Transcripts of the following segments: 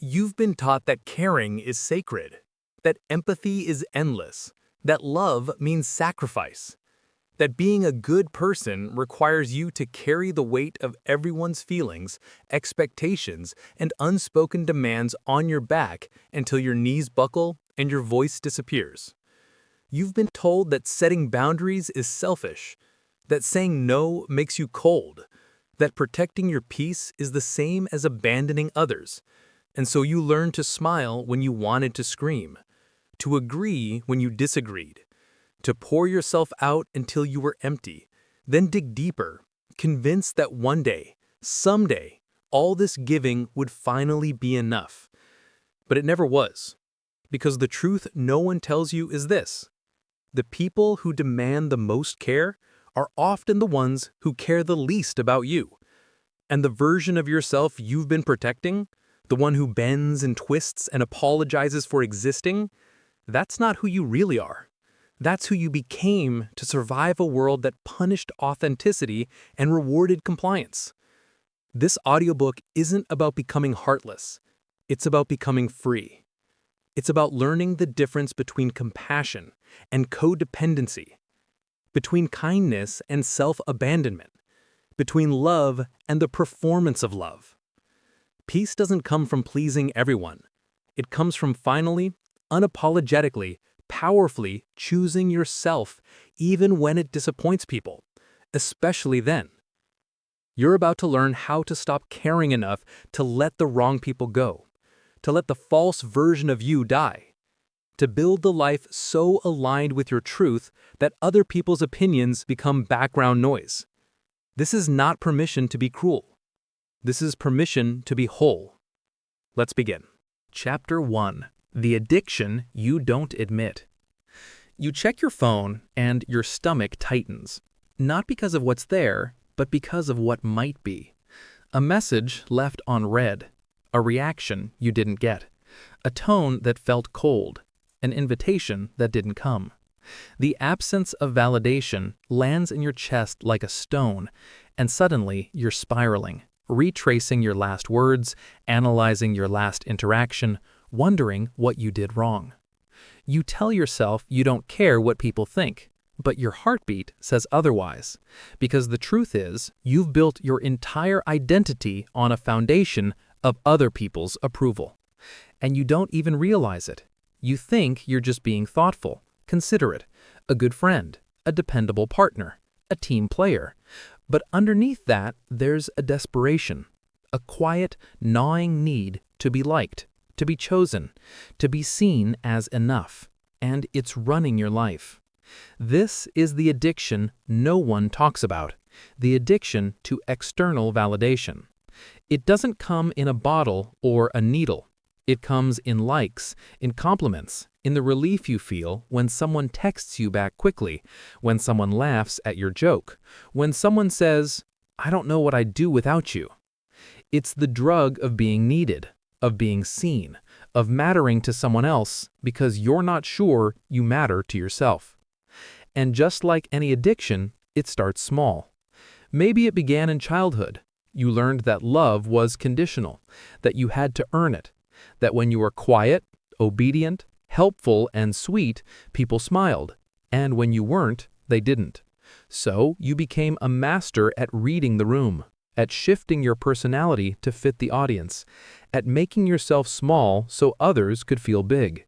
You've been taught that caring is sacred, that empathy is endless, that love means sacrifice, that being a good person requires you to carry the weight of everyone's feelings, expectations, and unspoken demands on your back until your knees buckle and your voice disappears. You've been told that setting boundaries is selfish, that saying no makes you cold, that protecting your peace is the same as abandoning others. And so you learned to smile when you wanted to scream, to agree when you disagreed, to pour yourself out until you were empty, then dig deeper, convinced that one day, someday, all this giving would finally be enough. But it never was, because the truth no one tells you is this: the people who demand the most care are often the ones who care the least about you. And the version of yourself you've been protecting, the one who bends and twists and apologizes for existing, that's not who you really are. That's who you became to survive a world that punished authenticity and rewarded compliance. This audiobook isn't about becoming heartless. It's about becoming free. It's about learning the difference between compassion and codependency, between kindness and self-abandonment, between love and the performance of love. Peace doesn't come from pleasing everyone. It comes from finally, unapologetically, powerfully choosing yourself even when it disappoints people, especially then. You're about to learn how to stop caring enough to let the wrong people go, to let the false version of you die, to build the life so aligned with your truth that other people's opinions become background noise. This is not permission to be cruel. This is permission to be whole. Let's begin. Chapter 1. The Addiction You Don't Admit. You check your phone and your stomach tightens, not because of what's there, but because of what might be. A message left on read, a reaction you didn't get, a tone that felt cold, an invitation that didn't come. The absence of validation lands in your chest like a stone, and suddenly you're spiraling, retracing your last words, analyzing your last interaction, wondering what you did wrong. You tell yourself you don't care what people think, but your heartbeat says otherwise, because the truth is you've built your entire identity on a foundation of other people's approval. And you don't even realize it. You think you're just being thoughtful, considerate, a good friend, a dependable partner, a team player. But underneath that, there's a desperation, a quiet, gnawing need to be liked, to be chosen, to be seen as enough, and it's running your life. This is the addiction no one talks about, the addiction to external validation. It doesn't come in a bottle or a needle. It comes in likes, in compliments, in the relief you feel when someone texts you back quickly, when someone laughs at your joke, when someone says, "I don't know what I'd do without you." It's the drug of being needed, of being seen, of mattering to someone else because you're not sure you matter to yourself. And just like any addiction, it starts small. Maybe it began in childhood. You learned that love was conditional, that you had to earn it, that when you were quiet, obedient, helpful, and sweet, people smiled, and when you weren't, they didn't. So you became a master at reading the room, at shifting your personality to fit the audience, at making yourself small so others could feel big.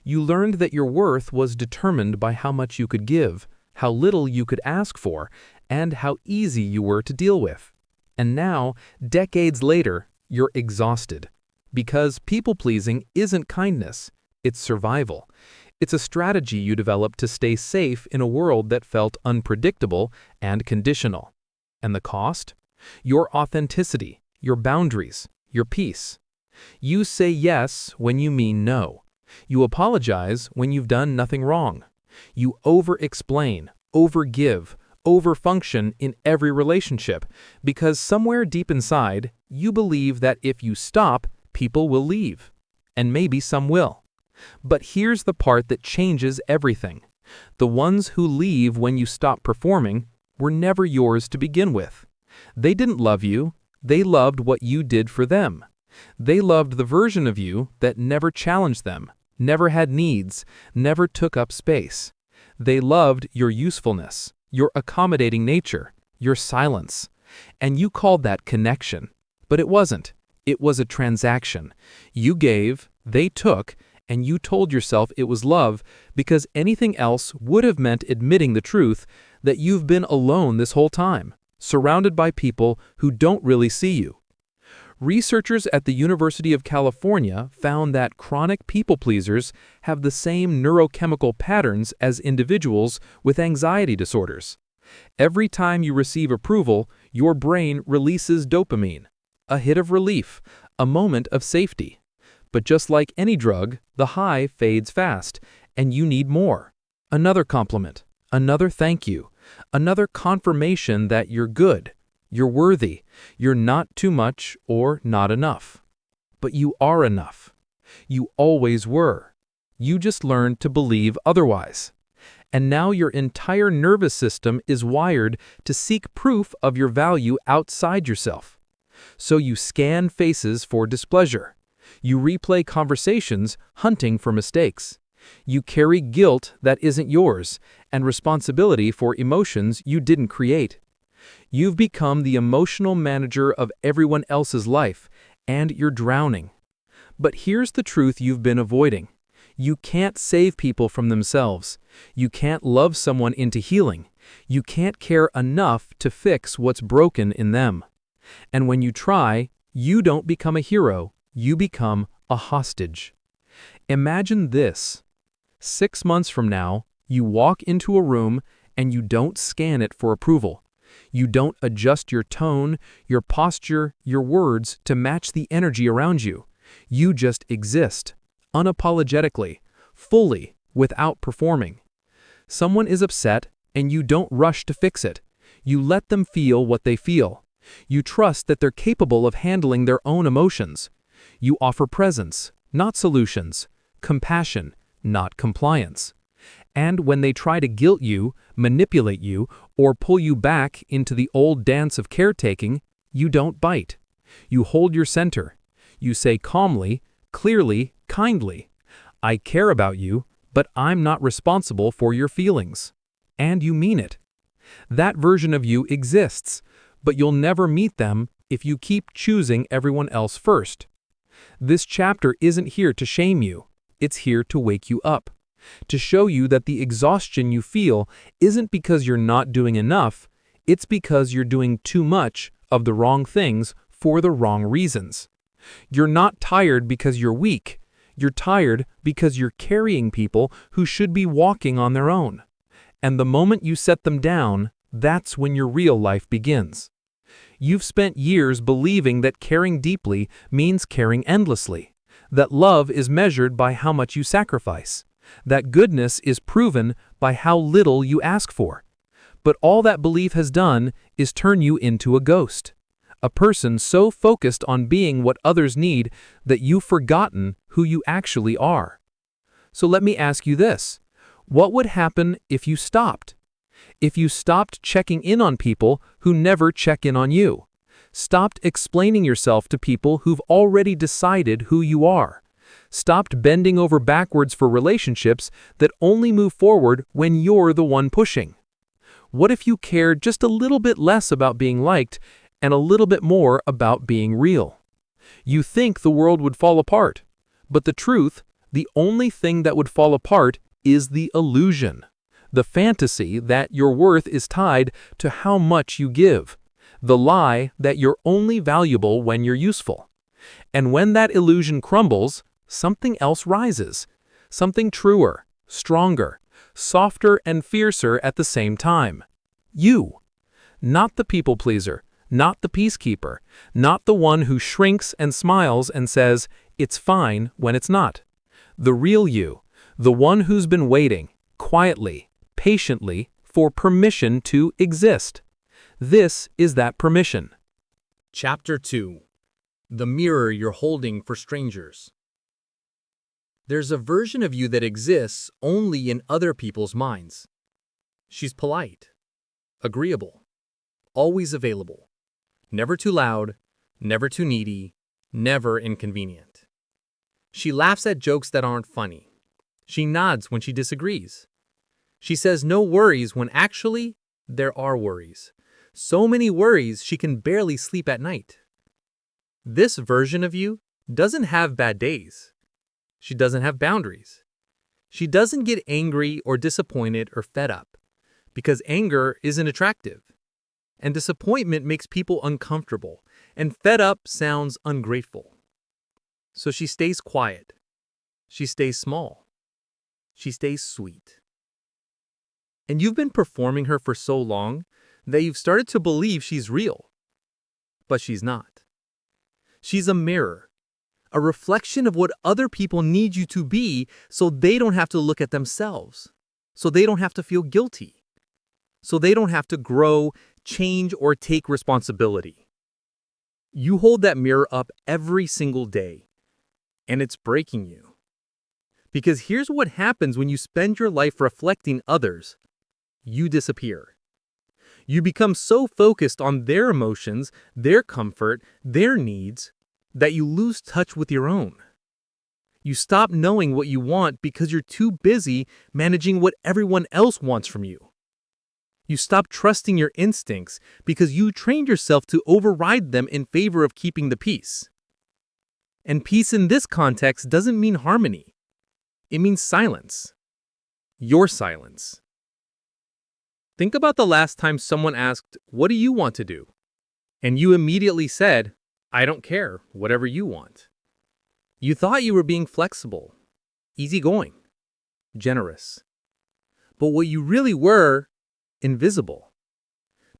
You learned that your worth was determined by how much you could give, how little you could ask for, and how easy you were to deal with. And now, decades later, you're exhausted. Because people-pleasing isn't kindness, it's survival. It's a strategy you developed to stay safe in a world that felt unpredictable and conditional. And the cost? Your authenticity, your boundaries, your peace. You say yes when you mean no. You apologize when you've done nothing wrong. You over-explain, over-give, over-function in every relationship because somewhere deep inside, you believe that if you stop, people will leave. And maybe some will. But here's the part that changes everything. The ones who leave when you stop performing were never yours to begin with. They didn't love you. They loved what you did for them. They loved the version of you that never challenged them, never had needs, never took up space. They loved your usefulness, your accommodating nature, your silence. And you called that connection. But it wasn't. It was a transaction. You gave, they took, and you told yourself it was love because anything else would have meant admitting the truth that you've been alone this whole time, surrounded by people who don't really see you. Researchers at the University of California found that chronic people-pleasers have the same neurochemical patterns as individuals with anxiety disorders. Every time you receive approval, your brain releases dopamine, a hit of relief, a moment of safety. But just like any drug, the high fades fast, and you need more. Another compliment, another thank you, another confirmation that you're good, you're worthy, you're not too much or not enough. But you are enough. You always were. You just learned to believe otherwise. And now your entire nervous system is wired to seek proof of your value outside yourself. So you scan faces for displeasure. You replay conversations, hunting for mistakes. You carry guilt that isn't yours and responsibility for emotions you didn't create. You've become the emotional manager of everyone else's life, and you're drowning. But here's the truth you've been avoiding. You can't save people from themselves. You can't love someone into healing. You can't care enough to fix what's broken in them. And when you try, you don't become a hero. You become a hostage. Imagine this. 6 months from now, you walk into a room and you don't scan it for approval. You don't adjust your tone, your posture, your words to match the energy around you. You just exist, unapologetically, fully, without performing. Someone is upset and you don't rush to fix it. You let them feel what they feel. You trust that they're capable of handling their own emotions. You offer presence, not solutions, compassion, not compliance. And when they try to guilt you, manipulate you, or pull you back into the old dance of caretaking, you don't bite. You hold your center. You say calmly, clearly, kindly, "I care about you, but I'm not responsible for your feelings." And you mean it. That version of you exists, but you'll never meet them if you keep choosing everyone else first. This chapter isn't here to shame you. It's here to wake you up, to show you that the exhaustion you feel isn't because you're not doing enough, it's because you're doing too much of the wrong things for the wrong reasons. You're not tired because you're weak. You're tired because you're carrying people who should be walking on their own. And the moment you set them down, that's when your real life begins. You've spent years believing that caring deeply means caring endlessly, that love is measured by how much you sacrifice, that goodness is proven by how little you ask for. But all that belief has done is turn you into a ghost, a person so focused on being what others need that you've forgotten who you actually are. So let me ask you this. What would happen if you stopped? If you stopped checking in on people who never check in on you, stopped explaining yourself to people who've already decided who you are, stopped bending over backwards for relationships that only move forward when you're the one pushing? What if you cared just a little bit less about being liked and a little bit more about being real? You think the world would fall apart, but the truth, the only thing that would fall apart is the illusion. The fantasy that your worth is tied to how much you give. The lie that you're only valuable when you're useful. And when that illusion crumbles, something else rises. Something truer, stronger, softer and fiercer at the same time. You. Not the people pleaser, not the peacekeeper, not the one who shrinks and smiles and says, "It's fine," when it's not. The real you, the one who's been waiting, quietly, patiently, for permission to exist. This is that permission. Chapter 2. The mirror you're holding for strangers. There's a version of you that exists only in other people's minds. She's polite, agreeable, always available, never too loud, never too needy, never inconvenient. She laughs at jokes that aren't funny. She nods when she disagrees. She says no worries when actually there are worries. So many worries she can barely sleep at night. This version of you doesn't have bad days. She doesn't have boundaries. She doesn't get angry or disappointed or fed up, because anger isn't attractive. And disappointment makes people uncomfortable, and fed up sounds ungrateful. So she stays quiet. She stays small. She stays sweet. And you've been performing her for so long that you've started to believe she's real. But she's not. She's a mirror, a reflection of what other people need you to be so they don't have to look at themselves, so they don't have to feel guilty, so they don't have to grow, change, or take responsibility. You hold that mirror up every single day, and it's breaking you. Because here's what happens when you spend your life reflecting others. You disappear. You become so focused on their emotions, their comfort, their needs, that you lose touch with your own. You stop knowing what you want because you're too busy managing what everyone else wants from you. You stop trusting your instincts because you trained yourself to override them in favor of keeping the peace. And peace in this context doesn't mean harmony. It means silence. Your silence. Think about the last time someone asked, "What do you want to do?" And you immediately said, "I don't care, whatever you want." You thought you were being flexible, easygoing, generous. But what you really were, invisible.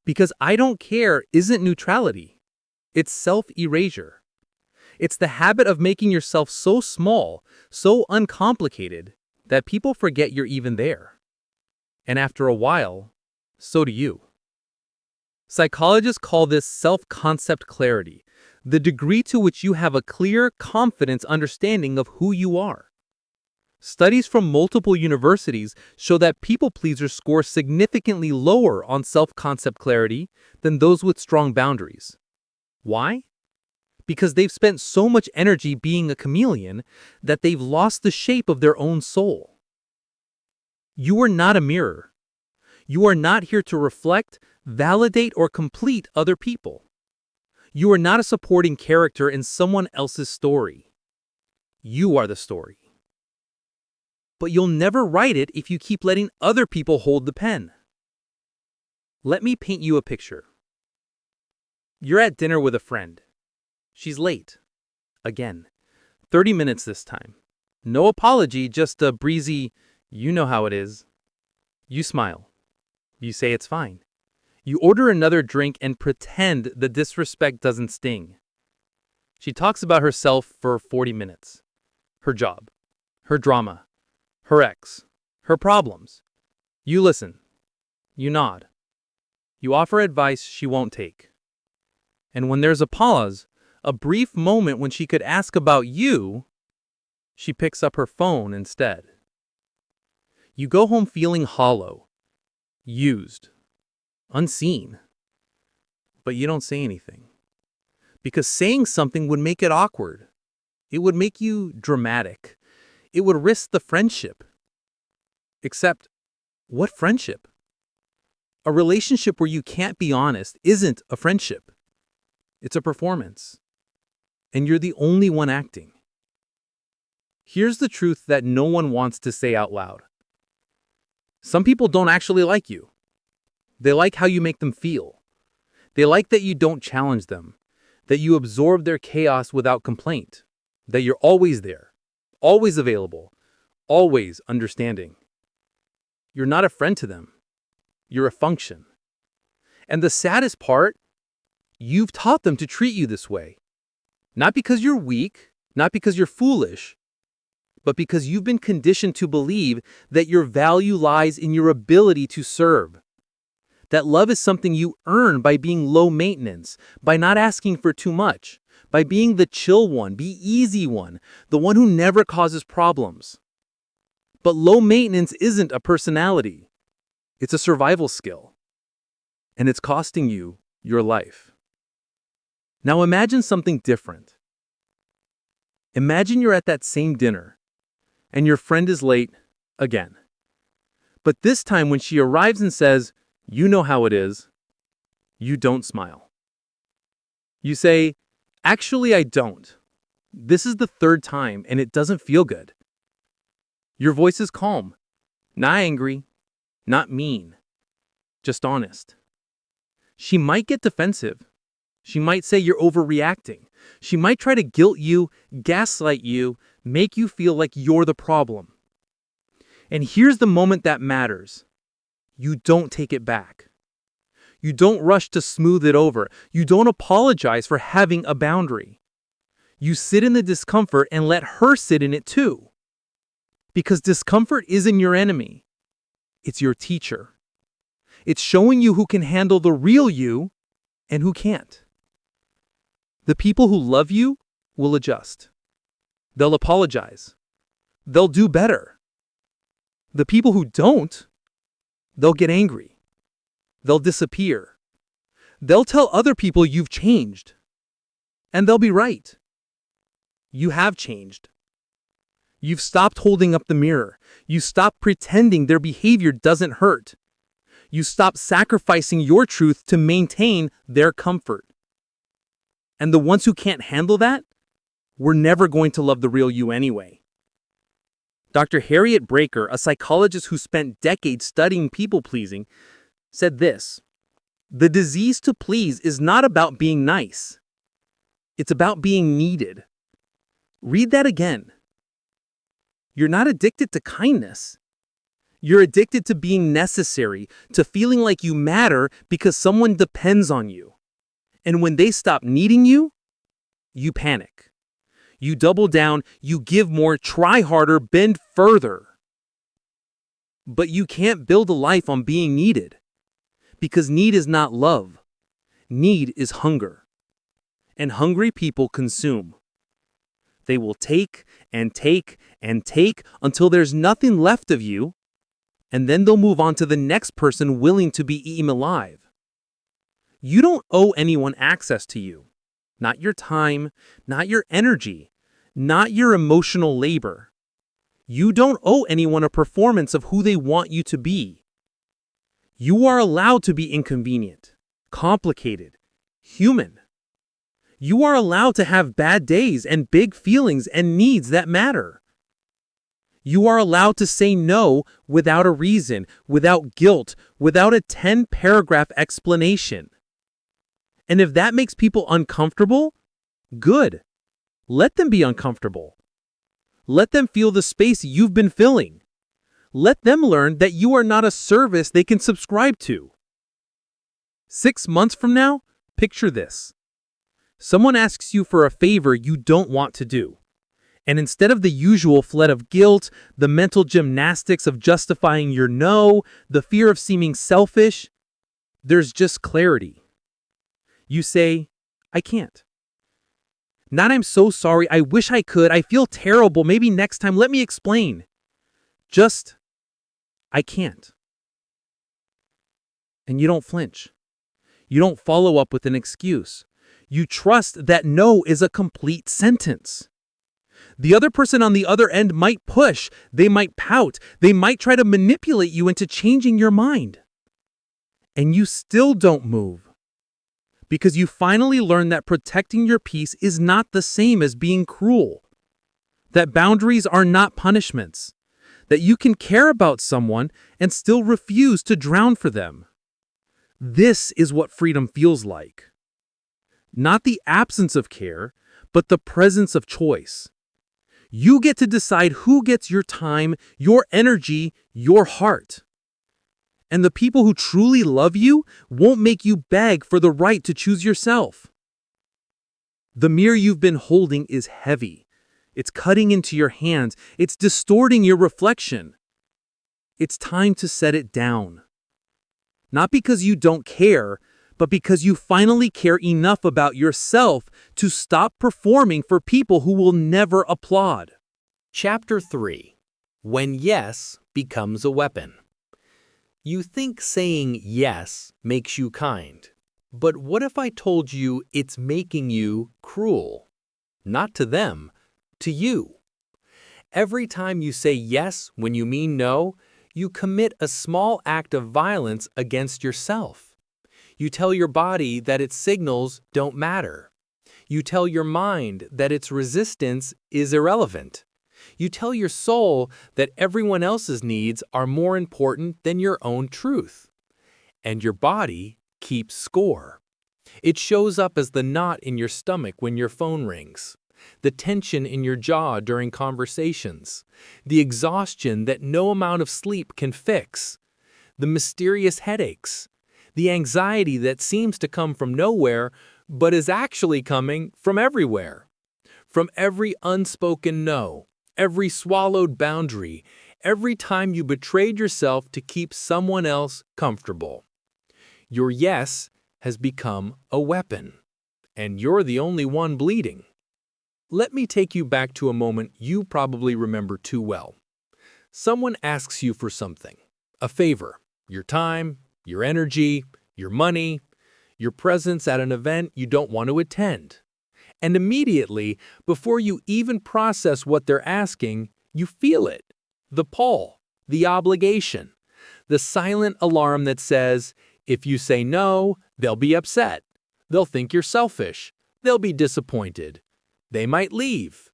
Because "I don't care" isn't neutrality. It's self-erasure. It's the habit of making yourself so small, so uncomplicated, that people forget you're even there. And after a while, so do you. Psychologists call this self-concept clarity, the degree to which you have a clear, confident understanding of who you are. Studies from multiple universities show that people pleasers score significantly lower on self-concept clarity than those with strong boundaries. Why? Because they've spent so much energy being a chameleon that they've lost the shape of their own soul. You are not a mirror. You are not here to reflect, validate, or complete other people. You are not a supporting character in someone else's story. You are the story. But you'll never write it if you keep letting other people hold the pen. Let me paint you a picture. You're at dinner with a friend. She's late. Again. 30 minutes this time. No apology, just a breezy, "You know how it is." You smile. You say it's fine. You order another drink and pretend the disrespect doesn't sting. She talks about herself for 40 minutes. Her job. Her drama. Her ex. Her problems. You listen. You nod. You offer advice she won't take. And when there's a pause, a brief moment when she could ask about you, she picks up her phone instead. You go home feeling hollow, used, unseen. But you don't say anything. Because saying something would make it awkward. It would make you dramatic. It would risk the friendship. Except, what friendship? A relationship where you can't be honest isn't a friendship. It's a performance. And you're the only one acting. Here's the truth that no one wants to say out loud. Some people don't actually like you. They like how you make them feel. They like that you don't challenge them, that you absorb their chaos without complaint, that you're always there, always available, always understanding. You're not a friend to them. You're a function. And the saddest part, you've taught them to treat you this way. Not because you're weak, not because you're foolish, but because you've been conditioned to believe that your value lies in your ability to serve. That love is something you earn by being low maintenance, by not asking for too much, by being the chill one, the easy one, the one who never causes problems. But low maintenance isn't a personality. It's a survival skill. And it's costing you your life. Now imagine something different. Imagine you're at that same dinner, and your friend is late again. But this time when she arrives and says, "You know how it is," you don't smile. You say, "Actually, I don't. This is the third time, and it doesn't feel good." Your voice is calm, not angry, not mean, just honest. She might get defensive. She might say you're overreacting. She might try to guilt you, gaslight you, make you feel like you're the problem. And here's the moment that matters. You don't take it back. You don't rush to smooth it over. You don't apologize for having a boundary. You sit in the discomfort and let her sit in it too. Because discomfort isn't your enemy. It's your teacher. It's showing you who can handle the real you and who can't. The people who love you will adjust. They'll apologize. They'll do better. The people who don't, they'll get angry. They'll disappear. They'll tell other people you've changed. And they'll be right. You have changed. You've stopped holding up the mirror. You stopped pretending their behavior doesn't hurt. You stopped sacrificing your truth to maintain their comfort. And the ones who can't handle that, we're never going to love the real you anyway. Dr. Harriet Breaker, a psychologist who spent decades studying people-pleasing, said this: "The disease to please is not about being nice. It's about being needed." Read that again. You're not addicted to kindness. You're addicted to being necessary, to feeling like you matter because someone depends on you. And when they stop needing you, you panic. You double down, you give more, try harder, bend further. But you can't build a life on being needed, because need is not love. Need is hunger. And hungry people consume. They will take and take and take until there's nothing left of you, and then they'll move on to the next person willing to be eaten alive. You don't owe anyone access to you. Not your time, not your energy, not your emotional labor. You don't owe anyone a performance of who they want you to be. You are allowed to be inconvenient, complicated, human. You are allowed to have bad days and big feelings and needs that matter. You are allowed to say no without a reason, without guilt, without a 10-paragraph explanation. And if that makes people uncomfortable, good. Let them be uncomfortable. Let them feel the space you've been filling. Let them learn that you are not a service they can subscribe to. 6 months from now, picture this. Someone asks you for a favor you don't want to do. And instead of the usual flood of guilt, the mental gymnastics of justifying your no, the fear of seeming selfish, there's just clarity. You say, "I can't." Not "I'm so sorry, I wish I could, I feel terrible, maybe next time, let me explain." Just, "I can't." And you don't flinch. You don't follow up with an excuse. You trust that no is a complete sentence. The other person on the other end might push, they might pout, they might try to manipulate you into changing your mind. And you still don't move. Because you finally learn that protecting your peace is not the same as being cruel. That boundaries are not punishments. That you can care about someone and still refuse to drown for them. This is what freedom feels like. Not the absence of care, but the presence of choice. You get to decide who gets your time, your energy, your heart. And the people who truly love you won't make you beg for the right to choose yourself. The mirror you've been holding is heavy. It's cutting into your hands. It's distorting your reflection. It's time to set it down. Not because you don't care, but because you finally care enough about yourself to stop performing for people who will never applaud. Chapter 3. When yes becomes a weapon. You think saying yes makes you kind. But what if I told you it's making you cruel? Not to them, to you. Every time you say yes when you mean no, you commit a small act of violence against yourself. You tell your body that its signals don't matter. You tell your mind that its resistance is irrelevant. You tell your soul that everyone else's needs are more important than your own truth. And your body keeps score. It shows up as the knot in your stomach when your phone rings, the tension in your jaw during conversations, the exhaustion that no amount of sleep can fix, the mysterious headaches, the anxiety that seems to come from nowhere but is actually coming from everywhere. From every unspoken no, every swallowed boundary, every time you betrayed yourself to keep someone else comfortable. Your yes has become a weapon, and you're the only one bleeding. Let me take you back to a moment you probably remember too well. Someone asks you for something, a favor, your time, your energy, your money, your presence at an event you don't want to attend. And immediately, before you even process what they're asking, you feel it. The pull, the obligation, the silent alarm that says, if you say no, they'll be upset. They'll think you're selfish. They'll be disappointed. They might leave.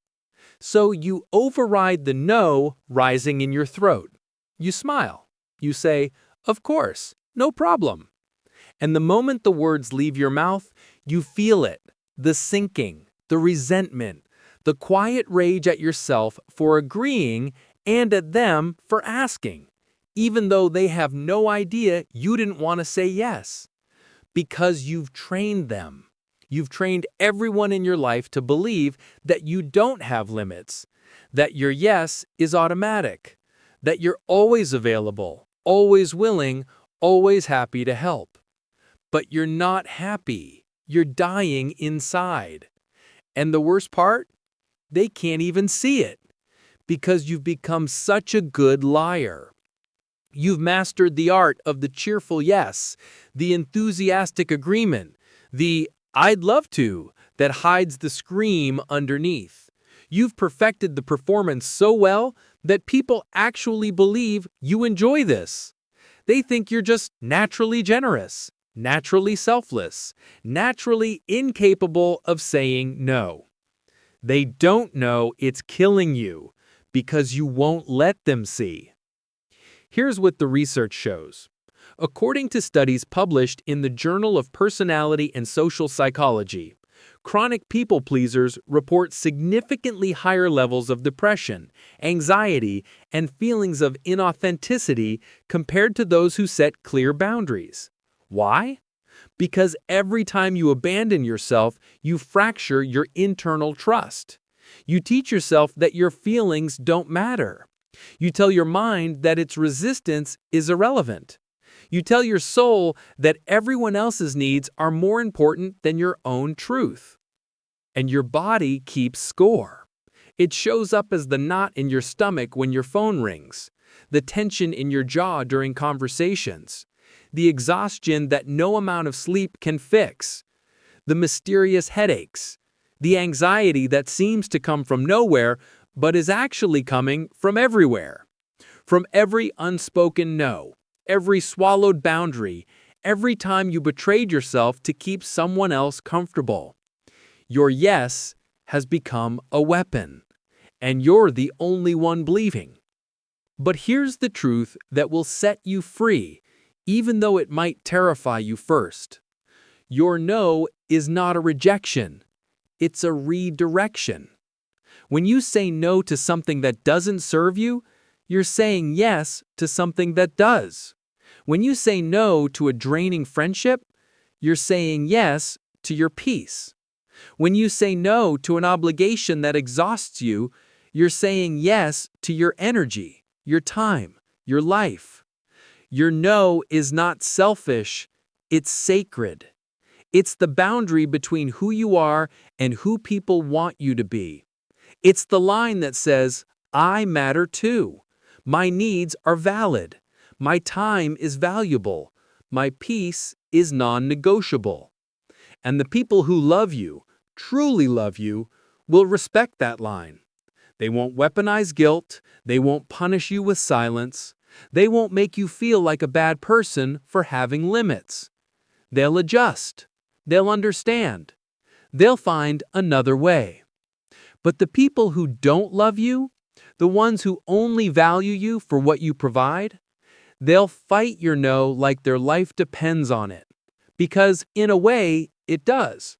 So you override the no rising in your throat. You smile. You say, of course, no problem. And the moment the words leave your mouth, you feel it, the sinking, the resentment, the quiet rage at yourself for agreeing and at them for asking, even though they have no idea you didn't want to say yes. Because you've trained them. You've trained everyone in your life to believe that you don't have limits, that your yes is automatic, that you're always available, always willing, always happy to help. But you're not happy. You're dying inside. And the worst part? They can't even see it, because you've become such a good liar. You've mastered the art of the cheerful yes, the enthusiastic agreement, the "I'd love to" that hides the scream underneath. You've perfected the performance so well that people actually believe you enjoy this. They think you're just naturally generous, naturally selfless, naturally incapable of saying no. They don't know it's killing you because you won't let them see. Here's what the research shows. According to studies published in the Journal of Personality and Social Psychology, chronic people pleasers report significantly higher levels of depression, anxiety, and feelings of inauthenticity compared to those who set clear boundaries. Why? Because every time you abandon yourself, you fracture your internal trust. You teach yourself that your feelings don't matter. You tell your mind that its resistance is irrelevant. You tell your soul that everyone else's needs are more important than your own truth. And your body keeps score. It shows up as the knot in your stomach when your phone rings, the tension in your jaw during conversations, the exhaustion that no amount of sleep can fix, the mysterious headaches, the anxiety that seems to come from nowhere but is actually coming from everywhere. From every unspoken no, every swallowed boundary, every time you betrayed yourself to keep someone else comfortable. Your yes has become a weapon, and you're the only one bleeding. But here's the truth that will set you free, even though it might terrify you first. Your no is not a rejection, it's a redirection. When you say no to something that doesn't serve you, you're saying yes to something that does. When you say no to a draining friendship, you're saying yes to your peace. When you say no to an obligation that exhausts you, you're saying yes to your energy, your time, your life. Your no is not selfish, it's sacred. It's the boundary between who you are and who people want you to be. It's the line that says, I matter too. My needs are valid. My time is valuable. My peace is non-negotiable. And the people who love you, truly love you, will respect that line. They won't weaponize guilt. They won't punish you with silence. They won't make you feel like a bad person for having limits. They'll adjust. They'll understand. They'll find another way. But the people who don't love you, the ones who only value you for what you provide, they'll fight your no like their life depends on it. Because, in a way, it does.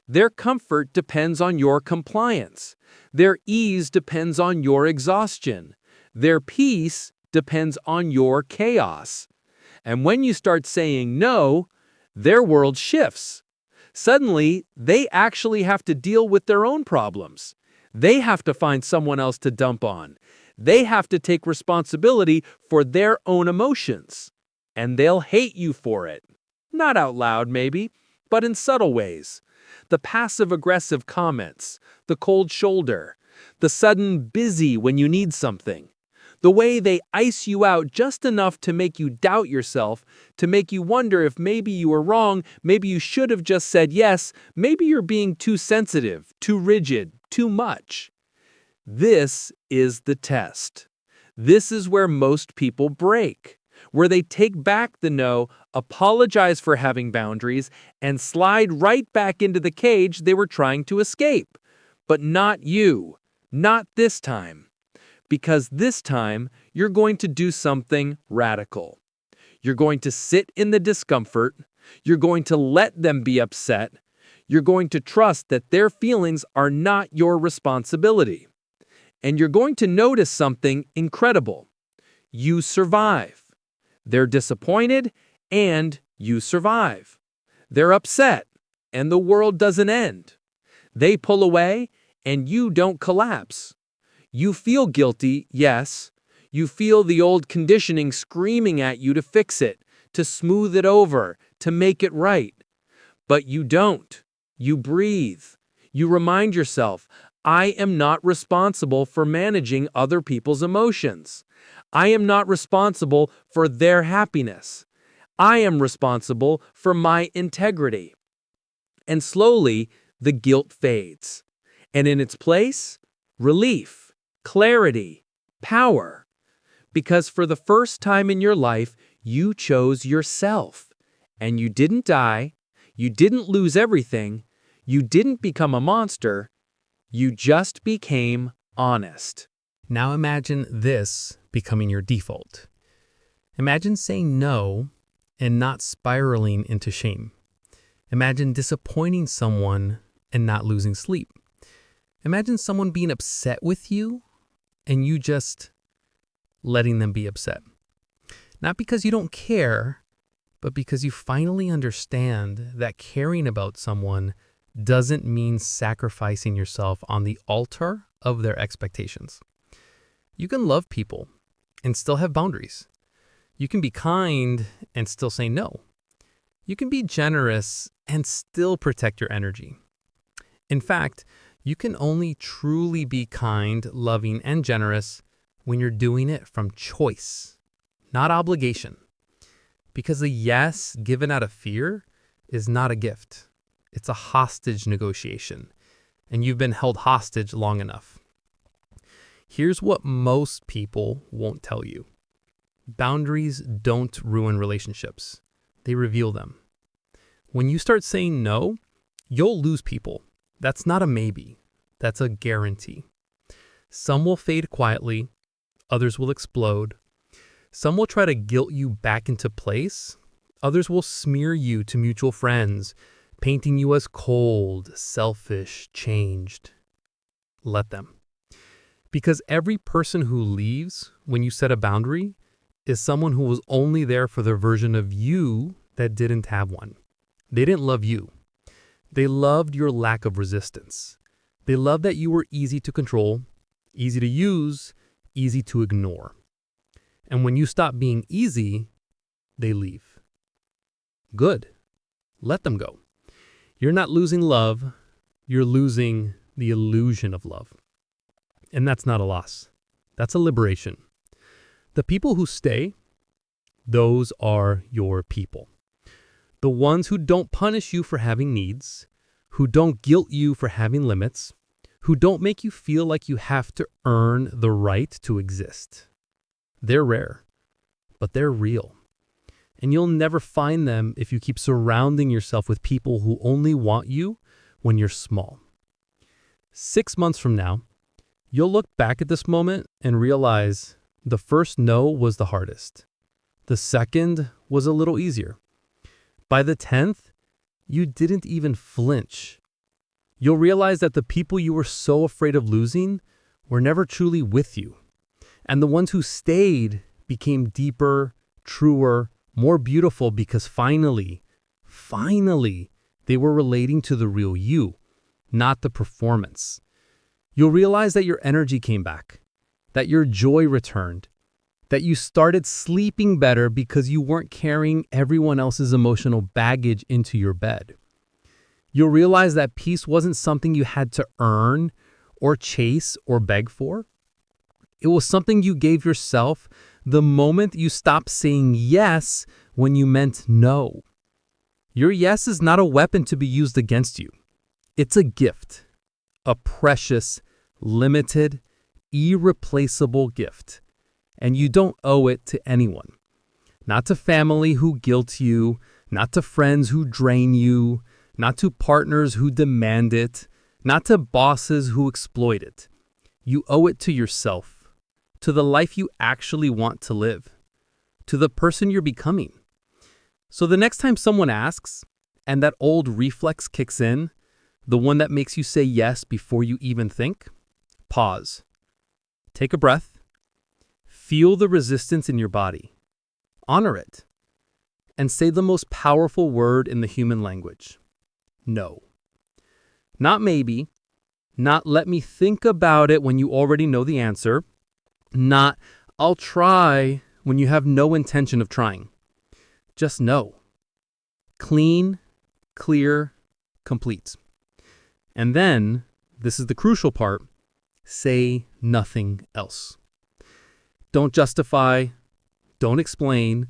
Their comfort depends on your compliance. Their ease depends on your exhaustion. Their peace depends on your chaos. And when you start saying no, their world shifts. Suddenly, they actually have to deal with their own problems. They have to find someone else to dump on. They have to take responsibility for their own emotions. And they'll hate you for it. Not out loud, maybe, but in subtle ways. The passive-aggressive comments, the cold shoulder, the sudden busy when you need something. The way they ice you out just enough to make you doubt yourself, to make you wonder if maybe you were wrong, maybe you should have just said yes, maybe you're being too sensitive, too rigid, too much. This is the test. This is where most people break, where they take back the no, apologize for having boundaries, and slide right back into the cage they were trying to escape. But not you. Not this time. Because this time, you're going to do something radical. You're going to sit in the discomfort. You're going to let them be upset. You're going to trust that their feelings are not your responsibility. And you're going to notice something incredible. You survive. They're disappointed, and you survive. They're upset, and the world doesn't end. They pull away, and you don't collapse. You feel guilty, yes. You feel the old conditioning screaming at you to fix it, to smooth it over, to make it right. But you don't. You breathe. You remind yourself, I am not responsible for managing other people's emotions. I am not responsible for their happiness. I am responsible for my integrity. And slowly, the guilt fades. And in its place, relief. Clarity, power, because for the first time in your life, you chose yourself, and you didn't die, you didn't lose everything, you didn't become a monster, you just became honest. Now imagine this becoming your default. Imagine saying no and not spiraling into shame. Imagine disappointing someone and not losing sleep. Imagine someone being upset with you and you just letting them be upset. Not because you don't care, but because you finally understand that caring about someone doesn't mean sacrificing yourself on the altar of their expectations. You can love people and still have boundaries. You can be kind and still say no. You can be generous and still protect your energy. In fact, you can only truly be kind, loving, and generous when you're doing it from choice, not obligation. Because a yes given out of fear is not a gift. It's a hostage negotiation, and you've been held hostage long enough. Here's what most people won't tell you. Boundaries don't ruin relationships. They reveal them. When you start saying no, you'll lose people. That's not a maybe. That's a guarantee. Some will fade quietly. Others will explode. Some will try to guilt you back into place. Others will smear you to mutual friends, painting you as cold, selfish, changed. Let them. Because every person who leaves when you set a boundary is someone who was only there for the version of you that didn't have one. They didn't love you. They loved your lack of resistance. They loved that you were easy to control, easy to use, easy to ignore. And when you stop being easy, they leave. Good. Let them go. You're not losing love. You're losing the illusion of love. And that's not a loss. That's a liberation. The people who stay, those are your people. The ones who don't punish you for having needs, who don't guilt you for having limits, who don't make you feel like you have to earn the right to exist. They're rare, but they're real. And you'll never find them if you keep surrounding yourself with people who only want you when you're small. 6 months from now, you'll look back at this moment and realize the first no was the hardest. The second was a little easier. By the 10th, you didn't even flinch. You'll realize that the people you were so afraid of losing were never truly with you. And the ones who stayed became deeper, truer, more beautiful because finally, they were relating to the real you, not the performance. You'll realize that your energy came back, that your joy returned, that you started sleeping better because you weren't carrying everyone else's emotional baggage into your bed. You'll realize that peace wasn't something you had to earn or chase or beg for. It was something you gave yourself the moment you stopped saying yes when you meant no. Your yes is not a weapon to be used against you. It's a gift, a precious, limited, irreplaceable gift. And you don't owe it to anyone. Not to family who guilt you, not to friends who drain you, not to partners who demand it, not to bosses who exploit it. You owe it to yourself, to the life you actually want to live, to the person you're becoming. So the next time someone asks, and that old reflex kicks in, the one that makes you say yes before you even think, pause. Take a breath. Feel the resistance in your body. Honor it. And say the most powerful word in the human language. No. Not maybe. Not let me think about it when you already know the answer. Not I'll try when you have no intention of trying. Just no. Clean, clear, complete. And then, this is the crucial part, say nothing else. Don't justify, don't explain,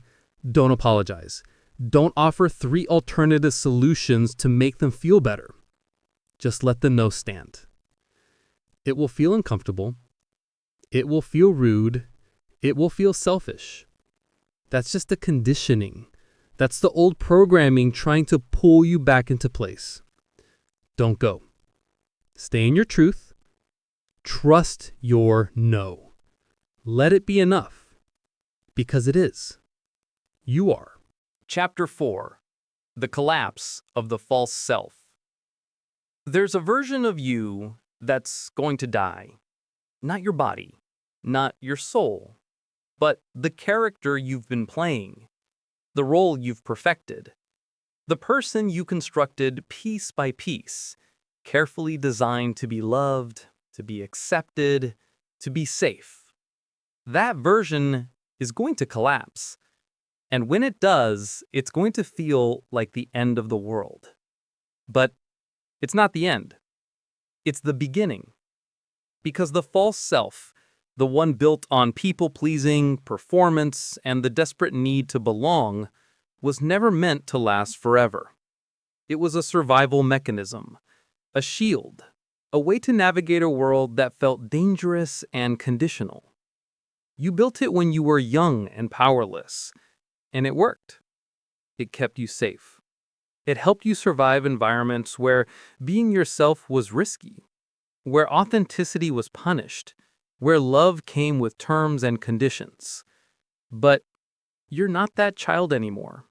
don't apologize. Don't offer 3 alternative solutions to make them feel better. Just let the no stand. It will feel uncomfortable. It will feel rude. It will feel selfish. That's just the conditioning. That's the old programming trying to pull you back into place. Don't go. Stay in your truth. Trust your no. Let it be enough, because it is. You are. Chapter 4. The Collapse of the False Self. There's a version of you that's going to die. Not your body, not your soul, but the character you've been playing, the role you've perfected, the person you constructed piece by piece, carefully designed to be loved, to be accepted, to be safe. That version is going to collapse. And when it does, it's going to feel like the end of the world. But it's not the end. It's the beginning. Because the false self, the one built on people-pleasing, performance, and the desperate need to belong, was never meant to last forever. It was a survival mechanism, a shield, a way to navigate a world that felt dangerous and conditional. You built it when you were young and powerless, and it worked. It kept you safe. It helped you survive environments where being yourself was risky, where authenticity was punished, where love came with terms and conditions. But you're not that child anymore,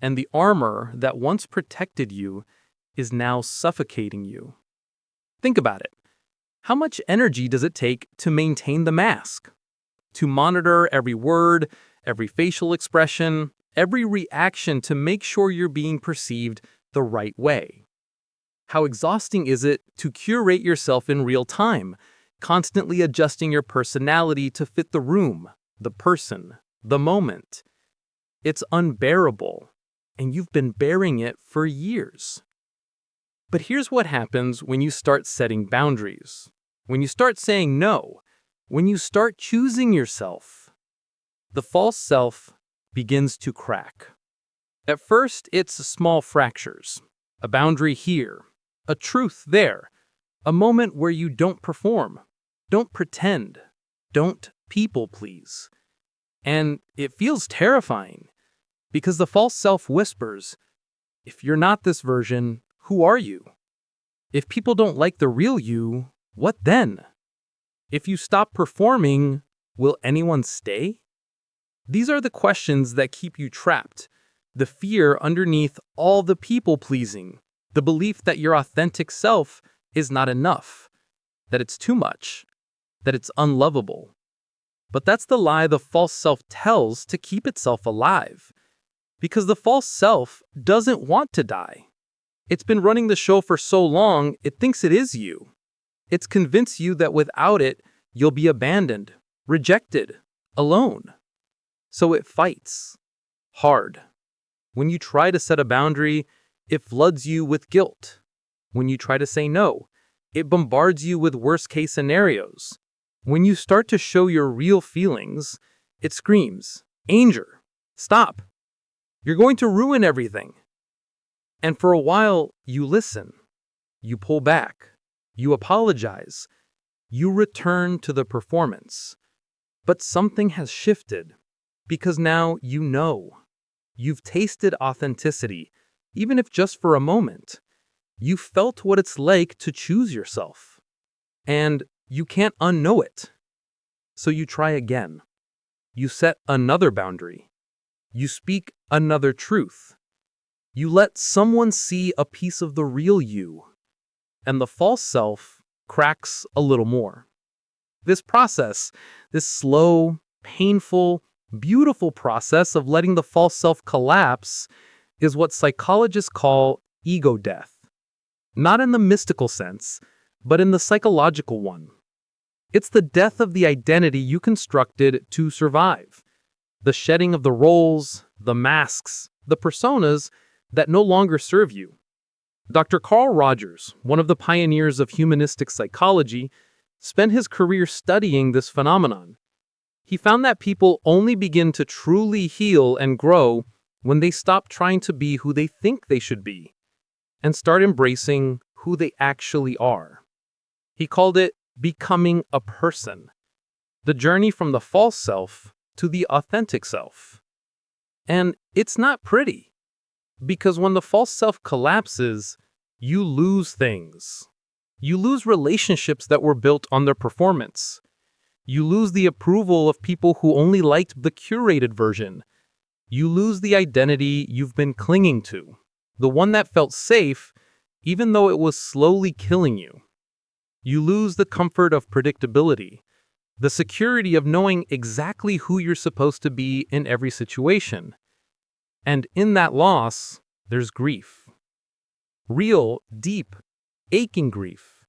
and the armor that once protected you is now suffocating you. Think about it. How much energy does it take to maintain the mask? To monitor every word, every facial expression, every reaction to make sure you're being perceived the right way? How exhausting is it to curate yourself in real time, constantly adjusting your personality to fit the room, the person, the moment? It's unbearable, and you've been bearing it for years. But here's what happens when you start setting boundaries, when you start saying no, when you start choosing yourself. The false self begins to crack. At first, it's small fractures, a boundary here, a truth there, A moment where you don't perform, don't pretend, don't people please. And it feels terrifying because the false self whispers, if you're not this version, who are you? If people don't like the real you, what then? If you stop performing, will anyone stay? These are the questions that keep you trapped. The fear underneath all the people-pleasing. The belief that your authentic self is not enough. That it's too much. That it's unlovable. But that's the lie the false self tells to keep itself alive. Because the false self doesn't want to die. It's been running the show for so long, it thinks it is you. It's convinced you that without it, you'll be abandoned, rejected, alone. So it fights. Hard. When you try to set a boundary, it floods you with guilt. When you try to say no, it bombards you with worst-case scenarios. When you start to show your real feelings, it screams, "Anger, stop. You're going to ruin everything." And for a while, you listen. You pull back. You apologize. You return to the performance. But something has shifted, because now you know. You've tasted authenticity, even if just for a moment. You felt what it's like to choose yourself. And you can't unknow it. So you try again. You set another boundary. You speak another truth. You let someone see a piece of the real you. And the false self cracks a little more. This process, this slow, painful, beautiful process of letting the false self collapse is what psychologists call ego death. Not in the mystical sense, but in the psychological one. It's the death of the identity you constructed to survive. The shedding of the roles, the masks, the personas that no longer serve you. Dr. Carl Rogers, one of the pioneers of humanistic psychology, spent his career studying this phenomenon. He found that people only begin to truly heal and grow when they stop trying to be who they think they should be and start embracing who they actually are. He called it becoming a person, the journey from the false self to the authentic self. And it's not pretty, because when the false self collapses, you lose things. You lose relationships that were built on their performance. You lose the approval of people who only liked the curated version. You lose the identity you've been clinging to, the one that felt safe, even though it was slowly killing you. You lose the comfort of predictability, the security of knowing exactly who you're supposed to be in every situation. And in that loss, there's grief. Real, deep, aching grief.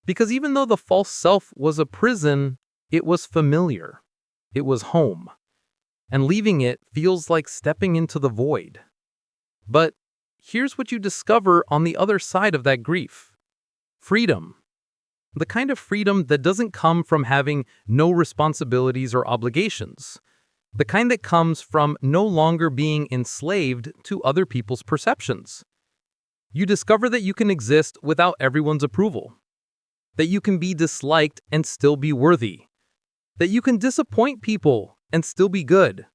Because even though the false self was a prison, it was familiar. It was home. And leaving it feels like stepping into the void. But here's what you discover on the other side of that grief. Freedom. The kind of freedom that doesn't come from having no responsibilities or obligations. The kind that comes from no longer being enslaved to other people's perceptions. You discover that you can exist without everyone's approval. That you can be disliked and still be worthy. That you can disappoint people and still be good.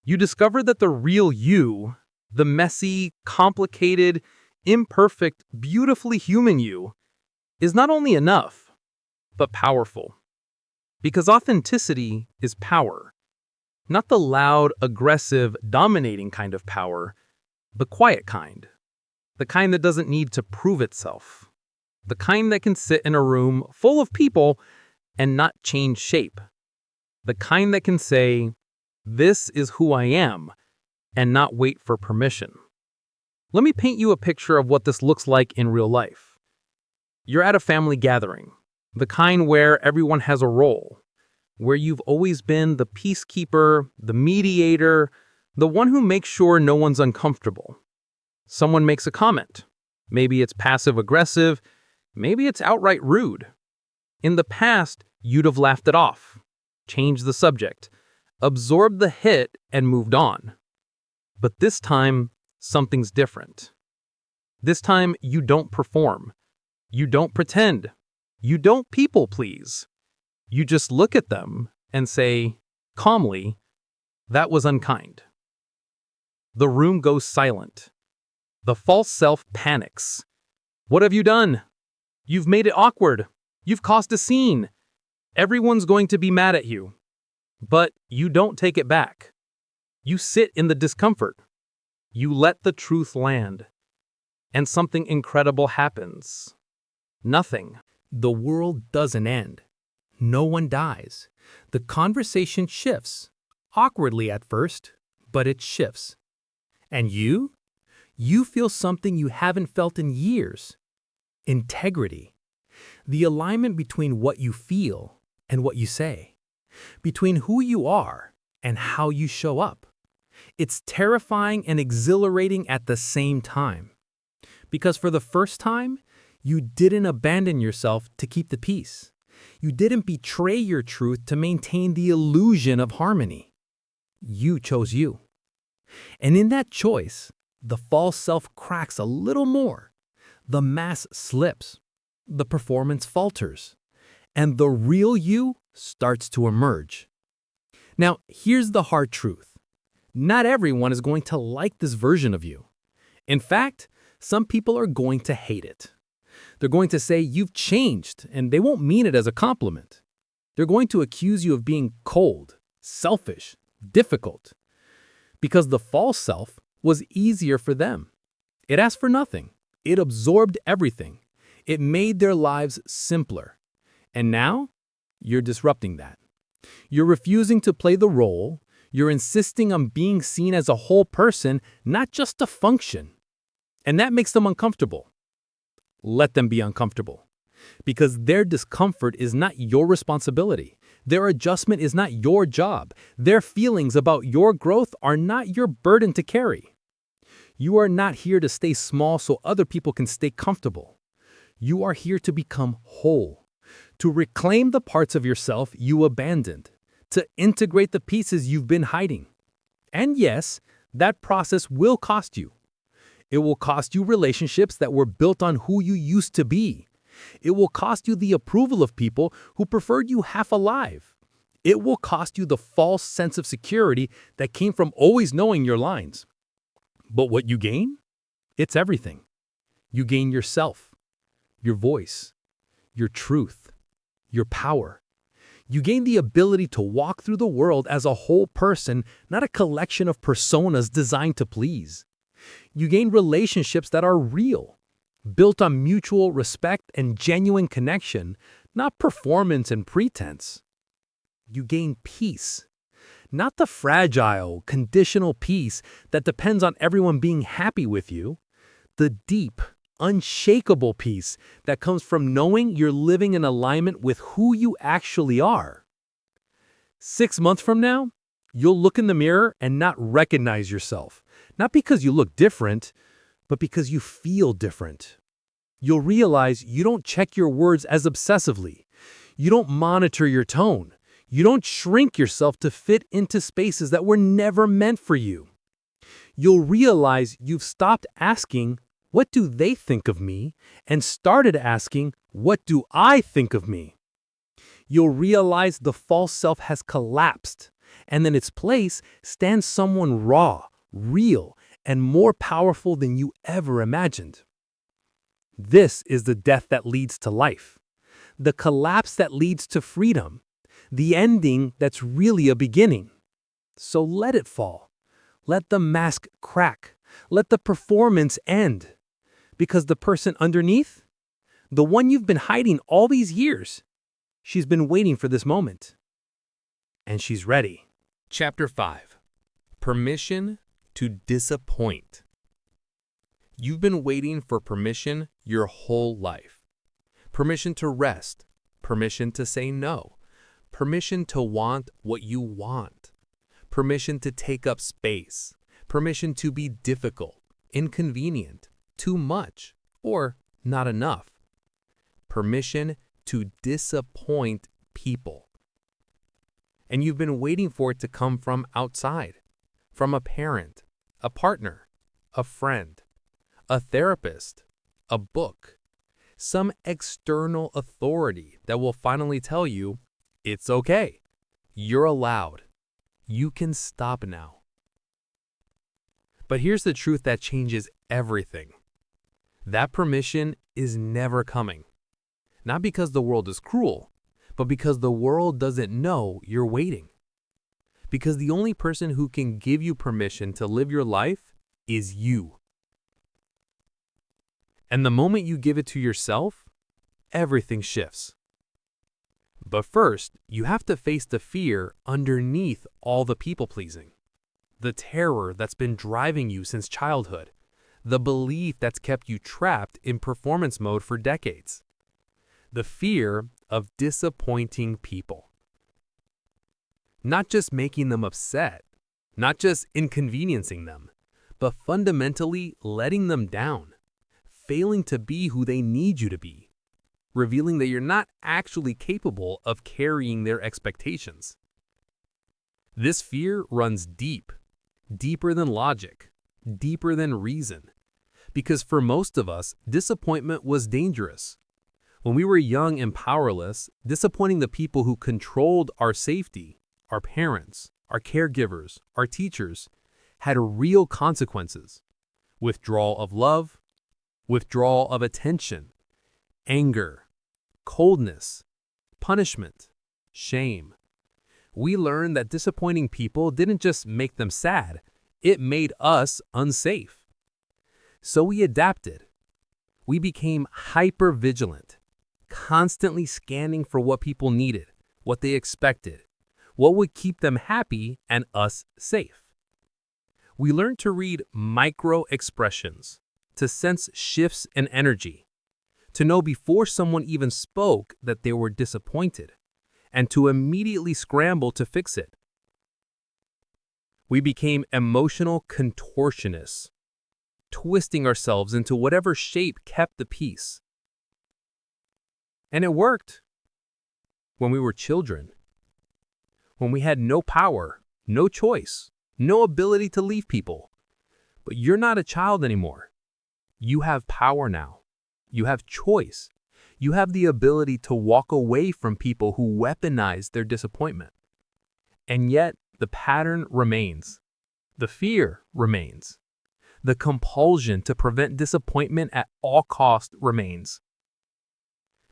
You discover that the real you, the messy, complicated, imperfect, beautifully human you, is not only enough, but powerful. Because authenticity is power. Not the loud, aggressive, dominating kind of power, the quiet kind. The kind that doesn't need to prove itself. The kind that can sit in a room full of people and not change shape. The kind that can say, "This is who I am," and not wait for permission. Let me paint you a picture of what this looks like in real life. You're at a family gathering, the kind where everyone has a role, where you've always been the peacekeeper, the mediator, the one who makes sure no one's uncomfortable. Someone makes a comment. Maybe it's passive-aggressive, maybe it's outright rude. In the past, you'd have laughed it off, changed the subject, absorbed the hit, and moved on. But this time, something's different. This time, you don't perform. You don't pretend. You don't people please. You just look at them and say, calmly, that was unkind. The room goes silent. The false self panics. What have you done? You've made it awkward. You've caused a scene. Everyone's going to be mad at you. But you don't take it back. You sit in the discomfort. You let the truth land. And something incredible happens. Nothing. The world doesn't end. No one dies. The conversation shifts. Awkwardly at first, but it shifts. And you? You feel something you haven't felt in years. Integrity. The alignment between what you feel and what you say. Between who you are and how you show up. It's terrifying and exhilarating at the same time. Because for the first time, you didn't abandon yourself to keep the peace. You didn't betray your truth to maintain the illusion of harmony. You chose you. And in that choice, the false self cracks a little more. The mask slips. The performance falters. And the real you starts to emerge. Now, here's the hard truth. Not everyone is going to like this version of you. In fact, some people are going to hate it. They're going to say you've changed, and they won't mean it as a compliment. They're going to accuse you of being cold, selfish, difficult. Because the false self was easier for them. It asked for nothing. It absorbed everything. It made their lives simpler. And now, you're disrupting that. You're refusing to play the role. You're insisting on being seen as a whole person, not just a function. And that makes them uncomfortable. Let them be uncomfortable. Because their discomfort is not your responsibility. Their adjustment is not your job. Their feelings about your growth are not your burden to carry. You are not here to stay small so other people can stay comfortable. You are here to become whole, to reclaim the parts of yourself you abandoned, to integrate the pieces you've been hiding. And yes, that process will cost you. It will cost you relationships that were built on who you used to be. It will cost you the approval of people who preferred you half alive. It will cost you the false sense of security that came from always knowing your lines. But what you gain? It's everything. You gain yourself, your voice, your truth, your power. You gain the ability to walk through the world as a whole person, not a collection of personas designed to please. You gain relationships that are real, built on mutual respect and genuine connection, not performance and pretense. You gain peace, not the fragile, conditional peace that depends on everyone being happy with you. The deep, unshakable peace that comes from knowing you're living in alignment with who you actually are. 6 months from now, you'll look in the mirror and not recognize yourself. Not because you look different, but because you feel different. You'll realize you don't check your words as obsessively. You don't monitor your tone. You don't shrink yourself to fit into spaces that were never meant for you. You'll realize you've stopped asking, what do they think of me? And started asking, what do I think of me? You'll realize the false self has collapsed, and in its place stands someone raw, real, and more powerful than you ever imagined. This is the death that leads to life, the collapse that leads to freedom, the ending that's really a beginning. So let it fall. Let the mask crack. Let the performance end. Because the person underneath, the one you've been hiding all these years, she's been waiting for this moment. And she's ready. Chapter 5. Permission to disappoint. You've been waiting for permission your whole life. Permission to rest. Permission to say no. Permission to want what you want. Permission to take up space. Permission to be difficult, inconvenient, too much, or not enough. Permission to disappoint people. And you've been waiting for it to come from outside, from a parent, a partner, a friend, a therapist, a book, some external authority that will finally tell you, it's okay. You're allowed. You can stop now. But here's the truth that changes everything. That permission is never coming. Not because the world is cruel, but because the world doesn't know you're waiting. Because the only person who can give you permission to live your life is you. And the moment you give it to yourself, everything shifts. But first, you have to face the fear underneath all the people-pleasing. The terror that's been driving you since childhood. The belief that's kept you trapped in performance mode for decades. The fear of disappointing people. Not just making them upset, not just inconveniencing them, but fundamentally letting them down, failing to be who they need you to be, revealing that you're not actually capable of carrying their expectations. This fear runs deep, deeper than logic, deeper than reason, because for most of us, disappointment was dangerous. When we were young and powerless, disappointing the people who controlled our safety, our parents, our caregivers, our teachers, had real consequences. Withdrawal of love, withdrawal of attention, anger, coldness, punishment, shame. We learned that disappointing people didn't just make them sad, it made us unsafe. So we adapted. We became hyper-vigilant, constantly scanning for what people needed, what they expected, what would keep them happy and us safe. We learned to read micro-expressions, to sense shifts in energy, to know before someone even spoke that they were disappointed, and to immediately scramble to fix it. We became emotional contortionists, twisting ourselves into whatever shape kept the peace. And it worked. When we were children, when we had no power, no choice, no ability to leave people. But you're not a child anymore. You have power now. You have choice. You have the ability to walk away from people who weaponize their disappointment. And yet, the pattern remains. The fear remains. The compulsion to prevent disappointment at all costs remains.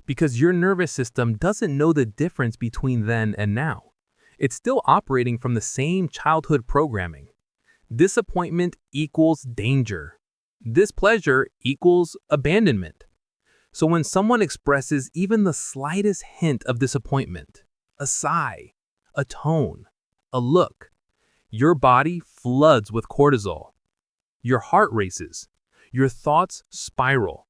Because your nervous system doesn't know the difference between then and now. It's still operating from the same childhood programming. Disappointment equals danger. Displeasure equals abandonment. So when someone expresses even the slightest hint of disappointment, a sigh, a tone, a look, your body floods with cortisol. Your heart races, your thoughts spiral,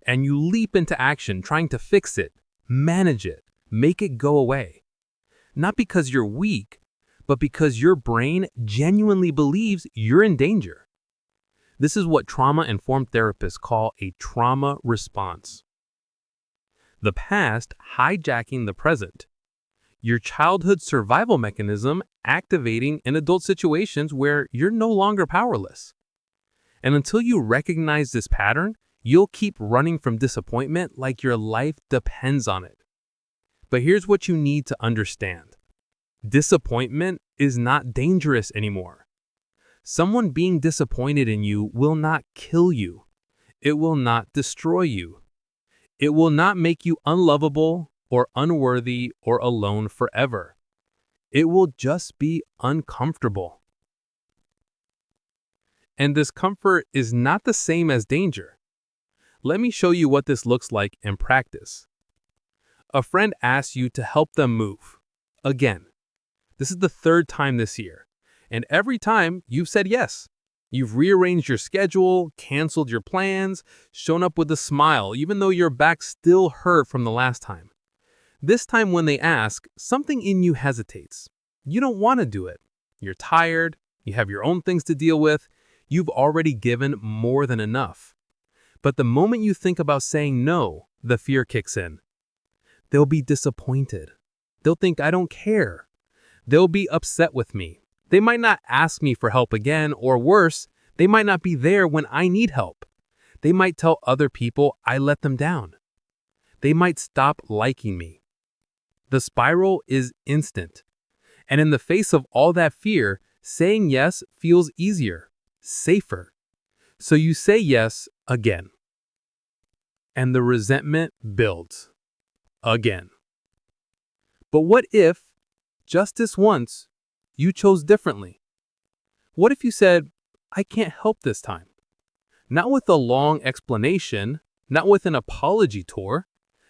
and you leap into action trying to fix it, manage it, make it go away. Not because you're weak, but because your brain genuinely believes you're in danger. This is what trauma-informed therapists call a trauma response. The past hijacking the present. Your childhood survival mechanism activating in adult situations where you're no longer powerless. And until you recognize this pattern, you'll keep running from disappointment like your life depends on it. But here's what you need to understand. Disappointment is not dangerous anymore. Someone being disappointed in you will not kill you. It will not destroy you. It will not make you unlovable or unworthy or alone forever. It will just be uncomfortable. And discomfort is not the same as danger. Let me show you what this looks like in practice. A friend asks you to help them move. Again. This is the third time this year. And every time you've said yes. You've rearranged your schedule, canceled your plans, shown up with a smile, even though your back still hurt from the last time. This time when they ask, something in you hesitates. You don't want to do it. You're tired. You have your own things to deal with. You've already given more than enough. But the moment you think about saying no, the fear kicks in. They'll be disappointed. They'll think I don't care. They'll be upset with me. They might not ask me for help again, or worse, they might not be there when I need help. They might tell other people I let them down. They might stop liking me. The spiral is instant. And in the face of all that fear, saying yes feels easier, safer. So you say yes again. And the resentment builds. Again. But what if, just this once, you chose differently? What if you said, I can't help this time? Not with a long explanation, not with an apology tour,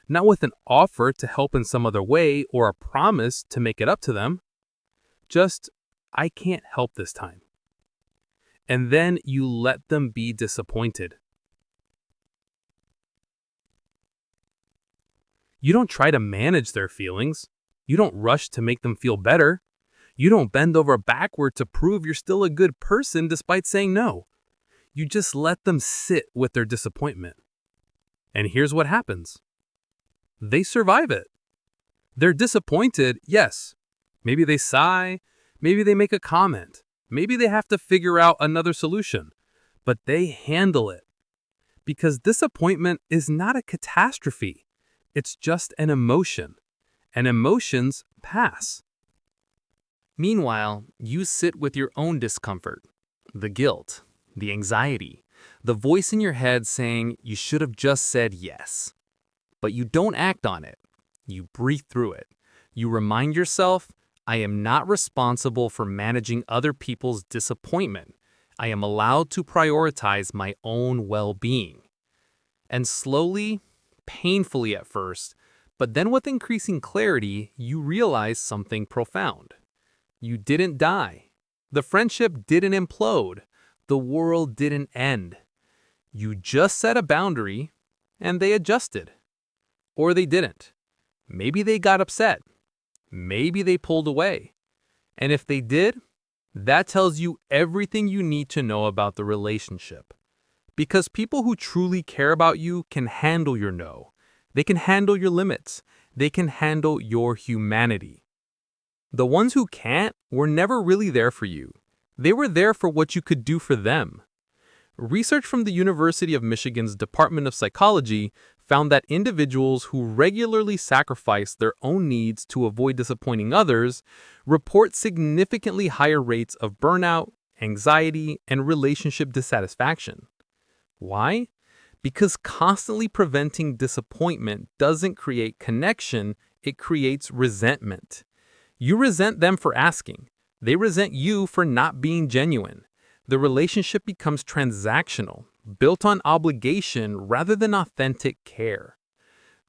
not with an offer to help in some other way or a promise to make it up to them. Just, I can't help this time. And then you let them be disappointed. You don't try to manage their feelings. You don't rush to make them feel better. You don't bend over backward to prove you're still a good person despite saying no. You just let them sit with their disappointment. And here's what happens. They survive it. They're disappointed, yes. Maybe they sigh, maybe they make a comment, maybe they have to figure out another solution, but they handle it. Because disappointment is not a catastrophe. It's just an emotion. And emotions pass. Meanwhile, you sit with your own discomfort, the guilt, the anxiety, the voice in your head saying you should have just said yes. But you don't act on it. You breathe through it. You remind yourself, I am not responsible for managing other people's disappointment. I am allowed to prioritize my own well-being. And slowly, painfully at first, but then with increasing clarity, you realize something profound. You didn't die. The friendship didn't implode. The world didn't end. You just set a boundary, and they adjusted. Or they didn't. Maybe they got upset. Maybe they pulled away. And if they did, that tells you everything you need to know about the relationship. Because people who truly care about you can handle your no. They can handle your limits. They can handle your humanity. The ones who can't were never really there for you. They were there for what you could do for them. Research from the University of Michigan's Department of Psychology found that individuals who regularly sacrifice their own needs to avoid disappointing others report significantly higher rates of burnout, anxiety, and relationship dissatisfaction. Why? Because constantly preventing disappointment doesn't create connection, it creates resentment. You resent them for asking. They resent you for not being genuine. The relationship becomes transactional, built on obligation rather than authentic care.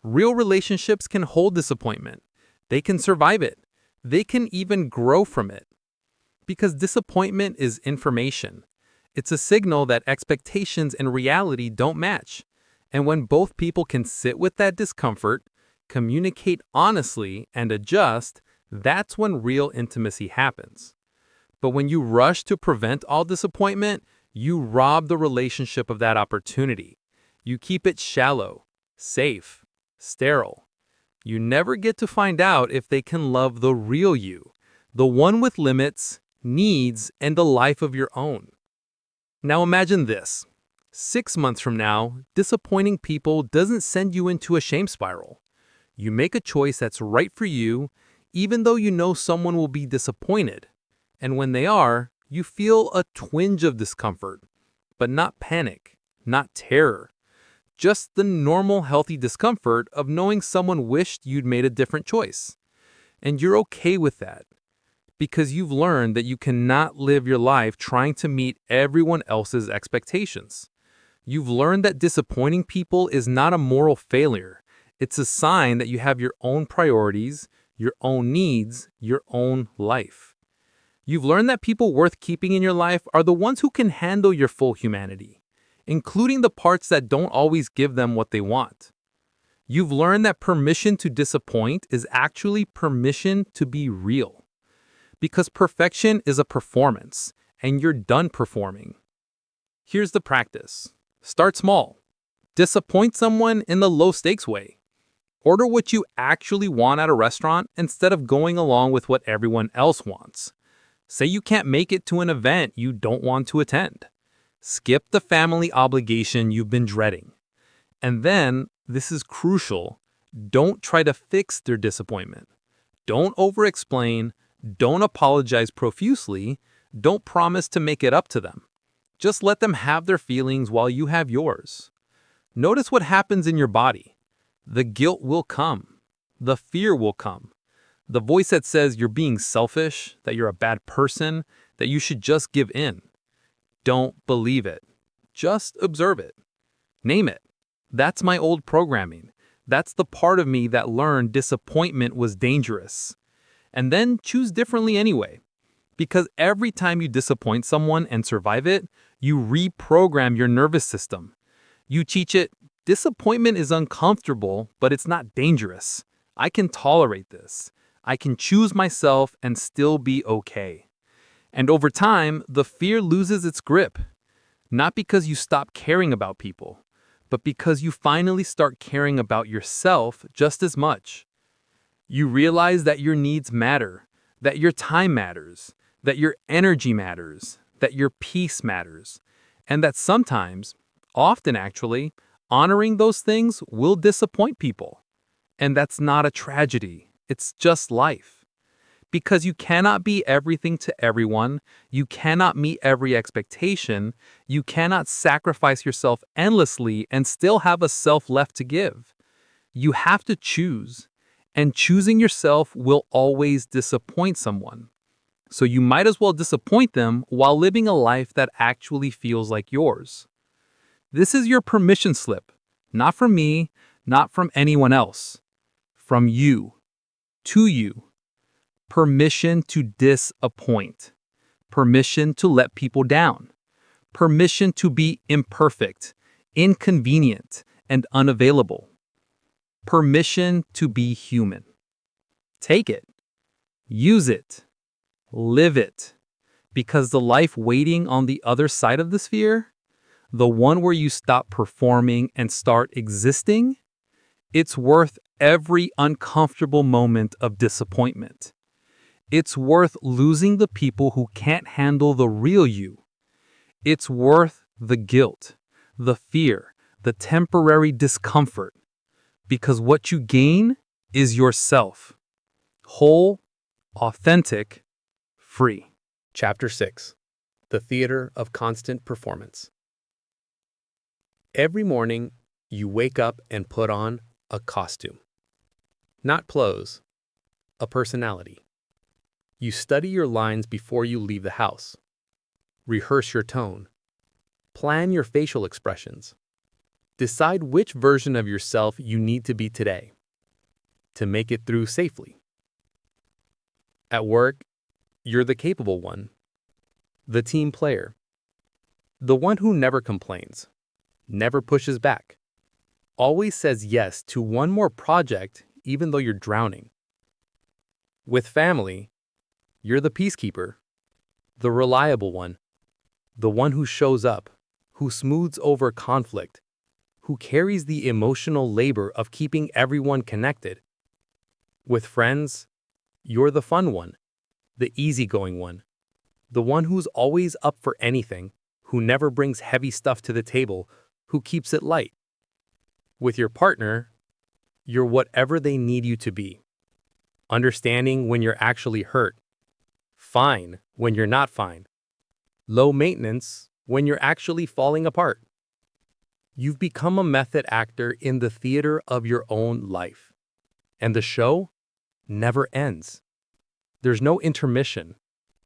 Real relationships can hold disappointment. They can survive it. They can even grow from it. Because disappointment is information. It's a signal that expectations and reality don't match. And when both people can sit with that discomfort, communicate honestly, and adjust, that's when real intimacy happens. But when you rush to prevent all disappointment, you rob the relationship of that opportunity. You keep it shallow, safe, sterile. You never get to find out if they can love the real you, the one with limits, needs, and a life of your own. Now imagine this. 6 months from now, disappointing people doesn't send you into a shame spiral. You make a choice that's right for you, even though you know someone will be disappointed. And when they are, you feel a twinge of discomfort, but not panic, not terror. Just the normal healthy discomfort of knowing someone wished you'd made a different choice. And you're okay with that, because you've learned that you cannot live your life trying to meet everyone else's expectations. You've learned that disappointing people is not a moral failure. It's a sign that you have your own priorities, your own needs, your own life. You've learned that people worth keeping in your life are the ones who can handle your full humanity, including the parts that don't always give them what they want. You've learned that permission to disappoint is actually permission to be real. Because perfection is a performance, and you're done performing. Here's the practice. Start small. Disappoint someone in the low-stakes way. Order what you actually want at a restaurant instead of going along with what everyone else wants. Say you can't make it to an event you don't want to attend. Skip the family obligation you've been dreading. And then, this is crucial, Don't try to fix their disappointment. Don't over-explain. Don't apologize profusely. Don't promise to make it up to them. Just let them have their feelings while you have yours. Notice what happens in your body. The guilt will come. The fear will come. The voice that says you're being selfish, that you're a bad person, that you should just give in. Don't believe it. Just observe it. Name it. That's my old programming. That's the part of me that learned disappointment was dangerous. And then choose differently anyway. Because every time you disappoint someone and survive it, you reprogram your nervous system. You teach it, disappointment is uncomfortable, but it's not dangerous. I can tolerate this. I can choose myself and still be okay. And over time, the fear loses its grip. Not because you stop caring about people, but because you finally start caring about yourself just as much. You realize that your needs matter, that your time matters, that your energy matters, that your peace matters, and that sometimes, often actually, honoring those things will disappoint people. And that's not a tragedy. It's just life. Because you cannot be everything to everyone, you cannot meet every expectation, you cannot sacrifice yourself endlessly and still have a self left to give. You have to choose, and choosing yourself will always disappoint someone. So you might as well disappoint them while living a life that actually feels like yours. This is your permission slip, not from me, not from anyone else. From you, to you. Permission to disappoint. Permission to let people down. Permission to be imperfect, inconvenient, and unavailable. Permission to be human. Take it. Use it. Live it. Because the life waiting on the other side of the sphere, the one where you stop performing and start existing, it's worth every uncomfortable moment of disappointment. It's worth losing the people who can't handle the real you. It's worth the guilt, the fear, the temporary discomfort. Because what you gain is yourself. Whole, authentic, free. Chapter 6. The Theater of Constant Performance. Every morning, you wake up and put on a costume. Not clothes, a personality. You study your lines before you leave the house. Rehearse your tone. Plan your facial expressions. Decide which version of yourself you need to be today to make it through safely. At work, you're the capable one, the team player, the one who never complains, never pushes back, always says yes to one more project even though you're drowning. With family, you're the peacekeeper, the reliable one, the one who shows up, who smooths over conflict, who carries the emotional labor of keeping everyone connected. With friends, you're the fun one, the easygoing one, the one who's always up for anything, who never brings heavy stuff to the table, who keeps it light. With your partner, you're whatever they need you to be, understanding when you're actually hurt, fine when you're not fine, low maintenance when you're actually falling apart. You've become a method actor in the theater of your own life, and the show never ends. There's no intermission,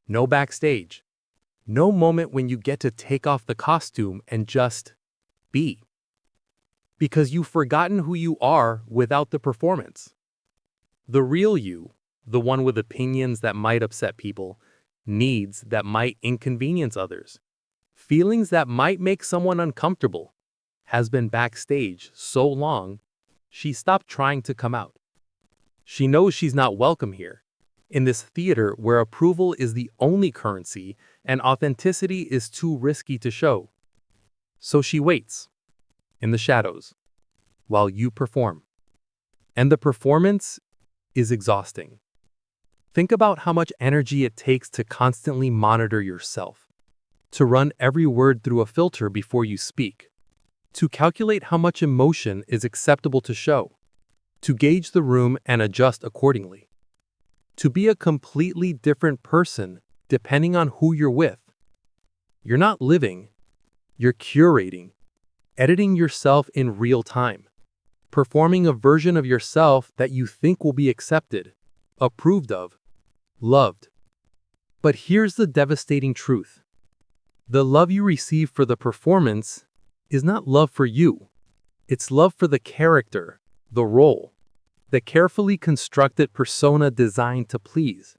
no backstage, no moment when you get to take off the costume and just be. Because you've forgotten who you are without the performance. The real you, the one with opinions that might upset people, needs that might inconvenience others, feelings that might make someone uncomfortable, has been backstage so long, she stopped trying to come out. She knows she's not welcome here, in this theater where approval is the only currency and authenticity is too risky to show. So she waits, in the shadows, while you perform. And the performance is exhausting. Think about how much energy it takes to constantly monitor yourself, to run every word through a filter before you speak, to calculate how much emotion is acceptable to show, to gauge the room and adjust accordingly, to be a completely different person depending on who you're with. You're not living, you're curating, editing yourself in real time, performing a version of yourself that you think will be accepted, approved of, loved. But here's the devastating truth. The love you receive for the performance is not love for you. It's love for the character, the role, the carefully constructed persona designed to please.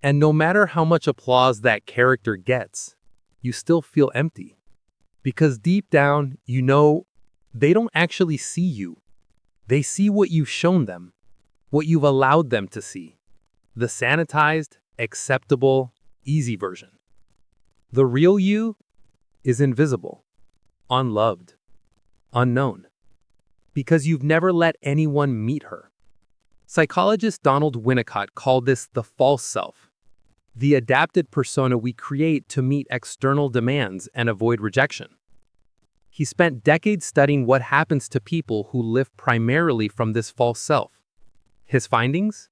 And no matter how much applause that character gets, you still feel empty. Because deep down, you know they don't actually see you. They see what you've shown them, what you've allowed them to see. The sanitized, acceptable, easy version. The real you is invisible, unloved, unknown, because you've never let anyone meet her. Psychologist Donald Winnicott called this the false self, the adapted persona we create to meet external demands and avoid rejection. He spent decades studying what happens to people who live primarily from this false self. His findings?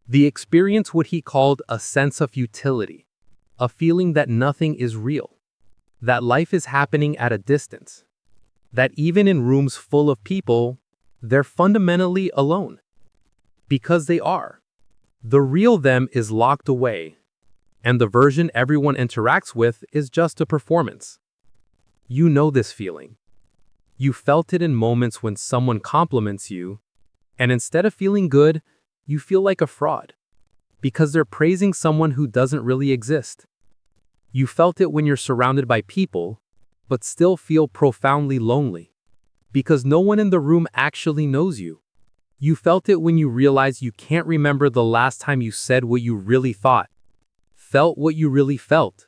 They experience what he called a sense of futility, a feeling that nothing is real, that life is happening at a distance, that even in rooms full of people, they're fundamentally alone. Because they are. The real them is locked away, and the version everyone interacts with is just a performance. You know this feeling. You felt it in moments when someone compliments you, and instead of feeling good, you feel like a fraud, because they're praising someone who doesn't really exist. You felt it when you're surrounded by people, but still feel profoundly lonely, because no one in the room actually knows you. You felt it when you realize you can't remember the last time you said what you really thought, felt what you really felt,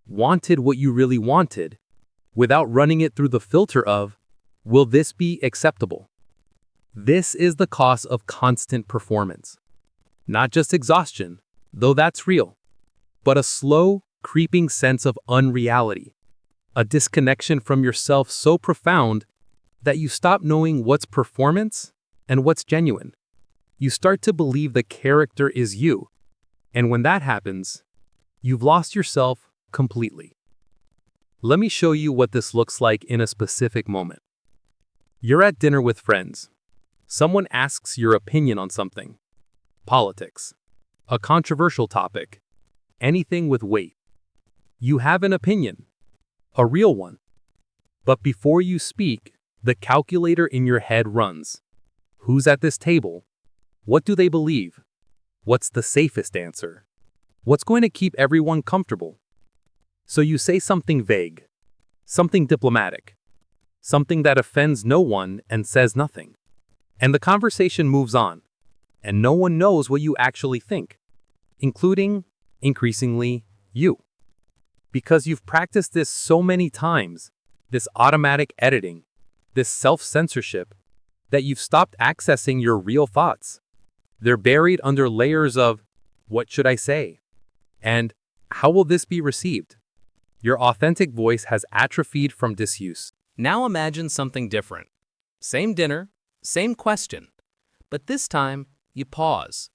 wanted what you really wanted, without running it through the filter of, will this be acceptable? This is the cost of constant performance. Not just exhaustion, though that's real, but a slow, creeping sense of unreality, a disconnection from yourself so profound that you stop knowing what's performance and what's genuine. You start to believe the character is you, and when that happens, you've lost yourself completely. Let me show you what this looks like in a specific moment. You're at dinner with friends. Someone asks your opinion on something. Politics. A controversial topic. Anything with weight. You have an opinion. A real one. But before you speak, the calculator in your head runs. Who's at this table? What do they believe? What's the safest answer? What's going to keep everyone comfortable? So you say something vague, something diplomatic, something that offends no one and says nothing. And the conversation moves on, and no one knows what you actually think, including, increasingly, you. Because you've practiced this so many times, this automatic editing, this self-censorship, that you've stopped accessing your real thoughts. They're buried under layers of, what should I say? And how will this be received? Your authentic voice has atrophied from disuse. Now imagine something different. Same dinner, same question, but this time you pause.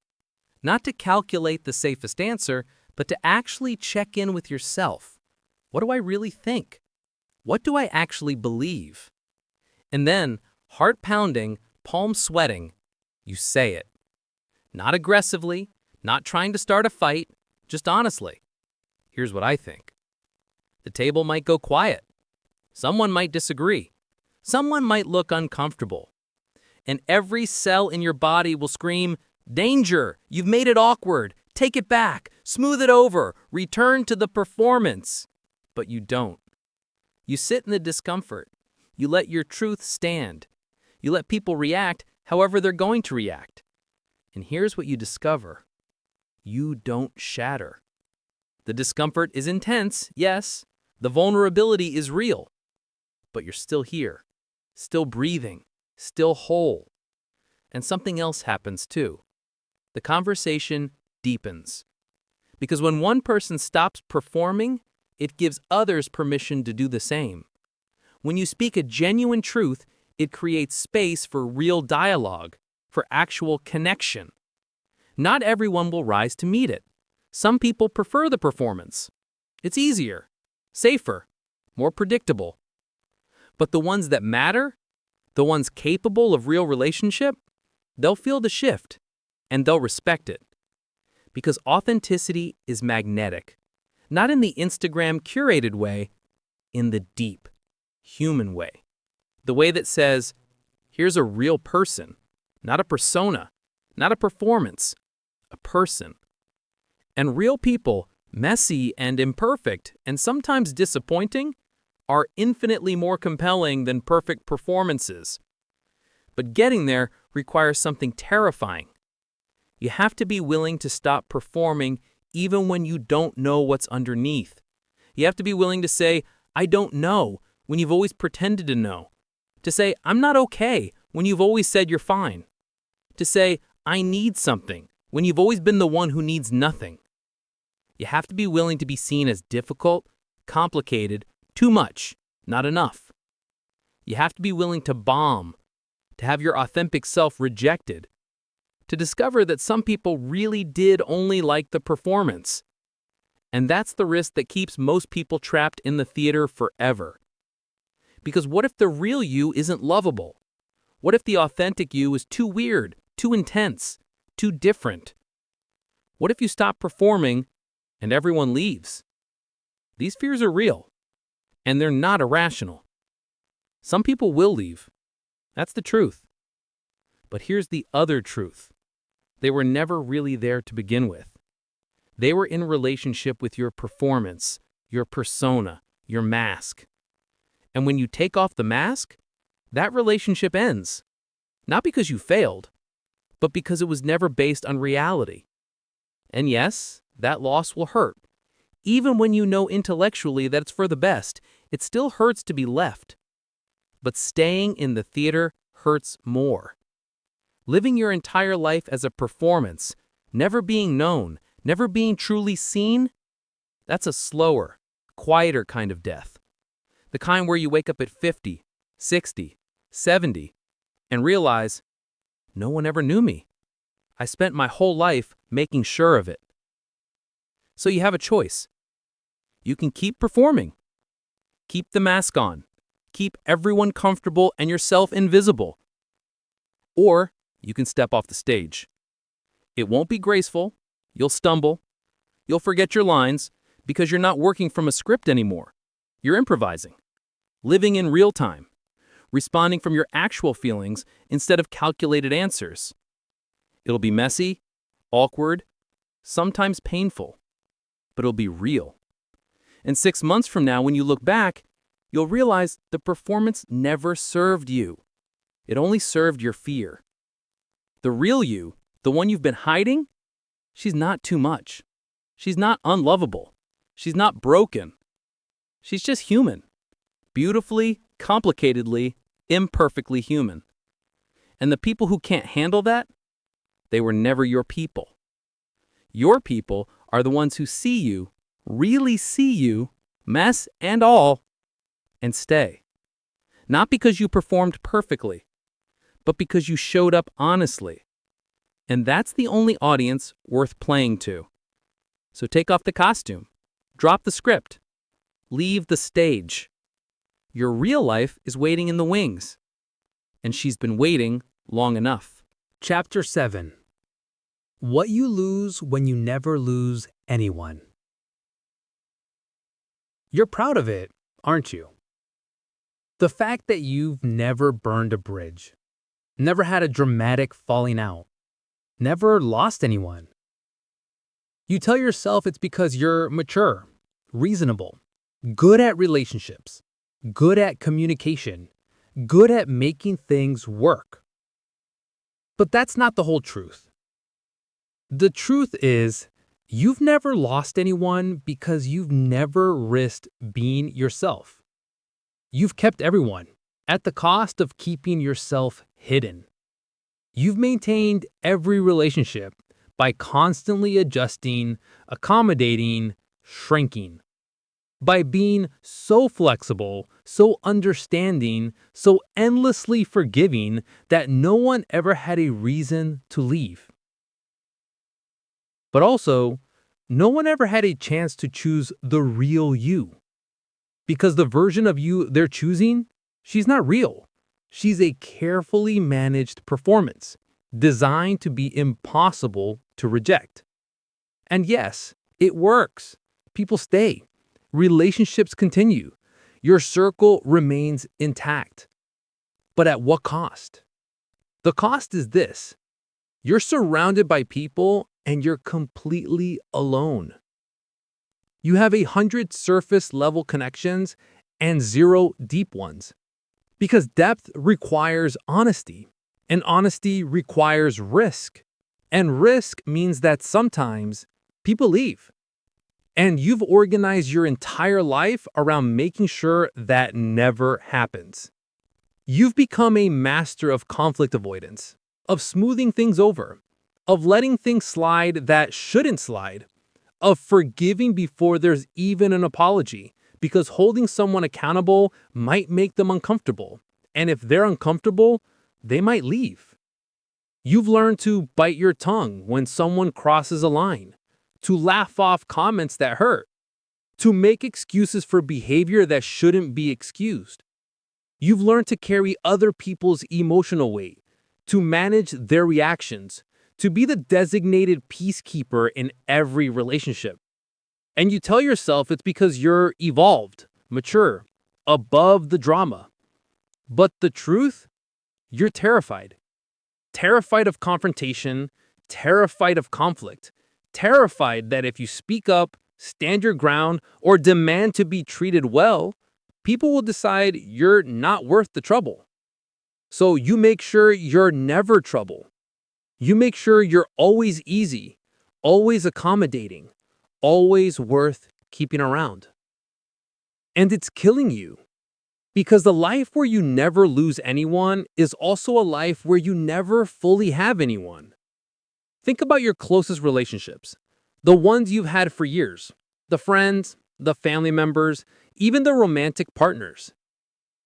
Not to calculate the safest answer, but to actually check in with yourself. What do I really think? What do I actually believe? And then, heart pounding, palm sweating, you say it. Not aggressively, not trying to start a fight, just honestly. Here's what I think. The table might go quiet. Someone might disagree. Someone might look uncomfortable. And every cell in your body will scream, danger, you've made it awkward, take it back, smooth it over, return to the performance. But you don't. You sit in the discomfort. You let your truth stand. You let people react however they're going to react. And here's what you discover. You don't shatter. The discomfort is intense, yes. The vulnerability is real. But you're still here, still breathing, still whole. And something else happens too. The conversation deepens. Because when one person stops performing, it gives others permission to do the same. When you speak a genuine truth, it creates space for real dialogue, for actual connection. Not everyone will rise to meet it. Some people prefer the performance. It's easier, safer, more predictable. But the ones that matter, the ones capable of real relationship, they'll feel the shift, and they'll respect it. Because authenticity is magnetic, not in the Instagram curated way, in the deep, human way. The way that says, here's a real person, not a persona, not a performance, a person. And real people, messy and imperfect, and sometimes disappointing, are infinitely more compelling than perfect performances. But getting there requires something terrifying. You have to be willing to stop performing even when you don't know what's underneath. You have to be willing to say, I don't know, when you've always pretended to know. To say, I'm not okay, when you've always said you're fine. To say, I need something, when you've always been the one who needs nothing. You have to be willing to be seen as difficult, complicated, too much, not enough. You have to be willing to bomb, to have your authentic self rejected, to discover that some people really did only like the performance. And that's the risk that keeps most people trapped in the theater forever. Because what if the real you isn't lovable? What if the authentic you is too weird, too intense, too different? What if you stop performing and everyone leaves? These fears are real, and they're not irrational. Some people will leave. That's the truth. But here's the other truth. They were never really there to begin with. They were in relationship with your performance, your persona, your mask. And when you take off the mask, that relationship ends. Not because you failed, but because it was never based on reality. And yes, that loss will hurt. Even when you know intellectually that it's for the best, it still hurts to be left. But staying in the theater hurts more. Living your entire life as a performance, never being known, never being truly seen, that's a slower, quieter kind of death. The kind where you wake up at 50, 60, 70, and realize, no one ever knew me. I spent my whole life making sure of it. So you have a choice. You can keep performing. Keep the mask on. Keep everyone comfortable and yourself invisible. Or you can step off the stage. It won't be graceful. You'll stumble. You'll forget your lines because you're not working from a script anymore. You're improvising, living in real time, responding from your actual feelings instead of calculated answers. It'll be messy, awkward, sometimes painful, but it'll be real. And 6 months from now, when you look back, you'll realize the performance never served you. It only served your fear. The real you, the one you've been hiding, she's not too much. She's not unlovable. She's not broken. She's just human. Beautifully, complicatedly, imperfectly human. And the people who can't handle that, they were never your people. Your people are the ones who see you, really see you, mess and all, and stay. Not because you performed perfectly, but because you showed up honestly. And that's the only audience worth playing to. So take off the costume, drop the script, leave the stage. Your real life is waiting in the wings, and she's been waiting long enough. Chapter 7. What you lose when you never lose anyone. You're proud of it, aren't you? The fact that you've never burned a bridge, never had a dramatic falling out, never lost anyone. You tell yourself it's because you're mature, reasonable, good at relationships, good at communication, good at making things work. But that's not the whole truth. The truth is, you've never lost anyone because you've never risked being yourself. You've kept everyone at the cost of keeping yourself hidden. You've maintained every relationship by constantly adjusting, accommodating, shrinking. by being so flexible, so understanding, so endlessly forgiving that no one ever had a reason to leave. But also, no one ever had a chance to choose the real you. Because the version of you they're choosing, she's not real. She's a carefully managed performance, designed to be impossible to reject. And yes, it works. People stay. Relationships continue. Your circle remains intact. But at what cost? The cost is this: you're surrounded by people and you're completely alone. You have 100 surface level connections and 0 deep ones. Because depth requires honesty, and honesty requires risk. And risk means that sometimes people leave. And you've organized your entire life around making sure that never happens. You've become a master of conflict avoidance, of smoothing things over, of letting things slide that shouldn't slide, of forgiving before there's even an apology, because holding someone accountable might make them uncomfortable. And if they're uncomfortable, they might leave. You've learned to bite your tongue when someone crosses a line, to laugh off comments that hurt, to make excuses for behavior that shouldn't be excused. You've learned to carry other people's emotional weight, to manage their reactions, to be the designated peacekeeper in every relationship. And you tell yourself it's because you're evolved, mature, above the drama. But the truth? You're terrified. Terrified of confrontation, terrified of conflict, terrified that if you speak up, stand your ground, or demand to be treated well, people will decide you're not worth the trouble. So you make sure you're never trouble. You make sure you're always easy, always accommodating, always worth keeping around. And it's killing you. Because the life where you never lose anyone is also a life where you never fully have anyone. Think about your closest relationships, the ones you've had for years, the friends, the family members, even the romantic partners.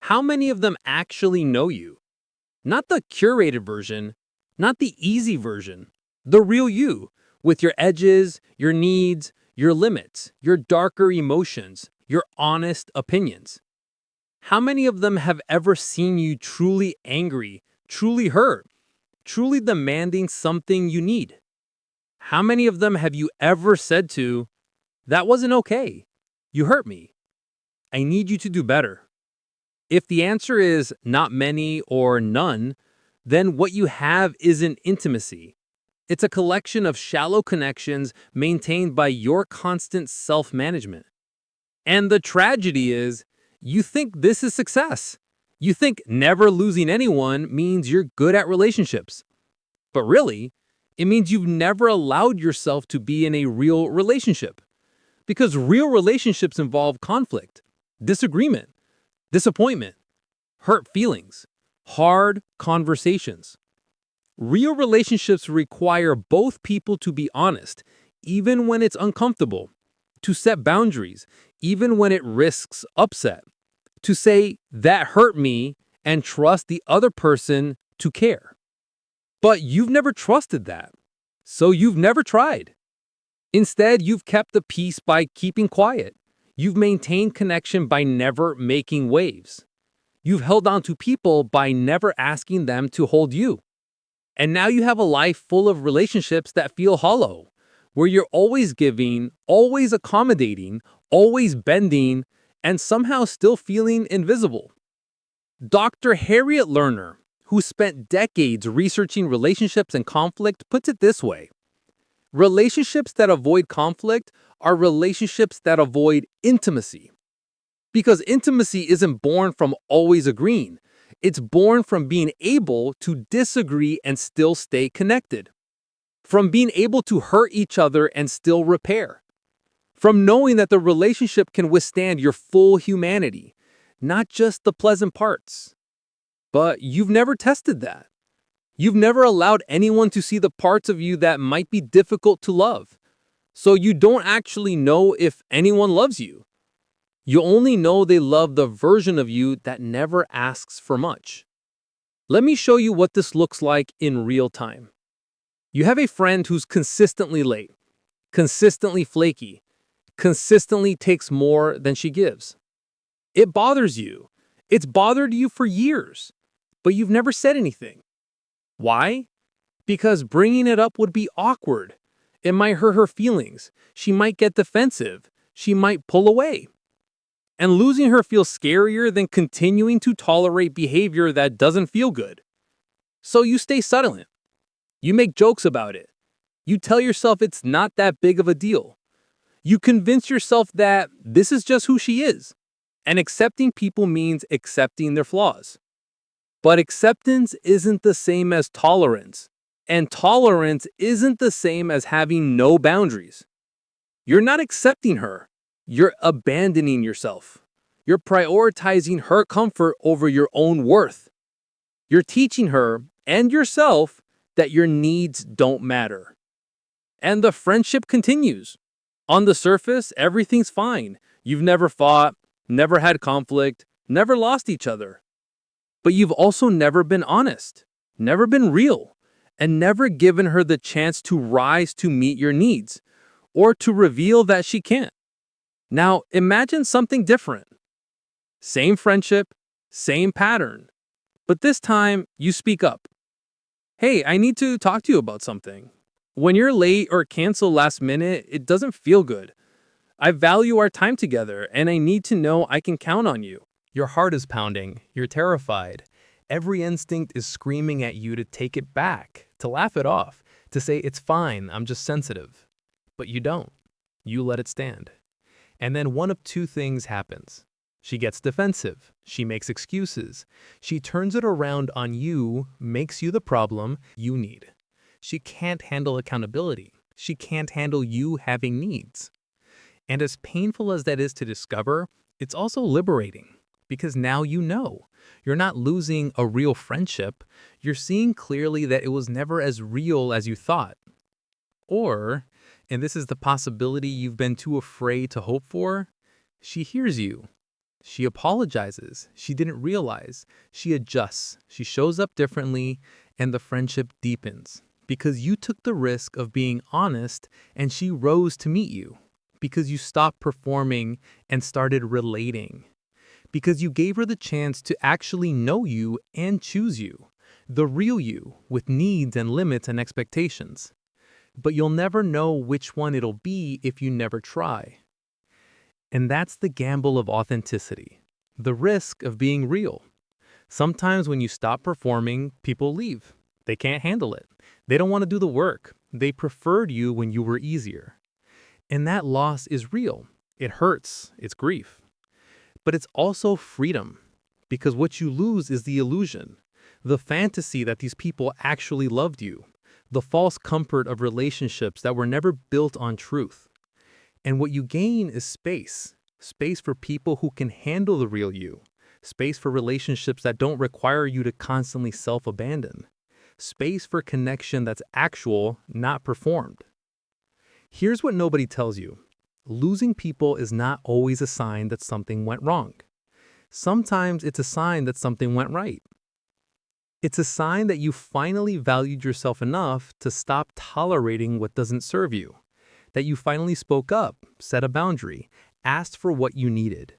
How many of them actually know you? Not the curated version, not the easy version, the real you, with your edges, your needs, your limits, your darker emotions, your honest opinions. How many of them have ever seen you truly angry, truly hurt, truly demanding something you need? How many of them have you ever said to, "That wasn't okay. You hurt me. I need you to do better"? If the answer is not many or none, then what you have isn't intimacy. It's a collection of shallow connections maintained by your constant self-management. And the tragedy is, you think this is success. You think never losing anyone means you're good at relationships. But really, it means you've never allowed yourself to be in a real relationship. Because real relationships involve conflict, disagreement, disappointment, hurt feelings, hard conversations. Real relationships require both people to be honest, even when it's uncomfortable, to set boundaries, even when it risks upset, to say, "That hurt me," and trust the other person to care. But you've never trusted that, so you've never tried. Instead, you've kept the peace by keeping quiet. You've maintained connection by never making waves. You've held on to people by never asking them to hold you. And now you have a life full of relationships that feel hollow, where you're always giving, always accommodating, always bending, and somehow still feeling invisible. Dr. Harriet Lerner, who spent decades researching relationships and conflict, puts it this way: relationships that avoid conflict are relationships that avoid intimacy. Because intimacy isn't born from always agreeing. It's born from being able to disagree and still stay connected. From being able to hurt each other and still repair. From knowing that the relationship can withstand your full humanity, not just the pleasant parts. But you've never tested that. You've never allowed anyone to see the parts of you that might be difficult to love. So you don't actually know if anyone loves you. You only know they love the version of you that never asks for much. Let me show you what this looks like in real time. You have a friend who's consistently late, consistently flaky, consistently takes more than she gives. It bothers you. It's bothered you for years, but you've never said anything. Why? Because bringing it up would be awkward. It might hurt her feelings. She might get defensive. She might pull away. And losing her feels scarier than continuing to tolerate behavior that doesn't feel good. So you stay silent. You make jokes about it. You tell yourself it's not that big of a deal. You convince yourself that this is just who she is. And accepting people means accepting their flaws. But acceptance isn't the same as tolerance. And tolerance isn't the same as having no boundaries. You're not accepting her. You're abandoning yourself. You're prioritizing her comfort over your own worth. You're teaching her and yourself that your needs don't matter. And the friendship continues. On the surface, everything's fine. You've never fought, never had conflict, never lost each other. But you've also never been honest, never been real, and never given her the chance to rise to meet your needs, or to reveal that she can't. Now, imagine something different. Same friendship, same pattern. But this time, you speak up. Hey, I need to talk to you about something. When you're late or cancel last minute, it doesn't feel good. I value our time together, and I need to know I can count on you. Your heart is pounding. You're terrified. Every instinct is screaming at you to take it back, to laugh it off, to say, it's fine, I'm just sensitive. But you don't. You let it stand. And then one of two things happens. She gets defensive. She makes excuses. She turns it around on you, makes you the problem you need. She can't handle accountability. She can't handle you having needs. And as painful as that is to discover, it's also liberating. Because now you know. You're not losing a real friendship. You're seeing clearly that it was never as real as you thought. Or, and this is the possibility you've been too afraid to hope for, she hears you. She apologizes. She didn't realize. She adjusts. She shows up differently, and the friendship deepens. Because you took the risk of being honest, and she rose to meet you. Because you stopped performing and started relating. Because you gave her the chance to actually know you and choose you. The real you, with needs and limits and expectations. But you'll never know which one it'll be if you never try. And that's the gamble of authenticity, the risk of being real. Sometimes when you stop performing, people leave. They can't handle it. They don't want to do the work. They preferred you when you were easier. And that loss is real. It hurts. It's grief. But it's also freedom, because what you lose is the illusion, the fantasy that these people actually loved you, the false comfort of relationships that were never built on truth. And what you gain is space for people who can handle the real you, space for relationships that don't require you to constantly self-abandon, space for connection that's actual, not performed. Here's what nobody tells you. Losing people is not always a sign that something went wrong. Sometimes it's a sign that something went right. It's a sign that you finally valued yourself enough to stop tolerating what doesn't serve you. That you finally spoke up, set a boundary, asked for what you needed.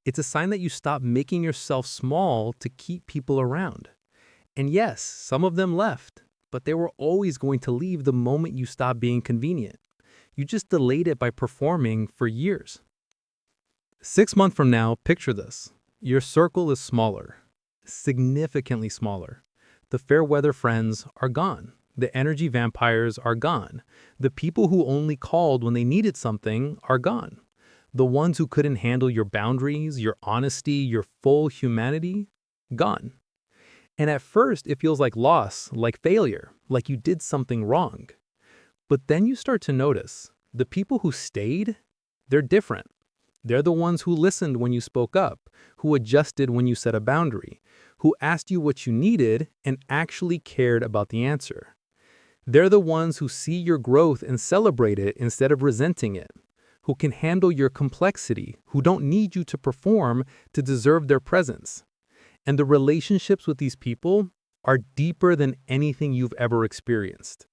It's a sign that you stopped making yourself small to keep people around. And yes, some of them left, but they were always going to leave the moment you stopped being convenient. You just delayed it by performing for years. 6 months from now, picture this. Your circle is smaller, significantly smaller. The fair weather friends are gone. The energy vampires are gone. The people who only called when they needed something are gone. The ones who couldn't handle your boundaries, your honesty, your full humanity, gone. And at first, it feels like loss, like failure, like you did something wrong. But then you start to notice the people who stayed, they're different. They're the ones who listened when you spoke up, who adjusted when you set a boundary, who asked you what you needed and actually cared about the answer. They're the ones who see your growth and celebrate it instead of resenting it, who can handle your complexity, who don't need you to perform to deserve their presence. And the relationships with these people are deeper than anything you've ever experienced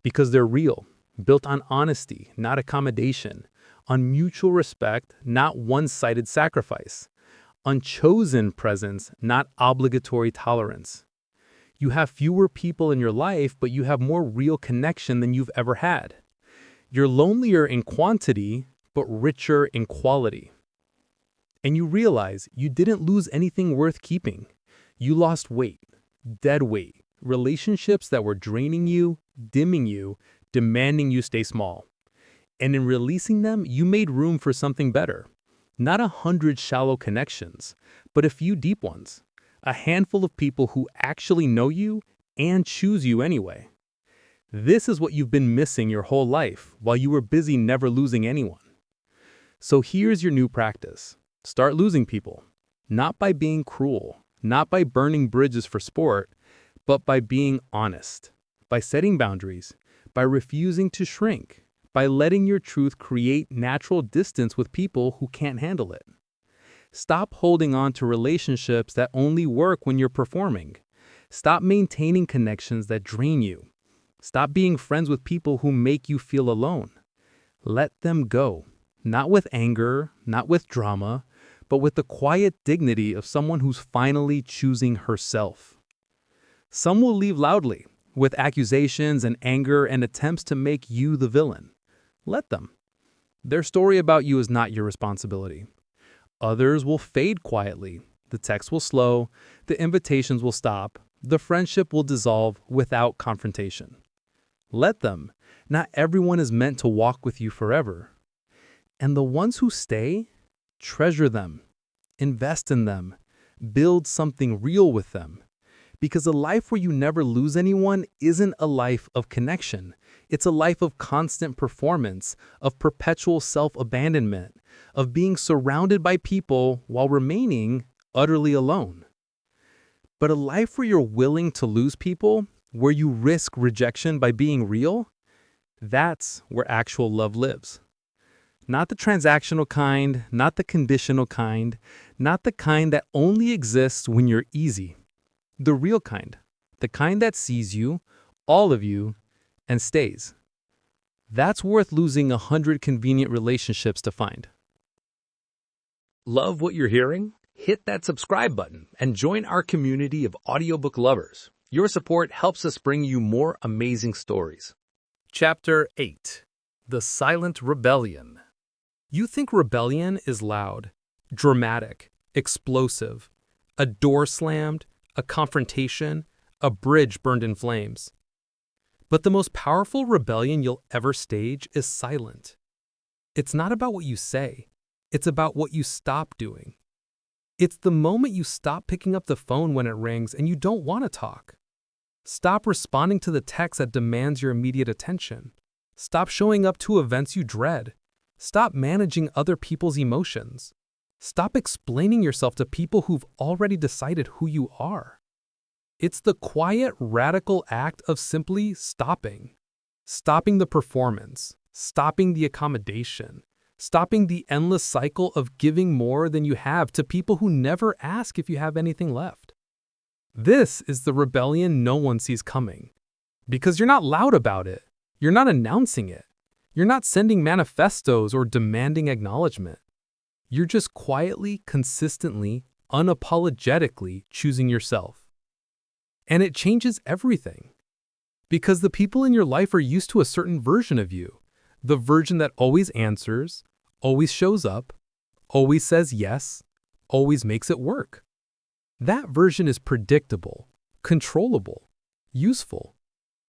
because they're real, built on honesty, not accommodation, on mutual respect, not one-sided sacrifice, on chosen presence, not obligatory tolerance. You have fewer people in your life, but you have more real connection than you've ever had. You're lonelier in quantity, but richer in quality. And you realize you didn't lose anything worth keeping. You lost weight, dead weight, relationships that were draining you, dimming you, demanding you stay small. And in releasing them, you made room for something better. Not 100 shallow connections, but a few deep ones. A handful of people who actually know you and choose you anyway. This is what you've been missing your whole life while you were busy never losing anyone. So here's your new practice. Start losing people. Not by being cruel, not by burning bridges for sport, but by being honest, by setting boundaries, by refusing to shrink, by letting your truth create natural distance with people who can't handle it. Stop holding on to relationships that only work when you're performing. Stop maintaining connections that drain you. Stop being friends with people who make you feel alone. Let them go, not with anger, not with drama, but with the quiet dignity of someone who's finally choosing herself. Some will leave loudly, with accusations and anger and attempts to make you the villain. Let them. Their story about you is not your responsibility. Others will fade quietly. The text will slow, the invitations will stop, the friendship will dissolve without confrontation. Let them. Not everyone is meant to walk with you forever. And the ones who stay, treasure them, invest in them, build something real with them. Because a life where you never lose anyone isn't a life of connection. It's a life of constant performance, of perpetual self-abandonment, of being surrounded by people while remaining utterly alone. But a life where you're willing to lose people, where you risk rejection by being real, that's where actual love lives. Not the transactional kind, not the conditional kind, not the kind that only exists when you're easy. The real kind, the kind that sees you, all of you, and stays. That's worth losing 100 convenient relationships to find. Love what you're hearing? Hit that subscribe button and join our community of audiobook lovers. Your support helps us bring you more amazing stories. Chapter 8. The Silent Rebellion. You think rebellion is loud, dramatic, explosive, a door slammed, a confrontation, a bridge burned in flames. But the most powerful rebellion you'll ever stage is silent. It's not about what you say. It's about what you stop doing. It's the moment you stop picking up the phone when it rings and you don't want to talk. Stop responding to the text that demands your immediate attention. Stop showing up to events you dread. Stop managing other people's emotions. Stop explaining yourself to people who've already decided who you are. It's the quiet, radical act of simply stopping. Stopping the performance. Stopping the accommodation. Stopping the endless cycle of giving more than you have to people who never ask if you have anything left. This is the rebellion no one sees coming. Because you're not loud about it. You're not announcing it. You're not sending manifestos or demanding acknowledgement. You're just quietly, consistently, unapologetically choosing yourself. And it changes everything. Because the people in your life are used to a certain version of you. The version that always answers, always shows up, always says yes, always makes it work. That version is predictable, controllable, useful.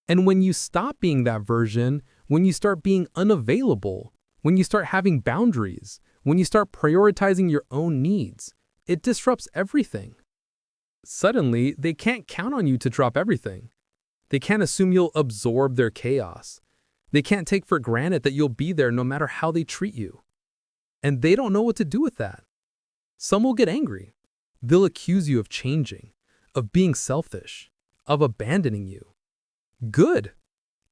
And when you stop being that version, when you start being unavailable, when you start having boundaries, when you start prioritizing your own needs, it disrupts everything. Suddenly, they can't count on you to drop everything. They can't assume you'll absorb their chaos. They can't take for granted that you'll be there no matter how they treat you. And they don't know what to do with that. Some will get angry. They'll accuse you of changing, of being selfish, of abandoning you. Good.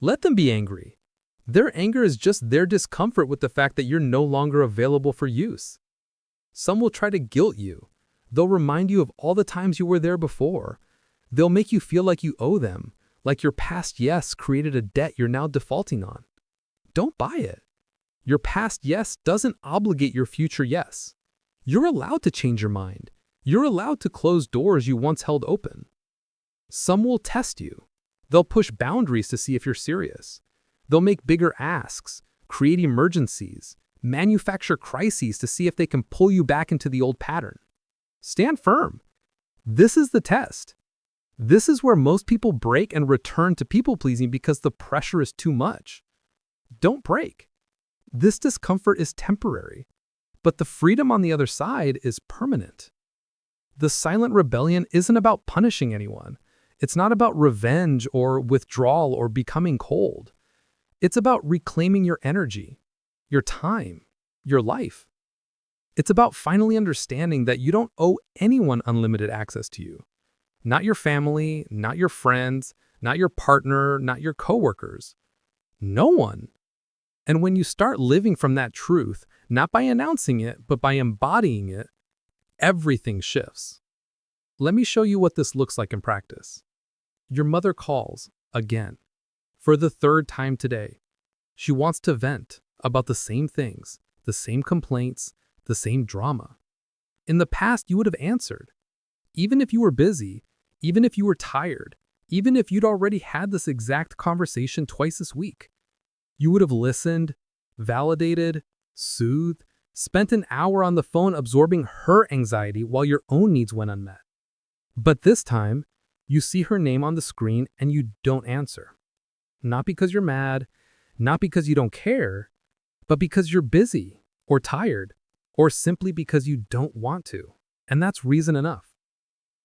Let them be angry. Their anger is just their discomfort with the fact that you're no longer available for use. Some will try to guilt you. They'll remind you of all the times you were there before. They'll make you feel like you owe them, like your past yes created a debt you're now defaulting on. Don't buy it. Your past yes doesn't obligate your future yes. You're allowed to change your mind. You're allowed to close doors you once held open. Some will test you. They'll push boundaries to see if you're serious. They'll make bigger asks, create emergencies, manufacture crises to see if they can pull you back into the old pattern. Stand firm. This is the test. This is where most people break and return to people-pleasing because the pressure is too much. Don't break. This discomfort is temporary, but the freedom on the other side is permanent. The silent rebellion isn't about punishing anyone. It's not about revenge or withdrawal or becoming cold. It's about reclaiming your energy, your time, your life. It's about finally understanding that you don't owe anyone unlimited access to you. Not your family, not your friends, not your partner, not your coworkers. No one. And when you start living from that truth, not by announcing it, but by embodying it, everything shifts. Let me show you what this looks like in practice. Your mother calls, again, for the third time today. She wants to vent about the same things, the same complaints, the same drama. In the past, you would have answered. Even if you were busy, even if you were tired, even if you'd already had this exact conversation twice this week. You would have listened, validated, soothed, spent an hour on the phone absorbing her anxiety while your own needs went unmet. But this time, you see her name on the screen and you don't answer. Not because you're mad, not because you don't care, but because you're busy or tired, or simply because you don't want to. And that's reason enough.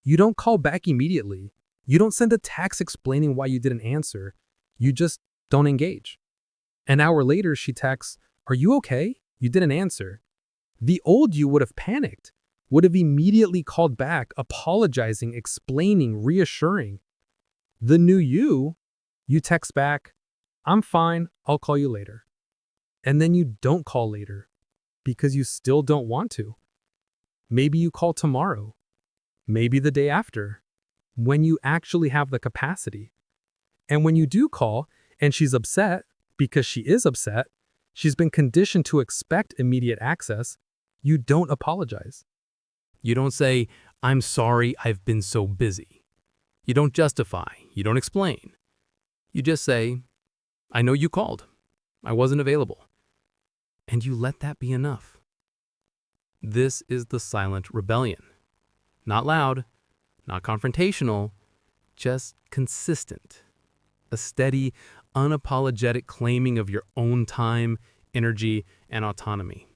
You don't call back immediately. You don't send a text explaining why you didn't answer. You just don't engage. An hour later, she texts, "Are you okay? You didn't answer." The old you would have panicked, would have immediately called back, apologizing, explaining, reassuring. The new you text back, "I'm fine, I'll call you later." And then you don't call later because you still don't want to. Maybe you call tomorrow, maybe the day after, when you actually have the capacity. And when you do call and she's upset, because she is upset, she's been conditioned to expect immediate access, you don't apologize. You don't say, "I'm sorry, I've been so busy." You don't justify, you don't explain. You just say, "I know you called. I wasn't available." And you let that be enough. This is the silent rebellion. Not loud, not confrontational, just consistent. A steady, unapologetic claiming of your own time, energy, and autonomy.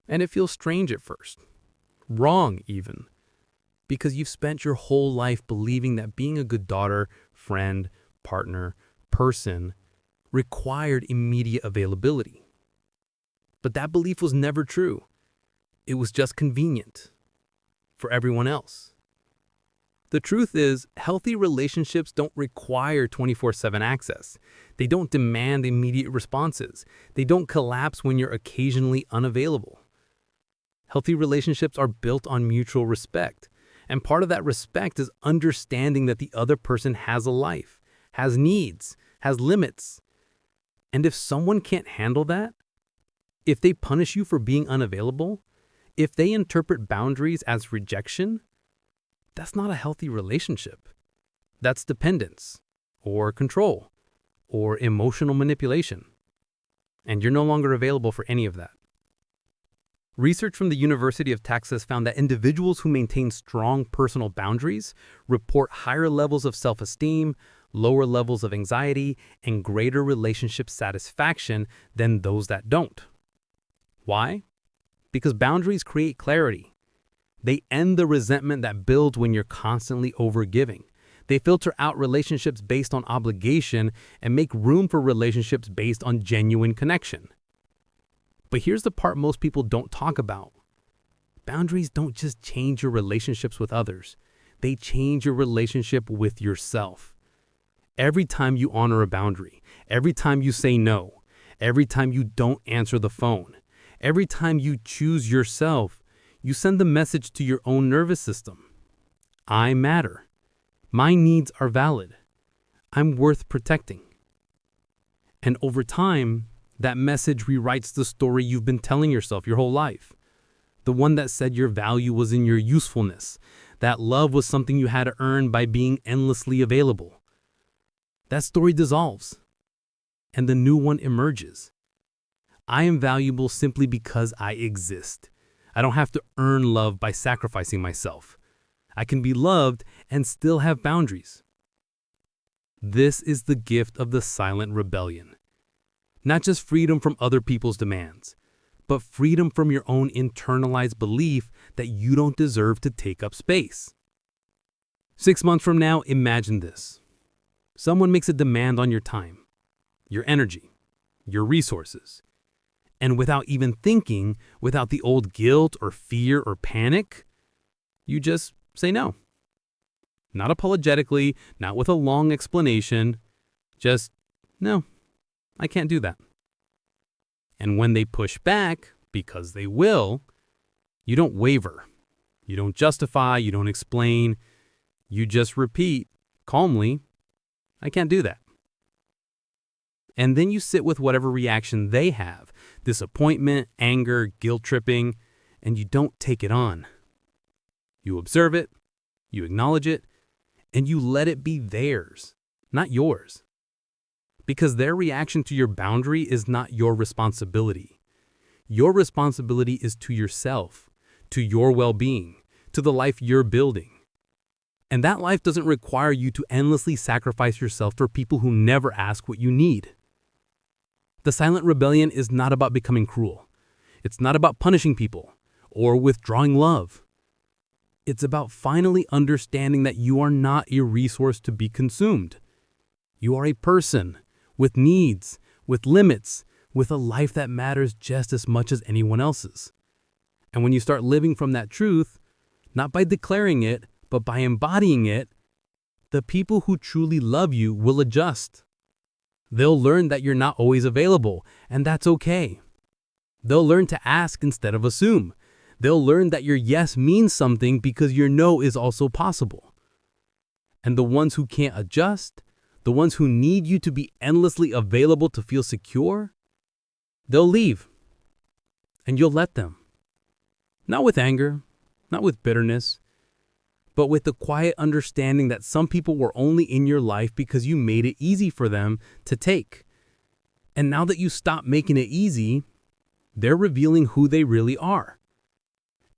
And it feels strange at first. Wrong, even. Because you've spent your whole life believing that being a good daughter, friend, partner, person required immediate availability. But that belief was never true. It was just convenient for everyone else. The truth is, healthy relationships don't require 24/7 access. They don't demand immediate responses. They don't collapse when you're occasionally unavailable. Healthy relationships are built on mutual respect. And part of that respect is understanding that the other person has a life, has needs, has limits. And if someone can't handle that, if they punish you for being unavailable, if they interpret boundaries as rejection, that's not a healthy relationship. That's dependence, or control, or emotional manipulation. And you're no longer available for any of that. Research from the University of Texas found that individuals who maintain strong personal boundaries report higher levels of self-esteem, lower levels of anxiety, and greater relationship satisfaction than those that don't. Why? Because boundaries create clarity. They end the resentment that builds when you're constantly overgiving. They filter out relationships based on obligation and make room for relationships based on genuine connection. But here's the part most people don't talk about. Boundaries don't just change your relationships with others. They change your relationship with yourself. Every time you honor a boundary, every time you say no, every time you don't answer the phone, every time you choose yourself, you send the message to your own nervous system. I matter. My needs are valid. I'm worth protecting. And over time, that message rewrites the story you've been telling yourself your whole life. The one that said your value was in your usefulness, that love was something you had to earn by being endlessly available. That story dissolves, and the new one emerges. I am valuable simply because I exist. I don't have to earn love by sacrificing myself. I can be loved and still have boundaries. This is the gift of the silent rebellion. Not just freedom from other people's demands, but freedom from your own internalized belief that you don't deserve to take up space. 6 months from now, imagine this. Someone makes a demand on your time, your energy, your resources. And without even thinking, without the old guilt or fear or panic, you just say no. Not apologetically, not with a long explanation, just, no, I can't do that. And when they push back, because they will, you don't waver. You don't justify, you don't explain. You just repeat calmly, I can't do that. And then you sit with whatever reaction they have, disappointment, anger, guilt tripping, and you don't take it on. You observe it, you acknowledge it, and you let it be theirs, not yours. Because their reaction to your boundary is not your responsibility. Your responsibility is to yourself, to your well-being, to the life you're building. And that life doesn't require you to endlessly sacrifice yourself for people who never ask what you need. The silent rebellion is not about becoming cruel. It's not about punishing people or withdrawing love. It's about finally understanding that you are not a resource to be consumed. You are a person with needs, with limits, with a life that matters just as much as anyone else's. And when you start living from that truth, not by declaring it, but by embodying it, the people who truly love you will adjust. They'll learn that you're not always available, and that's okay. They'll learn to ask instead of assume. They'll learn that your yes means something because your no is also possible. And the ones who can't adjust, the ones who need you to be endlessly available to feel secure, they'll leave. And you'll let them. Not with anger, not with bitterness, but with the quiet understanding that some people were only in your life because you made it easy for them to take. And now that you stop making it easy, they're revealing who they really are.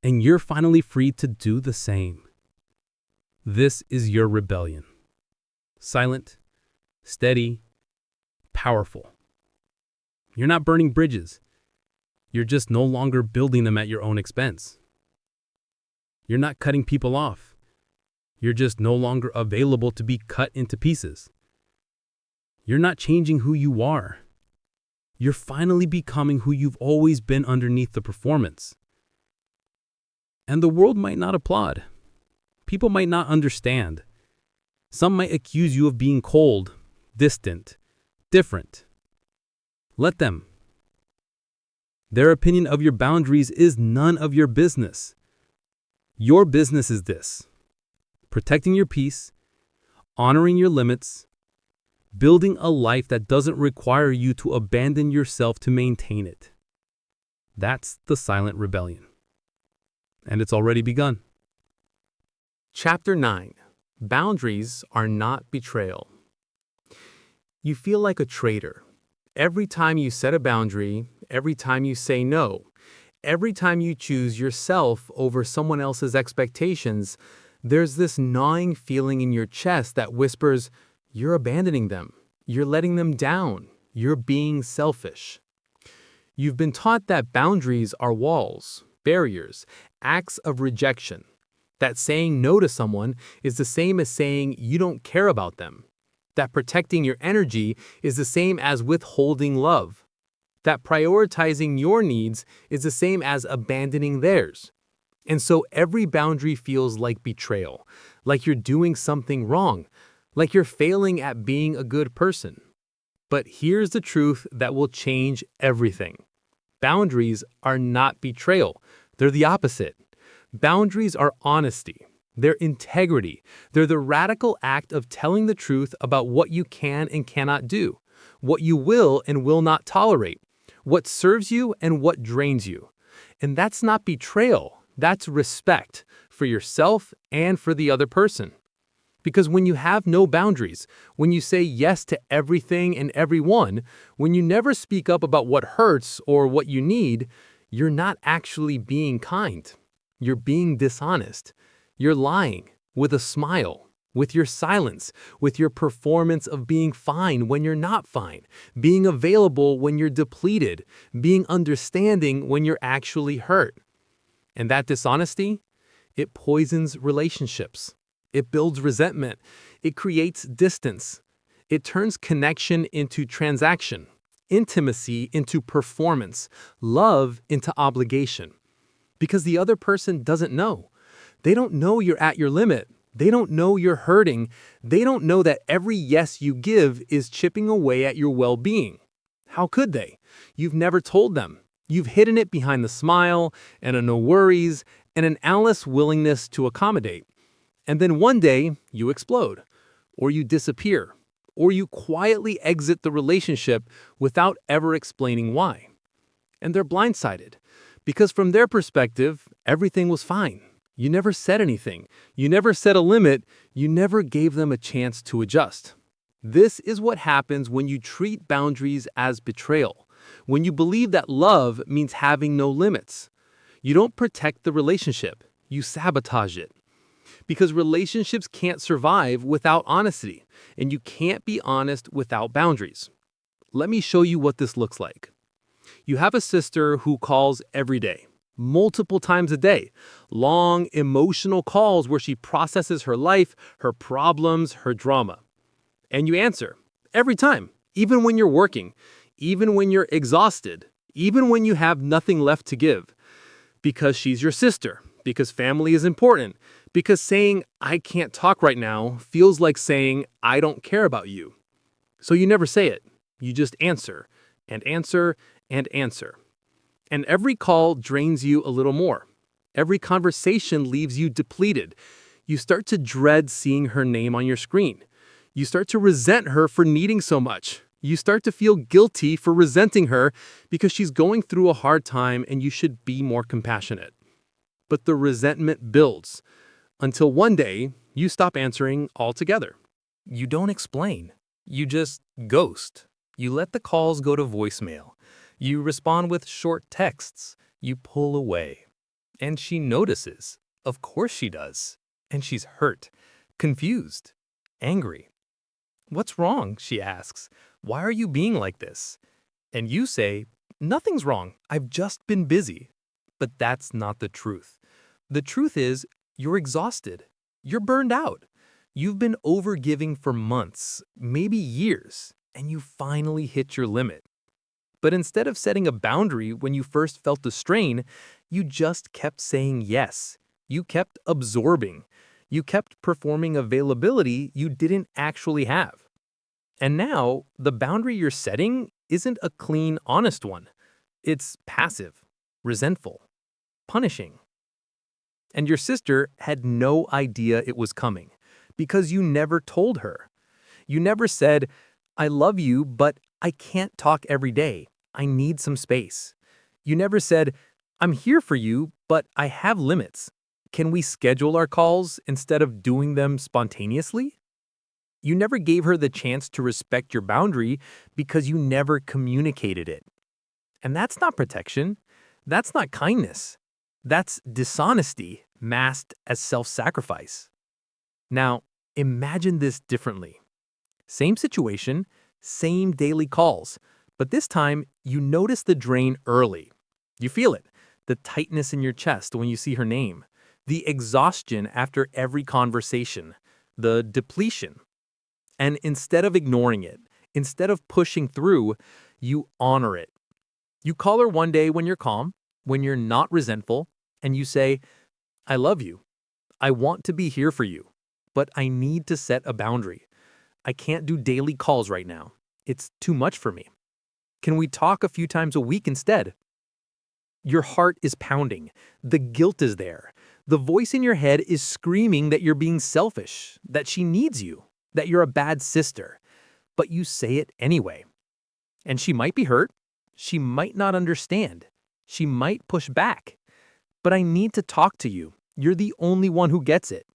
And you're finally free to do the same. This is your rebellion. Silent, steady, powerful. You're not burning bridges. You're just no longer building them at your own expense. You're not cutting people off. You're just no longer available to be cut into pieces. You're not changing who you are. You're finally becoming who you've always been underneath the performance. And the world might not applaud. People might not understand. Some might accuse you of being cold, distant, different. Let them. Their opinion of your boundaries is none of your business. Your business is this: protecting your peace, honoring your limits, building a life that doesn't require you to abandon yourself to maintain it. That's the silent rebellion. And it's already begun. Chapter 9. Boundaries are not betrayal. You feel like a traitor. Every time you set a boundary, every time you say no, every time you choose yourself over someone else's expectations, there's this gnawing feeling in your chest that whispers, you're abandoning them, you're letting them down, you're being selfish. You've been taught that boundaries are walls, barriers, acts of rejection. That saying no to someone is the same as saying you don't care about them. That protecting your energy is the same as withholding love. That prioritizing your needs is the same as abandoning theirs. And so every boundary feels like betrayal, like you're doing something wrong, like you're failing at being a good person. But here's the truth that will change everything. Boundaries are not betrayal. They're the opposite. Boundaries are honesty. They're integrity. They're the radical act of telling the truth about what you can and cannot do, what you will and will not tolerate, what serves you and what drains you. And that's not betrayal. That's respect for yourself and for the other person. Because when you have no boundaries, when you say yes to everything and everyone, when you never speak up about what hurts or what you need, you're not actually being kind. You're being dishonest. You're lying with a smile, with your silence, with your performance of being fine when you're not fine, being available when you're depleted, being understanding when you're actually hurt. And that dishonesty, it poisons relationships. It builds resentment. It creates distance. It turns connection into transaction, intimacy into performance, love into obligation. Because the other person doesn't know. They don't know you're at your limit. They don't know you're hurting. They don't know that every yes you give is chipping away at your well-being. How could they? You've never told them. You've hidden it behind the smile and a no worries and an endless willingness to accommodate. And then one day, you explode, or you disappear, or you quietly exit the relationship without ever explaining why. And they're blindsided, because from their perspective, everything was fine. You never said anything. You never set a limit. You never gave them a chance to adjust. This is what happens when you treat boundaries as betrayal, when you believe that love means having no limits. You don't protect the relationship. You sabotage it. Because relationships can't survive without honesty, and you can't be honest without boundaries. Let me show you what this looks like. You have a sister who calls every day, multiple times a day, long emotional calls where she processes her life, her problems, her drama. And you answer every time, even when you're working, even when you're exhausted, even when you have nothing left to give. Because she's your sister, because family is important, because saying, I can't talk right now, feels like saying, I don't care about you. So you never say it. You just answer, and answer, and answer. And every call drains you a little more. Every conversation leaves you depleted. You start to dread seeing her name on your screen. You start to resent her for needing so much. You start to feel guilty for resenting her because she's going through a hard time and you should be more compassionate. But the resentment builds. Until one day, you stop answering altogether. You don't explain. You just ghost. You let the calls go to voicemail. You respond with short texts. You pull away. And she notices. Of course she does. And she's hurt, confused, angry. What's wrong? She asks. Why are you being like this? And you say, nothing's wrong. I've just been busy. But that's not the truth. The truth is, you're exhausted. You're burned out. You've been overgiving for months, maybe years, and you finally hit your limit. But instead of setting a boundary when you first felt the strain, you just kept saying yes. You kept absorbing. You kept performing availability you didn't actually have. And now, the boundary you're setting isn't a clean, honest one. It's passive, resentful, punishing. And your sister had no idea it was coming because you never told her. You never said, I love you, but I can't talk every day. I need some space. You never said, I'm here for you, but I have limits. Can we schedule our calls instead of doing them spontaneously? You never gave her the chance to respect your boundary because you never communicated it. And that's not protection. That's not kindness. That's dishonesty masked as self-sacrifice. Now, imagine this differently. Same situation, same daily calls, but this time you notice the drain early. You feel it, the tightness in your chest when you see her name, the exhaustion after every conversation, the depletion. And instead of ignoring it, instead of pushing through, you honor it. You call her one day when you're calm, when you're not resentful, and you say, I love you. I want to be here for you, but I need to set a boundary. I can't do daily calls right now. It's too much for me. Can we talk a few times a week instead? Your heart is pounding. The guilt is there. The voice in your head is screaming that you're being selfish, that she needs you, that you're a bad sister. But you say it anyway. And she might be hurt. She might not understand. She might push back. But I need to talk to you. You're the only one who gets it.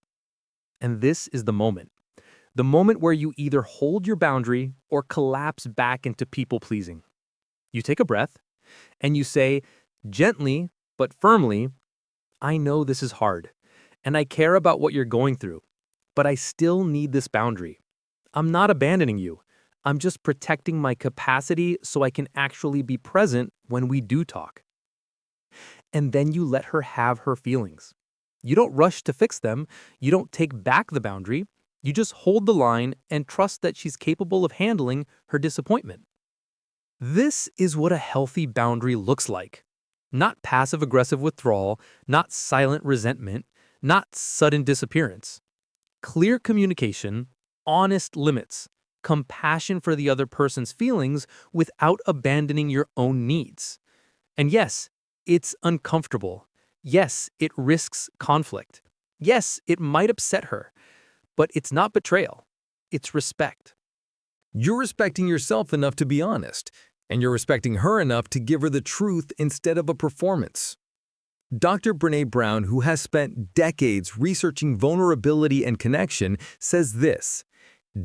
And this is the moment. The moment where you either hold your boundary or collapse back into people-pleasing. You take a breath and you say, gently but firmly, I know this is hard, and I care about what you're going through, but I still need this boundary. I'm not abandoning you. I'm just protecting my capacity so I can actually be present when we do talk. And then you let her have her feelings. You don't rush to fix them. You don't take back the boundary. You just hold the line and trust that she's capable of handling her disappointment. This is what a healthy boundary looks like. Not passive-aggressive withdrawal, not silent resentment, not sudden disappearance. Clear communication, honest limits, compassion for the other person's feelings without abandoning your own needs. And yes, it's uncomfortable. Yes, it risks conflict. Yes, it might upset her. But it's not betrayal. It's respect. You're respecting yourself enough to be honest, and you're respecting her enough to give her the truth instead of a performance. Dr. Brené Brown, who has spent decades researching vulnerability and connection, says this: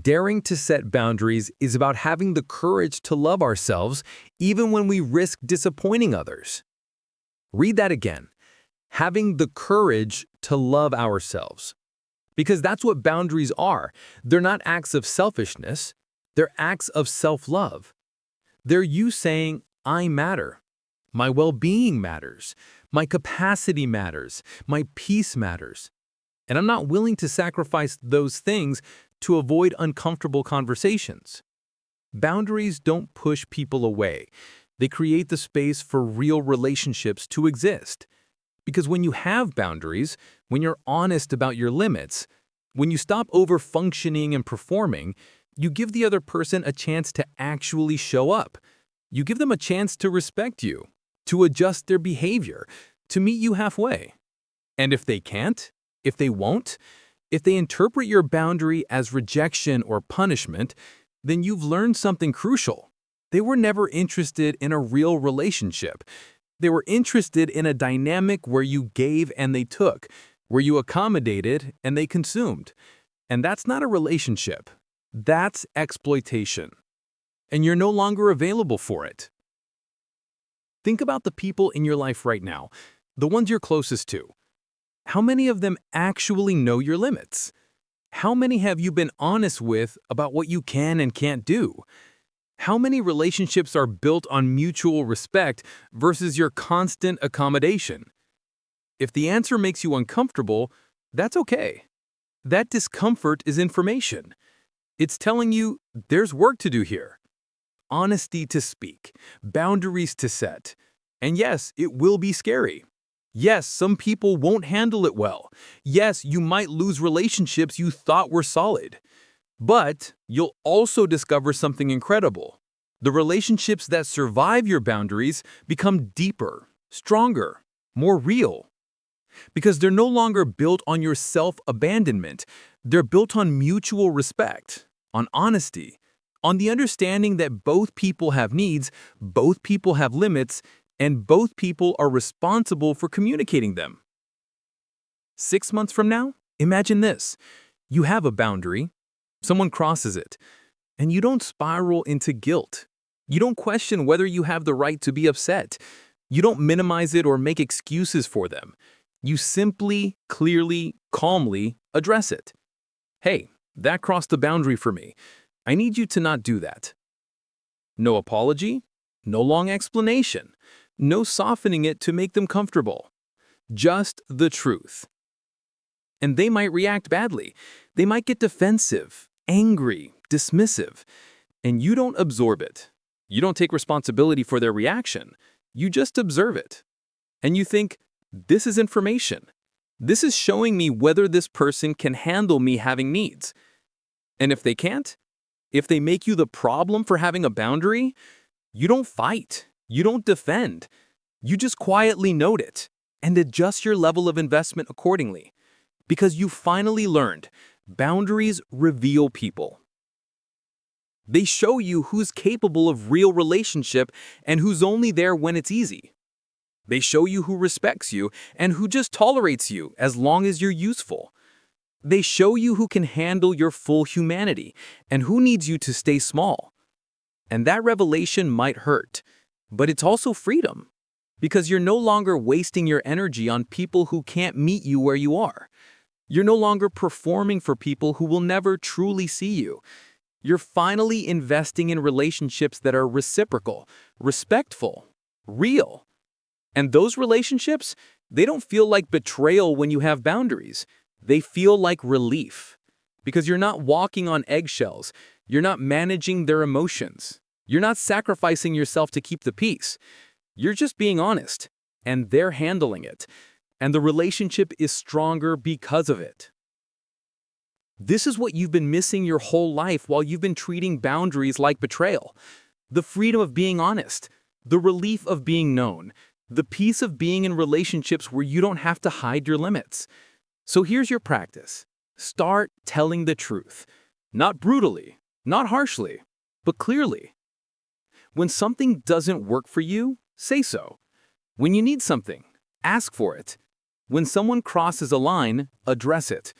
daring to set boundaries is about having the courage to love ourselves even when we risk disappointing others. Read that again. Having the courage to love ourselves. Because that's what boundaries are. They're not acts of selfishness. They're acts of self-love. They're you saying, I matter. My well-being matters. My capacity matters. My peace matters. And I'm not willing to sacrifice those things to avoid uncomfortable conversations. Boundaries don't push people away. They create the space for real relationships to exist. Because when you have boundaries, when you're honest about your limits, when you stop over-functioning and performing, you give the other person a chance to actually show up. You give them a chance to respect you, to adjust their behavior, to meet you halfway. And if they can't, if they won't, if they interpret your boundary as rejection or punishment, then you've learned something crucial. They were never interested in a real relationship. They were interested in a dynamic where you gave and they took, where you accommodated and they consumed. And that's not a relationship. That's exploitation. And you're no longer available for it. Think about the people in your life right now, the ones you're closest to. How many of them actually know your limits? How many have you been honest with about what you can and can't do? How many relationships are built on mutual respect versus your constant accommodation? If the answer makes you uncomfortable, that's okay. That discomfort is information. It's telling you there's work to do here. Honesty to speak, boundaries to set. And yes, it will be scary. Yes, some people won't handle it well. Yes, you might lose relationships you thought were solid. But you'll also discover something incredible. The relationships that survive your boundaries become deeper, stronger, more real. Because they're no longer built on your self-abandonment. They're built on mutual respect, on honesty, on the understanding that both people have needs, both people have limits, and both people are responsible for communicating them. 6 months from now, imagine this. You have a boundary. Someone crosses it, and you don't spiral into guilt. You don't question whether you have the right to be upset. You don't minimize it or make excuses for them. You simply, clearly, calmly address it. Hey, that crossed the boundary for me. I need you to not do that. No apology, no long explanation, no softening it to make them comfortable. Just the truth. And they might react badly. They might get defensive, angry, dismissive, and you don't absorb it. You don't take responsibility for their reaction. You just observe it. And you think, this is information. This is showing me whether this person can handle me having needs. And if they can't, If they make you the problem for having a boundary, you don't fight, you don't defend. You just quietly note it and adjust your level of investment accordingly. Because you finally learned, boundaries reveal people. They show you who's capable of real relationship and who's only there when it's easy. They show you who respects you and who just tolerates you as long as you're useful. They show you who can handle your full humanity and who needs you to stay small. And that revelation might hurt, but it's also freedom. Because you're no longer wasting your energy on people who can't meet you where you are. You're no longer performing for people who will never truly see you. You're finally investing in relationships that are reciprocal, respectful, real. And those relationships, they don't feel like betrayal when you have boundaries. They feel like relief. Because you're not walking on eggshells. You're not managing their emotions. You're not sacrificing yourself to keep the peace. You're just being honest, and they're handling it. And the relationship is stronger because of it. This is what you've been missing your whole life while you've been treating boundaries like betrayal. The freedom of being honest, the relief of being known, the peace of being in relationships where you don't have to hide your limits. So here's your practice. Start telling the truth. Not brutally, not harshly, but clearly. When something doesn't work for you, say so. When you need something, ask for it. When someone crosses a line, address it.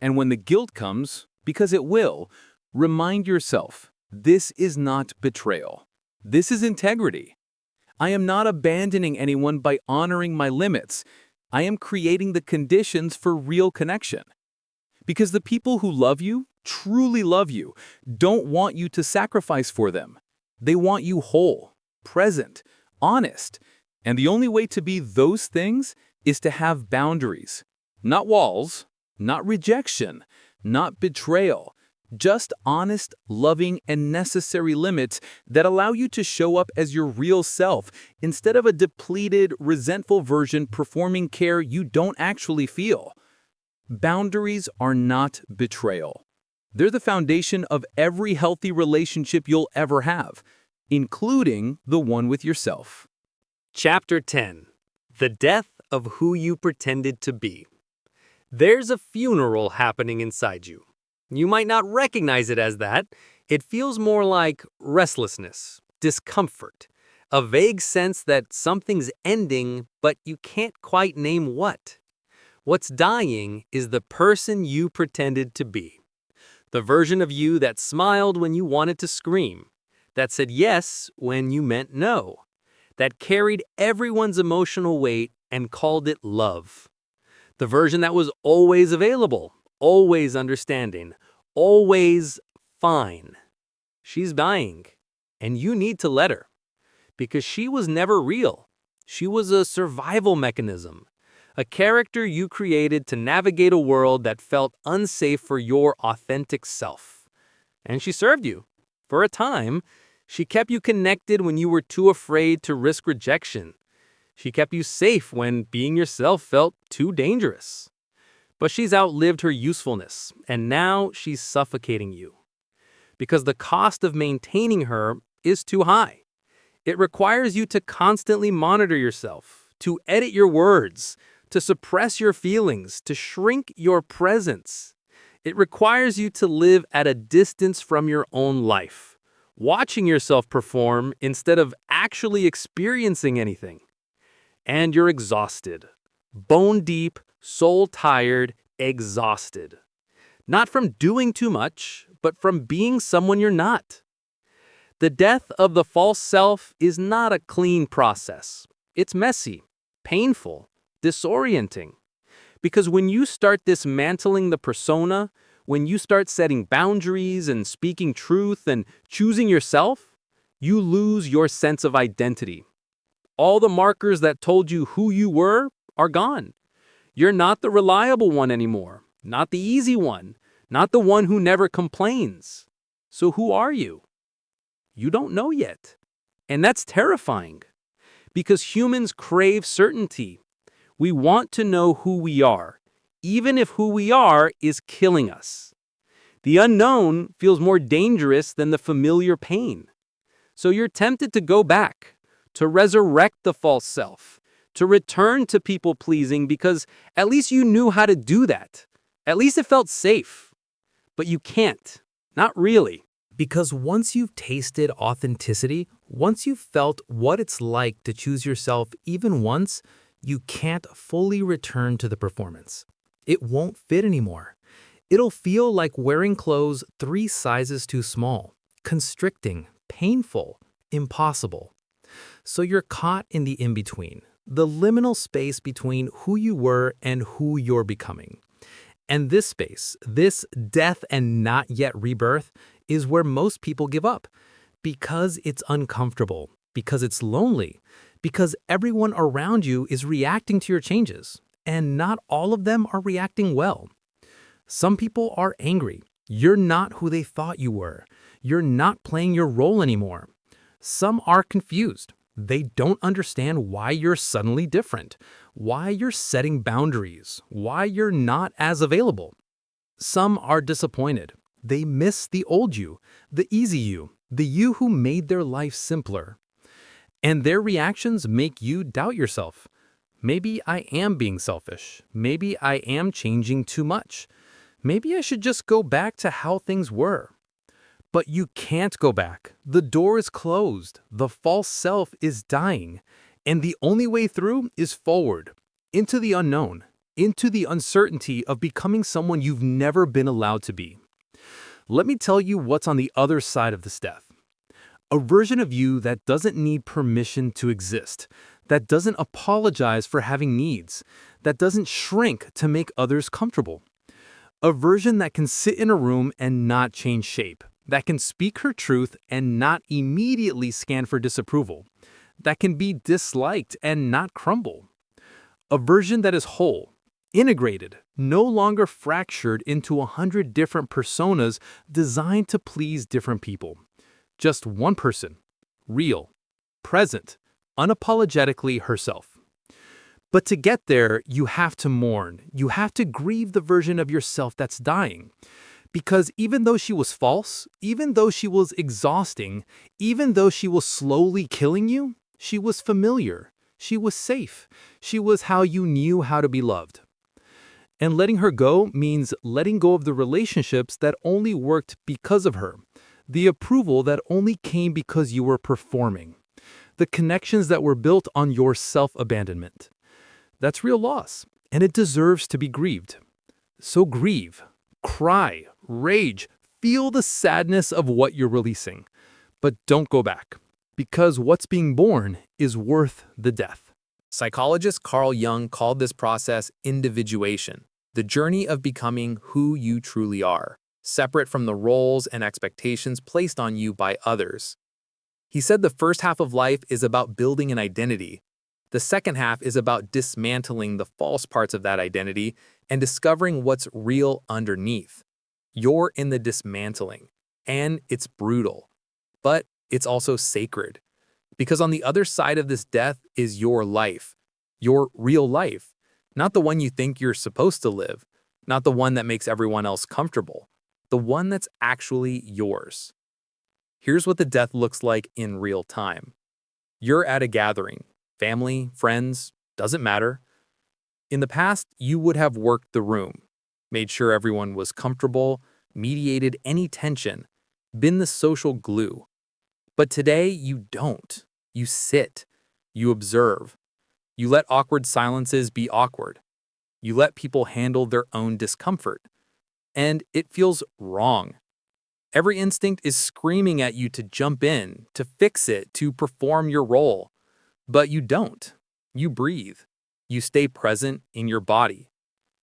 And when the guilt comes, because it will, remind yourself, this is not betrayal. This is integrity. I am not abandoning anyone by honoring my limits. I am creating the conditions for real connection. Because the people who love you, truly love you, don't want you to sacrifice for them. They want you whole, present, honest. And the only way to be those things is to have boundaries. Not walls, not rejection, not betrayal. Just honest, loving, and necessary limits that allow you to show up as your real self instead of a depleted, resentful version performing care you don't actually feel. Boundaries are not betrayal. They're the foundation of every healthy relationship you'll ever have, including the one with yourself. Chapter 10. The Death of Who You Pretended to Be. There's a funeral happening inside you. You might not recognize it as that. It feels more like restlessness, discomfort, a vague sense that something's ending, but you can't quite name what. What's dying is the person you pretended to be. The version of you that smiled when you wanted to scream, that said yes when you meant no, that carried everyone's emotional weight and called it love. The version that was always available, always understanding, always fine. She's dying, and you need to let her. Because she was never real. She was a survival mechanism. A character you created to navigate a world that felt unsafe for your authentic self. And she served you. For a time, she kept you connected when you were too afraid to risk rejection. She kept you safe when being yourself felt too dangerous. But she's outlived her usefulness, and now she's suffocating you. Because the cost of maintaining her is too high. It requires you to constantly monitor yourself, to edit your words, to suppress your feelings, to shrink your presence. It requires you to live at a distance from your own life, watching yourself perform instead of actually experiencing anything. And you're exhausted, bone deep, soul tired, exhausted. Not from doing too much, but from being someone you're not. The death of the false self is not a clean process. It's messy, painful, disorienting. Because when you start dismantling the persona, when you start setting boundaries and speaking truth and choosing yourself, you lose your sense of identity. All the markers that told you who you were are gone. You're not the reliable one anymore, not the easy one, not the one who never complains. So who are you? You don't know yet. And that's terrifying. Because humans crave certainty. We want to know who we are, even if who we are is killing us. The unknown feels more dangerous than the familiar pain. So you're tempted to go back, to resurrect the false self, to return to people-pleasing because at least you knew how to do that. At least it felt safe. But you can't. Not really. Because once you've tasted authenticity, once you've felt what it's like to choose yourself even once, you can't fully return to the performance. It won't fit anymore. It'll feel like wearing clothes 3 sizes too small, constricting, painful, impossible. So you're caught in the in-between, the liminal space between who you were and who you're becoming. And this space, this death and not yet rebirth, is where most people give up. Because it's uncomfortable, because it's lonely, because everyone around you is reacting to your changes, and not all of them are reacting well. Some people are angry. You're not who they thought you were. You're not playing your role anymore. Some are confused. They don't understand why you're suddenly different, why you're setting boundaries, why you're not as available. Some are disappointed. They miss the old you, the easy you, the you who made their life simpler. And their reactions make you doubt yourself. Maybe I am being selfish. Maybe I am changing too much. Maybe I should just go back to how things were. But you can't go back. The door is closed. The false self is dying. And the only way through is forward, into the unknown, into the uncertainty of becoming someone you've never been allowed to be. Let me tell you what's on the other side of this death. A version of you that doesn't need permission to exist, that doesn't apologize for having needs, that doesn't shrink to make others comfortable. A version that can sit in a room and not change shape, that can speak her truth and not immediately scan for disapproval, that can be disliked and not crumble. A version that is whole, integrated, no longer fractured into 100 different personas designed to please different people. Just one person, real, present, unapologetically herself. But to get there, you have to mourn. You have to grieve the version of yourself that's dying. Because even though she was false, even though she was exhausting, even though she was slowly killing you, she was familiar. She was safe. She was how you knew how to be loved. And letting her go means letting go of the relationships that only worked because of her, the approval that only came because you were performing, the connections that were built on your self-abandonment. That's real loss, and it deserves to be grieved. So grieve, cry, rage, feel the sadness of what you're releasing. But don't go back, because what's being born is worth the death. Psychologist Carl Jung called this process individuation, the journey of becoming who you truly are, separate from the roles and expectations placed on you by others. He said the first half of life is about building an identity. The second half is about dismantling the false parts of that identity and discovering what's real underneath. You're in the dismantling, and it's brutal, but it's also sacred. Because on the other side of this death is your life, your real life, not the one you think you're supposed to live, not the one that makes everyone else comfortable, the one that's actually yours. Here's what the death looks like in real time. You're at a gathering. Family, friends, doesn't matter. In the past, you would have worked the room, made sure everyone was comfortable, mediated any tension, been the social glue. But today, you don't. You sit. You observe. You let awkward silences be awkward. You let people handle their own discomfort. And it feels wrong. Every instinct is screaming at you to jump in, to fix it, to perform your role. But you don't. You breathe. You stay present in your body.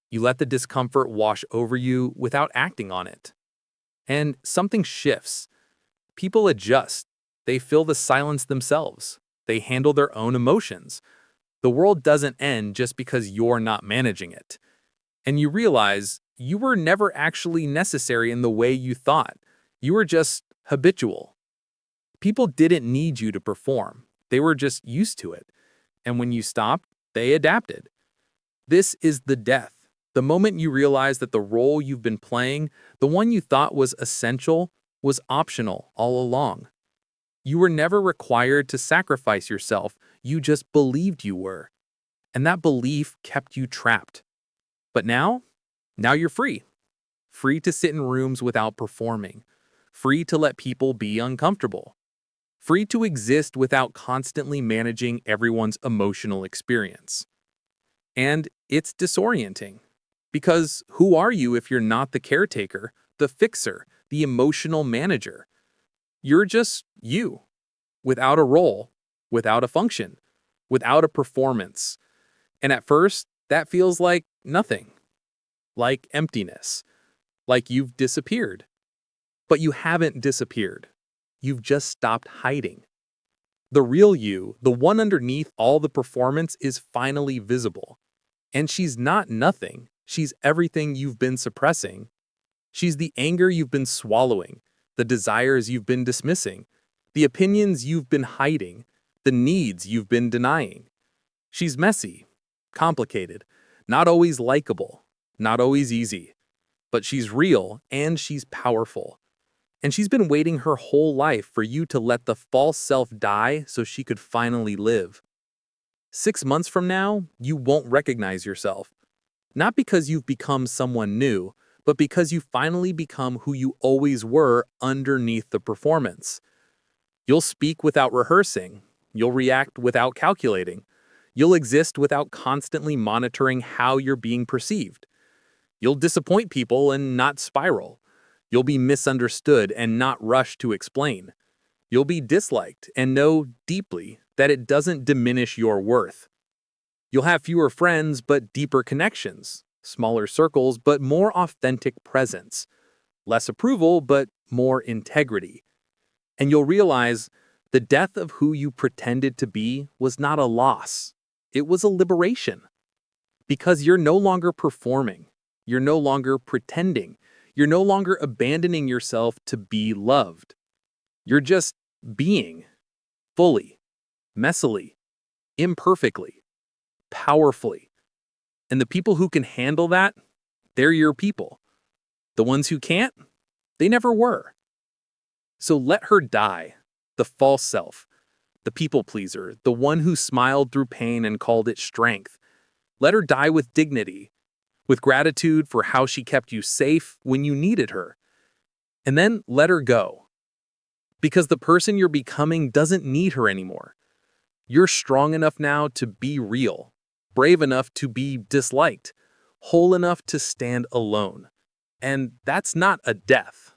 You let the discomfort wash over you without acting on it. And something shifts. People adjust. They fill the silence themselves. They handle their own emotions. The world doesn't end just because you're not managing it. And you realize you were never actually necessary in the way you thought. You were just habitual. People didn't need you to perform. They were just used to it. And when you stopped, they adapted. This is the death. The moment you realize that the role you've been playing, the one you thought was essential, was optional all along. You were never required to sacrifice yourself, you just believed you were. And that belief kept you trapped. But now you're free. Free to sit in rooms without performing. Free to let people be uncomfortable. Free to exist without constantly managing everyone's emotional experience. And it's disorienting. Because who are you if you're not the caretaker, the fixer, the emotional manager? You're just you, without a role, without a function, without a performance. And at first, that feels like nothing, like emptiness, like you've disappeared. But you haven't disappeared. You've just stopped hiding. The real you, the one underneath all the performance, is finally visible. And she's not nothing. She's everything you've been suppressing. She's the anger you've been swallowing, the desires you've been dismissing, the opinions you've been hiding, the needs you've been denying. She's messy, complicated, not always likable, not always easy. But she's real and she's powerful. And she's been waiting her whole life for you to let the false self die so she could finally live. 6 months from now, you won't recognize yourself. Not because you've become someone new, but because you finally become who you always were underneath the performance. You'll speak without rehearsing. You'll react without calculating. You'll exist without constantly monitoring how you're being perceived. You'll disappoint people and not spiral. You'll be misunderstood and not rush to explain. You'll be disliked and know deeply that it doesn't diminish your worth. You'll have fewer friends but deeper connections, smaller circles but more authentic presence, less approval but more integrity. And you'll realize the death of who you pretended to be was not a loss. It was a liberation. Because you're no longer performing. You're no longer pretending. You're no longer abandoning yourself to be loved. You're just being, fully, messily, imperfectly, powerfully. And the people who can handle that, they're your people. The ones who can't, they never were. So let her die, the false self, the people pleaser, the one who smiled through pain and called it strength. Let her die with dignity, with gratitude for how she kept you safe when you needed her. And then let her go. Because the person you're becoming doesn't need her anymore. You're strong enough now to be real, brave enough to be disliked, whole enough to stand alone. And that's not a death.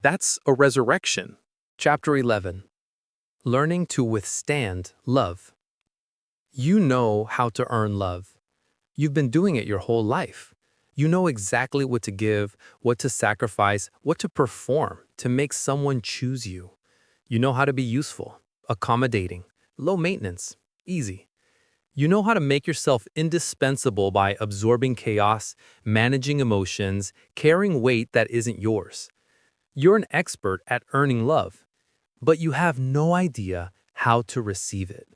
That's a resurrection. Chapter 11. Learning to withstand love. You know how to earn love. You've been doing it your whole life. You know exactly what to give, what to sacrifice, what to perform to make someone choose you. You know how to be useful, accommodating, low maintenance, easy. You know how to make yourself indispensable by absorbing chaos, managing emotions, carrying weight that isn't yours. You're an expert at earning love, but you have no idea how to receive it.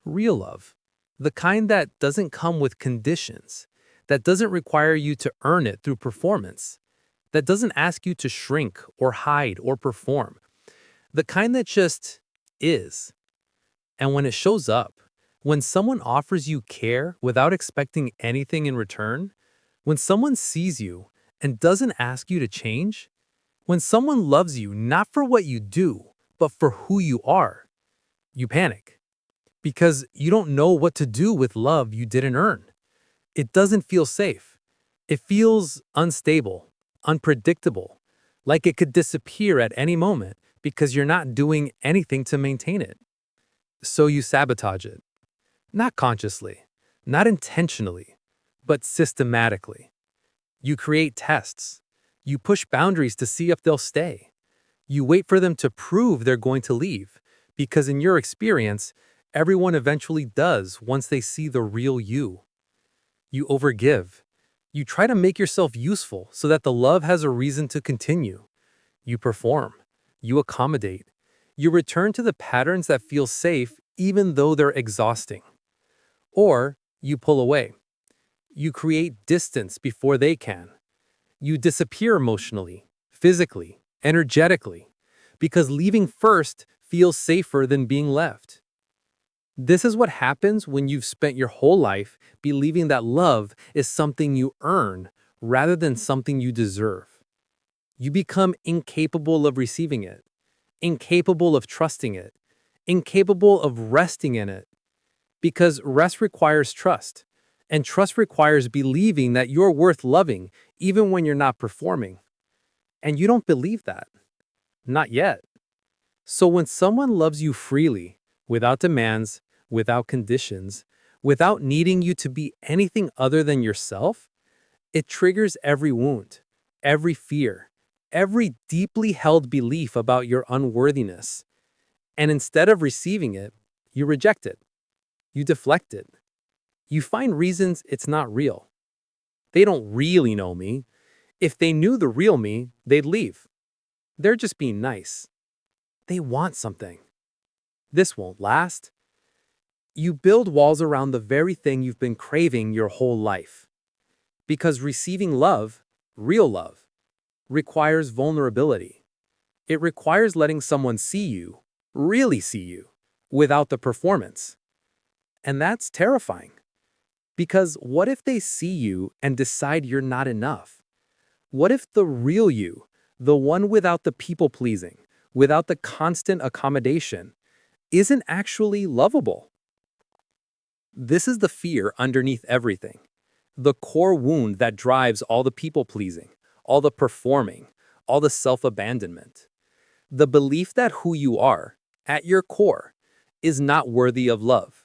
Real love. The kind that doesn't come with conditions, that doesn't require you to earn it through performance, that doesn't ask you to shrink or hide or perform, the kind that just is. And when it shows up, when someone offers you care without expecting anything in return, when someone sees you and doesn't ask you to change, when someone loves you not for what you do, but for who you are, you panic. Because you don't know what to do with love you didn't earn. It doesn't feel safe. It feels unstable, unpredictable, like it could disappear at any moment because you're not doing anything to maintain it. So you sabotage it. Not consciously, not intentionally, but systematically. You create tests. You push boundaries to see if they'll stay. You wait for them to prove they're going to leave, because in your experience, everyone eventually does once they see the real you. You overgive. You try to make yourself useful so that the love has a reason to continue. You perform. You accommodate. You return to the patterns that feel safe even though they're exhausting. Or you pull away. You create distance before they can. You disappear emotionally, physically, energetically, because leaving first feels safer than being left. This is what happens when you've spent your whole life believing that love is something you earn rather than something you deserve. You become incapable of receiving it, incapable of trusting it, incapable of resting in it. Because rest requires trust, and trust requires believing that you're worth loving even when you're not performing. And you don't believe that. Not yet. So when someone loves you freely, without demands, without conditions, without needing you to be anything other than yourself, it triggers every wound, every fear, every deeply held belief about your unworthiness. And instead of receiving it, you reject it. You deflect it. You find reasons it's not real. They don't really know me. If they knew the real me, they'd leave. They're just being nice. They want something. This won't last. You build walls around the very thing you've been craving your whole life. Because receiving love, real love, requires vulnerability. It requires letting someone see you, really see you, without the performance. And that's terrifying. Because what if they see you and decide you're not enough? What if the real you, the one without the people-pleasing, without the constant accommodation, isn't actually lovable? This is the fear underneath everything. The core wound that drives all the people-pleasing, all the performing, all the self-abandonment. The belief that who you are, at your core, is not worthy of love.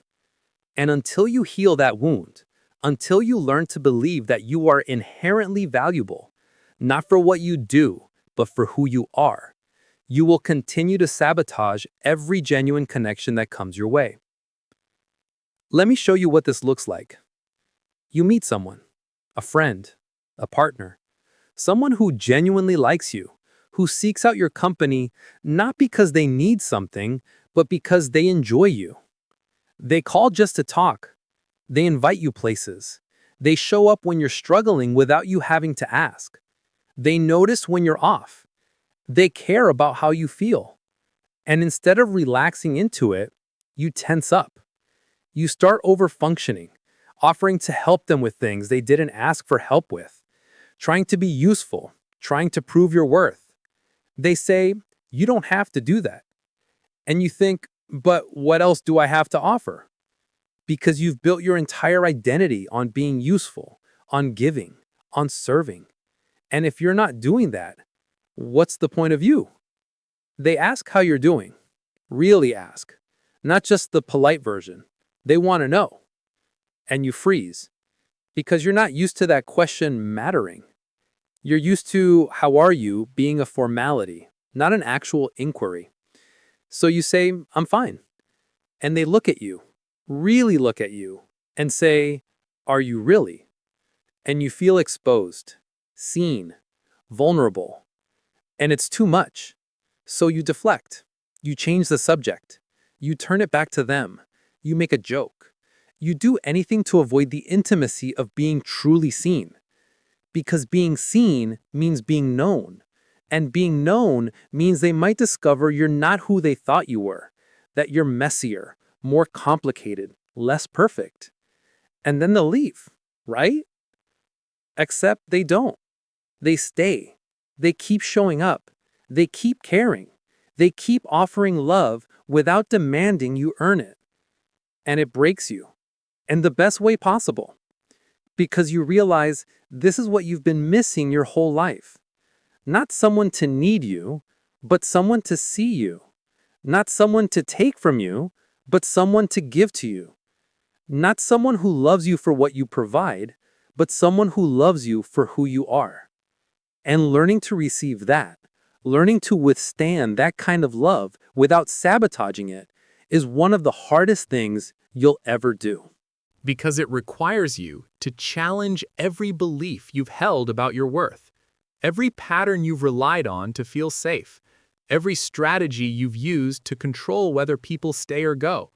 And until you heal that wound, until you learn to believe that you are inherently valuable, not for what you do, but for who you are, you will continue to sabotage every genuine connection that comes your way. Let me show you what this looks like. You meet someone, a friend, a partner, someone who genuinely likes you, who seeks out your company not because they need something, but because they enjoy you. They call just to talk. They invite you places. They show up when you're struggling without you having to ask. They notice when you're off. They care about how you feel. And instead of relaxing into it, you tense up. You start overfunctioning, offering to help them with things they didn't ask for help with, trying to be useful, trying to prove your worth. They say, you don't have to do that. And you think, but what else do I have to offer? Because you've built your entire identity on being useful, on giving, on serving. And if you're not doing that, what's the point of you? They ask how you're doing. Really ask. Not just the polite version. They want to know. And you freeze. Because you're not used to that question mattering. You're used to how are you being a formality, not an actual inquiry. So you say, I'm fine. And they look at you, really look at you, and say, are you really? And you feel exposed, seen, vulnerable. And it's too much. So you deflect. You change the subject. You turn it back to them. You make a joke. You do anything to avoid the intimacy of being truly seen. Because being seen means being known. And being known means they might discover you're not who they thought you were, that you're messier, more complicated, less perfect. And then they'll leave, right? Except they don't. They stay. They keep showing up. They keep caring. They keep offering love without demanding you earn it. And it breaks you. In the best way possible. Because you realize this is what you've been missing your whole life. Not someone to need you, but someone to see you. Not someone to take from you, but someone to give to you. Not someone who loves you for what you provide, but someone who loves you for who you are. And learning to receive that, learning to withstand that kind of love without sabotaging it, is one of the hardest things you'll ever do. Because it requires you to challenge every belief you've held about your worth, every pattern you've relied on to feel safe, every strategy you've used to control whether people stay or go.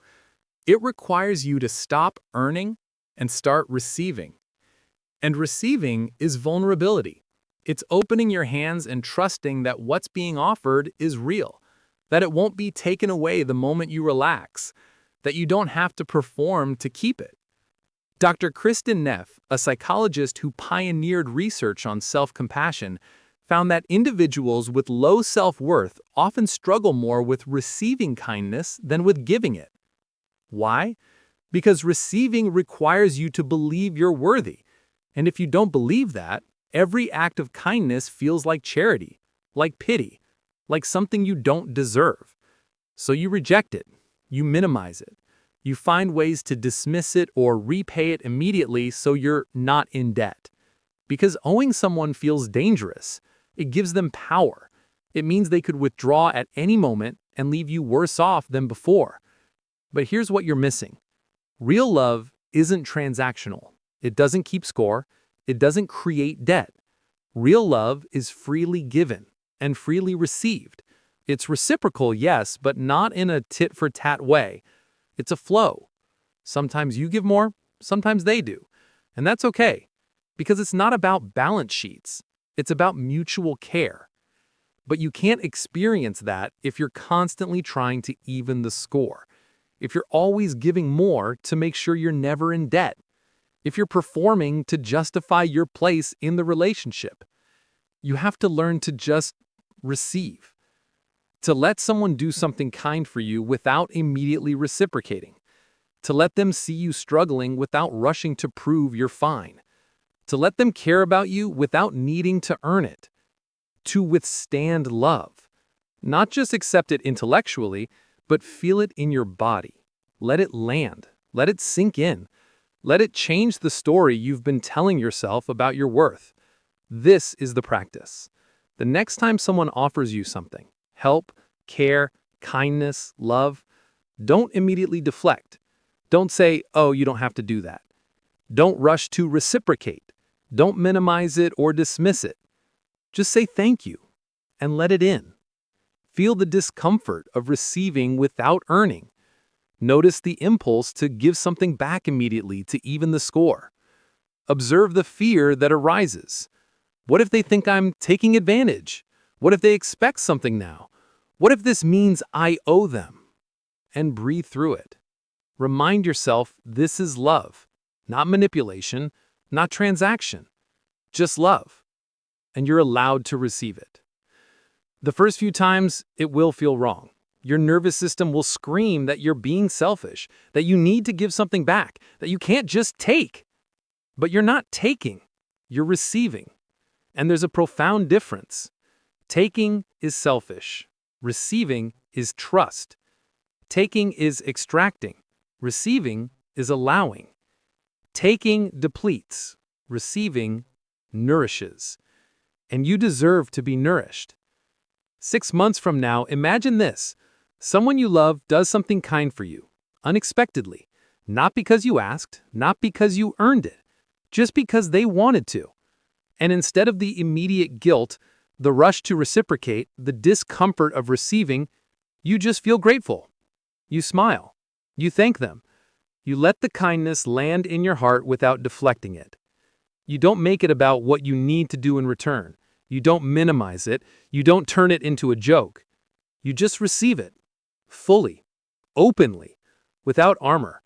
It requires you to stop earning and start receiving. And receiving is vulnerability. It's opening your hands and trusting that what's being offered is real, that it won't be taken away the moment you relax, that you don't have to perform to keep it. Dr. Kristen Neff, a psychologist who pioneered research on self-compassion, found that individuals with low self-worth often struggle more with receiving kindness than with giving it. Why? Because receiving requires you to believe you're worthy. And if you don't believe that, every act of kindness feels like charity, like pity, like something you don't deserve. So you reject it, you minimize it, you find ways to dismiss it or repay it immediately so you're not in debt. Because owing someone feels dangerous. It gives them power. It means they could withdraw at any moment and leave you worse off than before. But here's what you're missing. Real love isn't transactional. It doesn't keep score. It doesn't create debt. Real love is freely given and freely received. It's reciprocal, yes, but not in a tit-for-tat way. It's a flow. Sometimes you give more, sometimes they do. And that's okay, because it's not about balance sheets. It's about mutual care. But you can't experience that if you're constantly trying to even the score. If you're always giving more to make sure you're never in debt. If you're performing to justify your place in the relationship. You have to learn to just receive. To let someone do something kind for you without immediately reciprocating. To let them see you struggling without rushing to prove you're fine. To let them care about you without needing to earn it. To withstand love. Not just accept it intellectually, but feel it in your body. Let it land. Let it sink in. Let it change the story you've been telling yourself about your worth. This is the practice. The next time someone offers you something, help, care, kindness, love, don't immediately deflect. Don't say, "Oh, you don't have to do that." Don't rush to reciprocate. Don't minimize it or dismiss it. Just say thank you and let it in. Feel the discomfort of receiving without earning. Notice the impulse to give something back immediately to even the score. Observe the fear that arises. What if they think I'm taking advantage? What if they expect something now? What if this means I owe them? And breathe through it. Remind yourself this is love, not manipulation, not transaction, just love. And you're allowed to receive it. The first few times, it will feel wrong. Your nervous system will scream that you're being selfish, that you need to give something back, that you can't just take. But you're not taking, you're receiving. And there's a profound difference. Taking is selfish. Receiving is trust. Taking is extracting. Receiving is allowing. Taking depletes. Receiving nourishes. And you deserve to be nourished. 6 months from now, imagine this. Someone you love does something kind for you, unexpectedly. Not because you asked, not because you earned it, just because they wanted to. And instead of the immediate guilt, the rush to reciprocate, the discomfort of receiving, you just feel grateful. You smile. You thank them. You let the kindness land in your heart without deflecting it. You don't make it about what you need to do in return. You don't minimize it. You don't turn it into a joke. You just receive it, fully, openly, without armor.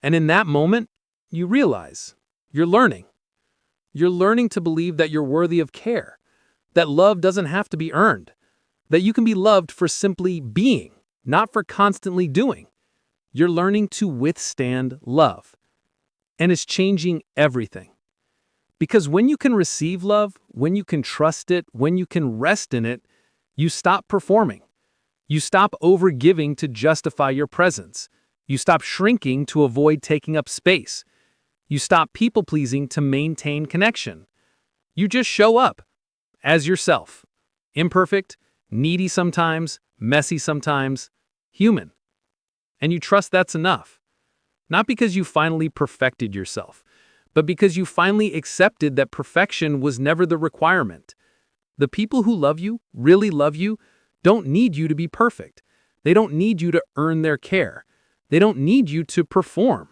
And in that moment, you realize you're learning. You're learning to believe that you're worthy of care, that love doesn't have to be earned, that you can be loved for simply being, not for constantly doing. You're learning to withstand love. And it's changing everything. Because when you can receive love, when you can trust it, when you can rest in it, you stop performing. You stop overgiving to justify your presence. You stop shrinking to avoid taking up space. You stop people-pleasing to maintain connection. You just show up as yourself. Imperfect, needy sometimes, messy sometimes, human. And you trust that's enough. Not because you finally perfected yourself, but because you finally accepted that perfection was never the requirement. The people who love you, really love you, don't need you to be perfect. They don't need you to earn their care. They don't need you to perform.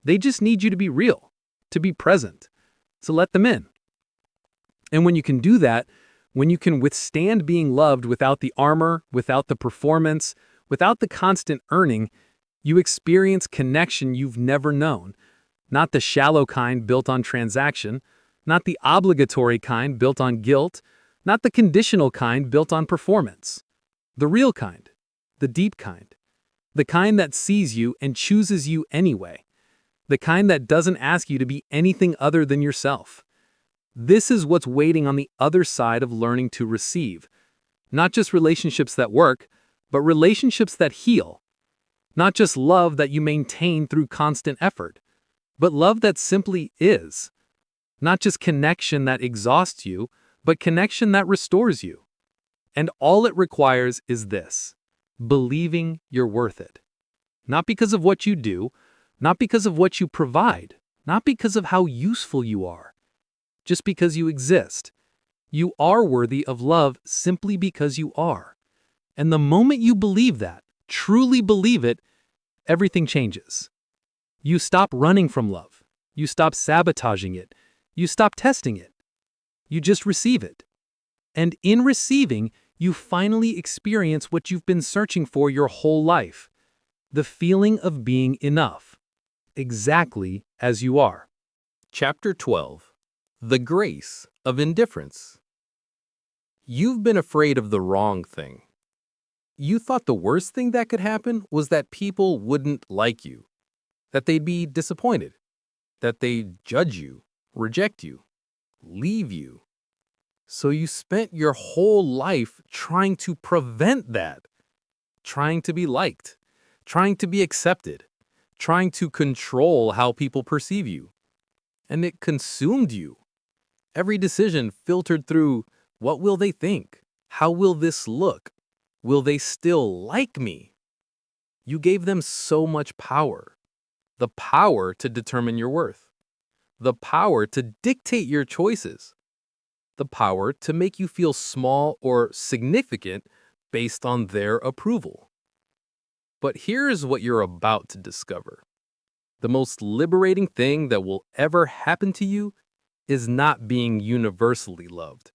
They just need you to be real, to be present. So let them in. And when you can do that, when you can withstand being loved without the armor, without the performance, without the constant earning, you experience connection you've never known. Not the shallow kind built on transaction, not the obligatory kind built on guilt, not the conditional kind built on performance. The real kind, the deep kind, the kind that sees you and chooses you anyway, the kind that doesn't ask you to be anything other than yourself. This is what's waiting on the other side of learning to receive. Not just relationships that work, but relationships that heal. Not just love that you maintain through constant effort, but love that simply is. Not just connection that exhausts you, but connection that restores you. And all it requires is this: believing you're worth it. Not because of what you do, not because of what you provide, not because of how useful you are, just because you exist. You are worthy of love simply because you are. And the moment you believe that, truly believe it, everything changes. You stop running from love. You stop sabotaging it. You stop testing it. You just receive it. And in receiving, you finally experience what you've been searching for your whole life: the feeling of being enough, exactly as you are. Chapter 12. The Grace of Indifference. You've been afraid of the wrong thing. You thought the worst thing that could happen was that people wouldn't like you, that they'd be disappointed, that they'd judge you, reject you, leave you. So you spent your whole life trying to prevent that, trying to be liked, trying to be accepted, trying to control how people perceive you. And it consumed you. Every decision filtered through, what will they think? How will this look? Will they still like me? You gave them so much power. The power to determine your worth. The power to dictate your choices. The power to make you feel small or significant based on their approval. But here's what you're about to discover. The most liberating thing that will ever happen to you is not being universally loved.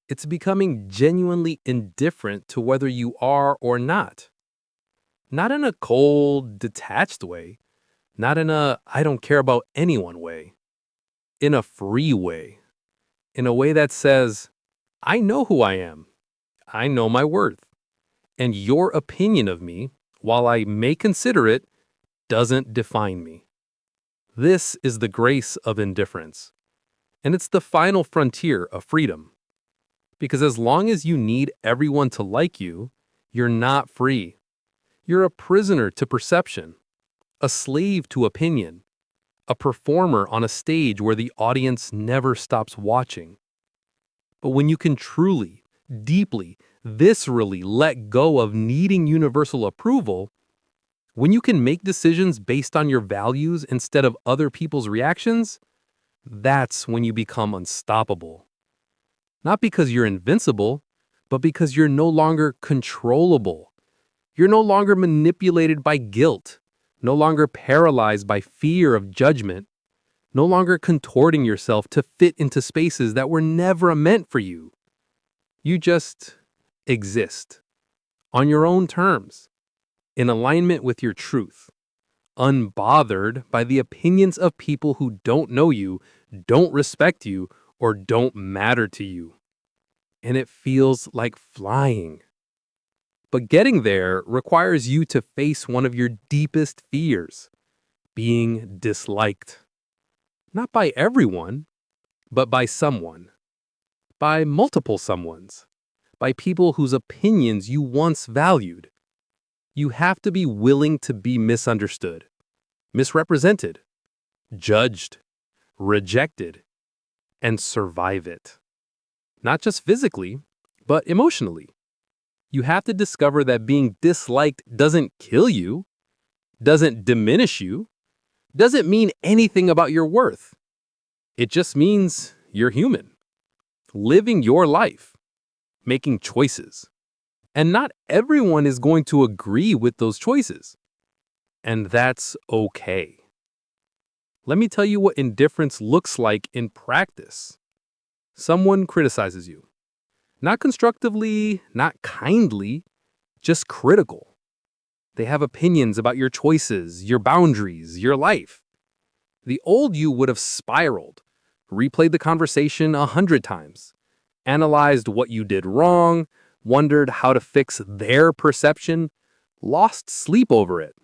It's becoming genuinely indifferent to whether you are or not. Not in a cold, detached way. Not in a I don't care about anyone way. In a free way. In a way that says, I know who I am. I know my worth. And your opinion of me, while I may consider it, doesn't define me. This is the grace of indifference. And it's the final frontier of freedom. Because as long as you need everyone to like you, you're not free. You're a prisoner to perception, a slave to opinion, a performer on a stage where the audience never stops watching. But when you can truly, deeply, viscerally let go of needing universal approval, when you can make decisions based on your values instead of other people's reactions, that's when you become unstoppable. Not because you're invincible, but because you're no longer controllable. You're no longer manipulated by guilt, no longer paralyzed by fear of judgment, no longer contorting yourself to fit into spaces that were never meant for you. You just exist on your own terms, in alignment with your truth, unbothered by the opinions of people who don't know you, don't respect you, or don't matter to you. And it feels like flying. But getting there requires you to face one of your deepest fears: being disliked. Not by everyone, but by someone. By multiple someones. By people whose opinions you once valued. You have to be willing to be misunderstood, misrepresented, judged, rejected, and survive it. Not just physically, but emotionally. You have to discover that being disliked doesn't kill you, doesn't diminish you, doesn't mean anything about your worth. It just means you're human, living your life, making choices. And not everyone is going to agree with those choices. And that's okay. Let me tell you what indifference looks like in practice. Someone criticizes you. Not constructively, not kindly, just critical. They have opinions about your choices, your boundaries, your life. The old you would have spiraled, replayed the conversation 100 times, analyzed what you did wrong, wondered how to fix their perception, lost sleep over it.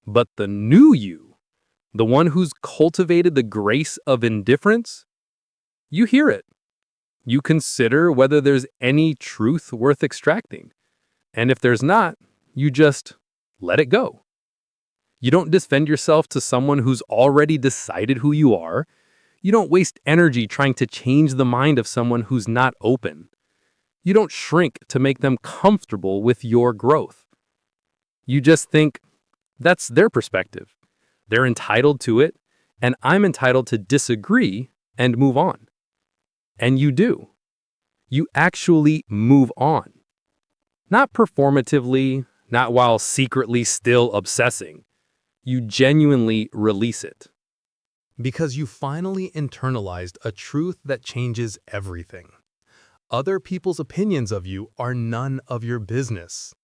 But the new you, the one who's cultivated the grace of indifference, you hear it. You consider whether there's any truth worth extracting. And if there's not, you just let it go. You don't defend yourself to someone who's already decided who you are. You don't waste energy trying to change the mind of someone who's not open. You don't shrink to make them comfortable with your growth. You just think, that's their perspective. They're entitled to it, and I'm entitled to disagree and move on. And you do. You actually move on. Not performatively, not while secretly still obsessing. You genuinely release it. Because you finally internalized a truth that changes everything. Other people's opinions of you are none of your business.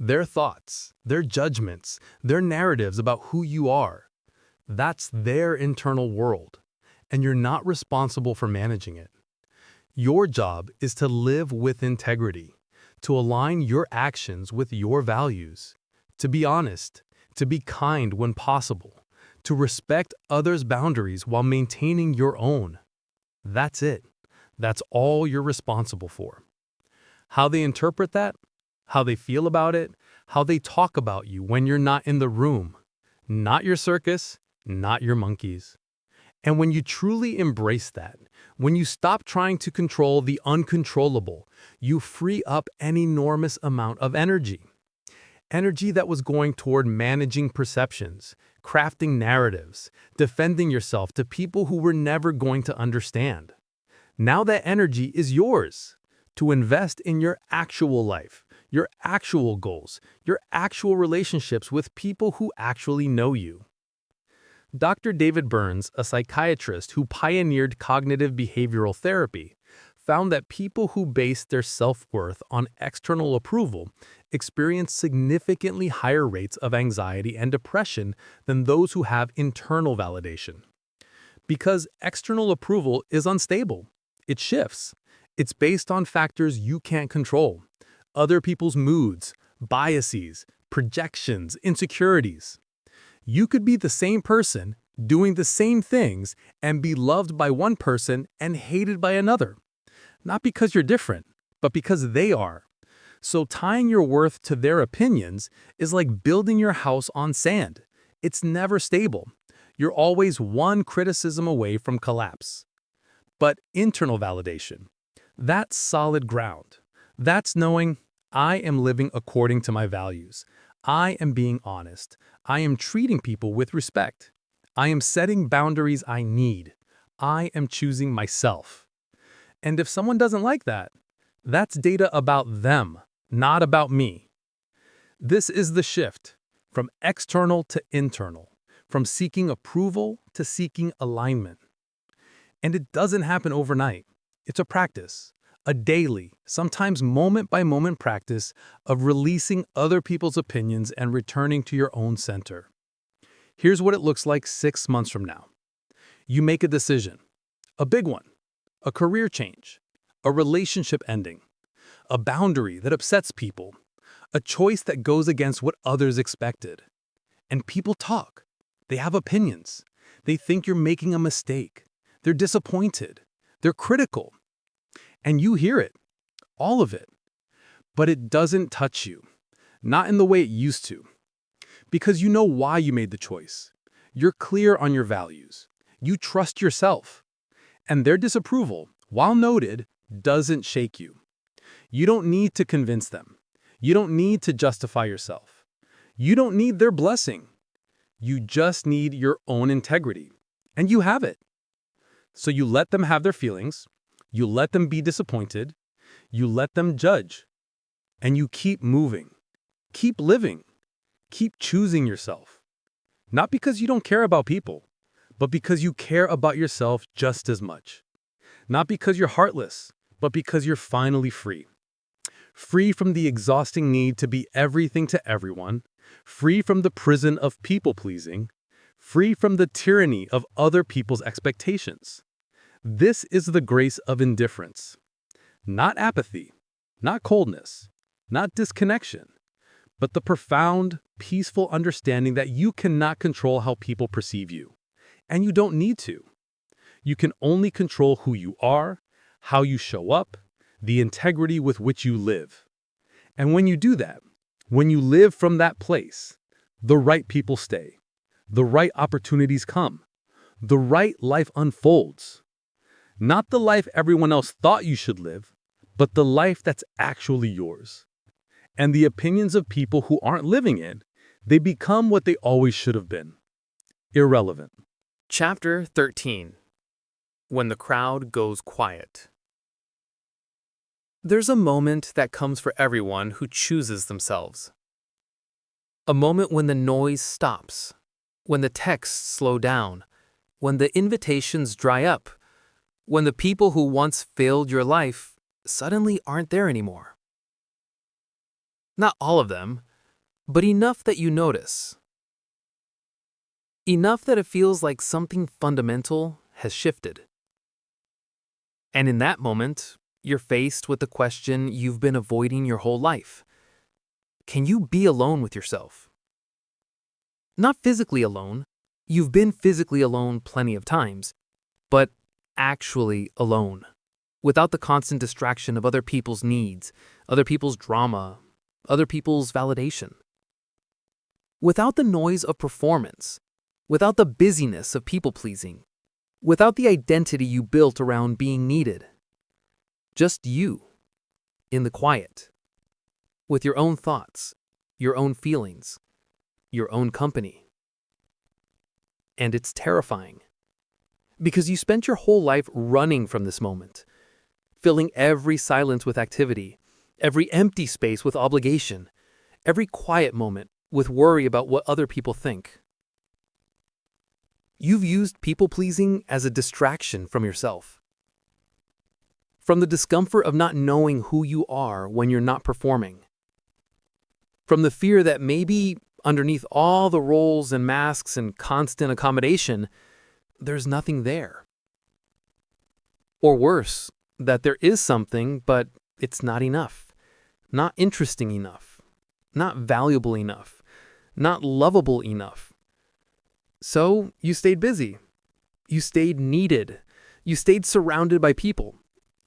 Their thoughts, their judgments, their narratives about who you are. That's their internal world, and you're not responsible for managing it. Your job is to live with integrity, to align your actions with your values, to be honest, to be kind when possible, to respect others' boundaries while maintaining your own. That's it. That's all you're responsible for. How they interpret that, how they feel about it, how they talk about you when you're not in the room. Not your circus, not your monkeys. And when you truly embrace that, when you stop trying to control the uncontrollable, you free up an enormous amount of energy. Energy that was going toward managing perceptions, crafting narratives, defending yourself to people who were never going to understand. Now that energy is yours to invest in your actual life, your actual goals, your actual relationships with people who actually know you. Dr. David Burns, a psychiatrist who pioneered cognitive behavioral therapy, found that people who base their self-worth on external approval experience significantly higher rates of anxiety and depression than those who have internal validation. Because external approval is unstable. It shifts. It's based on factors you can't control. Other people's moods, biases, projections, insecurities. You could be the same person, doing the same things, and be loved by one person and hated by another. Not because you're different, but because they are. So tying your worth to their opinions is like building your house on sand. It's never stable. You're always one criticism away from collapse. But internal validation, that's solid ground. That's knowing I am living according to my values. I am being honest. I am treating people with respect. I am setting boundaries I need. I am choosing myself. And if someone doesn't like that, that's data about them, not about me. This is the shift from external to internal, from seeking approval to seeking alignment. And it doesn't happen overnight. It's a practice, a daily, sometimes moment-by-moment practice of releasing other people's opinions and returning to your own center. Here's what it looks like 6 months from now. You make a decision, a big one, a career change, a relationship ending, a boundary that upsets people, a choice that goes against what others expected. And people talk. They have opinions. They think you're making a mistake. They're disappointed. They're critical. And you hear it, all of it. But it doesn't touch you, not in the way it used to. Because you know why you made the choice. You're clear on your values. You trust yourself. And their disapproval, while noted, doesn't shake you. You don't need to convince them. You don't need to justify yourself. You don't need their blessing. You just need your own integrity. And you have it. So you let them have their feelings. You let them be disappointed. You let them judge. And you keep moving. Keep living. Keep choosing yourself. Not because you don't care about people, but because you care about yourself just as much. Not because you're heartless, but because you're finally free. Free from the exhausting need to be everything to everyone, free from the prison of people-pleasing, free from the tyranny of other people's expectations. This is the grace of indifference. Not apathy, not coldness, not disconnection, but the profound, peaceful understanding that you cannot control how people perceive you. And you don't need to. You can only control who you are, how you show up, the integrity with which you live. And when you do that, when you live from that place, the right people stay, the right opportunities come, the right life unfolds. Not the life everyone else thought you should live, but the life that's actually yours. And the opinions of people who aren't living it, they become what they always should have been. Irrelevant. Chapter 13. When the crowd goes quiet. There's a moment that comes for everyone who chooses themselves. A moment when the noise stops, when the texts slow down, when the invitations dry up, when the people who once filled your life suddenly aren't there anymore. Not all of them, but enough that you notice. Enough that it feels like something fundamental has shifted. And in that moment, you're faced with the question you've been avoiding your whole life. Can you be alone with yourself? Not physically alone. You've been physically alone plenty of times, but actually alone, without the constant distraction of other people's needs, other people's drama, other people's validation. Without the noise of performance, without the busyness of people-pleasing, without the identity you built around being needed. Just you, in the quiet, with your own thoughts, your own feelings, your own company. And it's terrifying, because you spent your whole life running from this moment, filling every silence with activity, every empty space with obligation, every quiet moment with worry about what other people think. You've used people-pleasing as a distraction from yourself. From the discomfort of not knowing who you are when you're not performing. From the fear that maybe underneath all the roles and masks and constant accommodation, there's nothing there. Or worse, that there is something, but it's not enough, not interesting enough, not valuable enough, not lovable enough. So you stayed busy. You stayed needed. You stayed surrounded by people.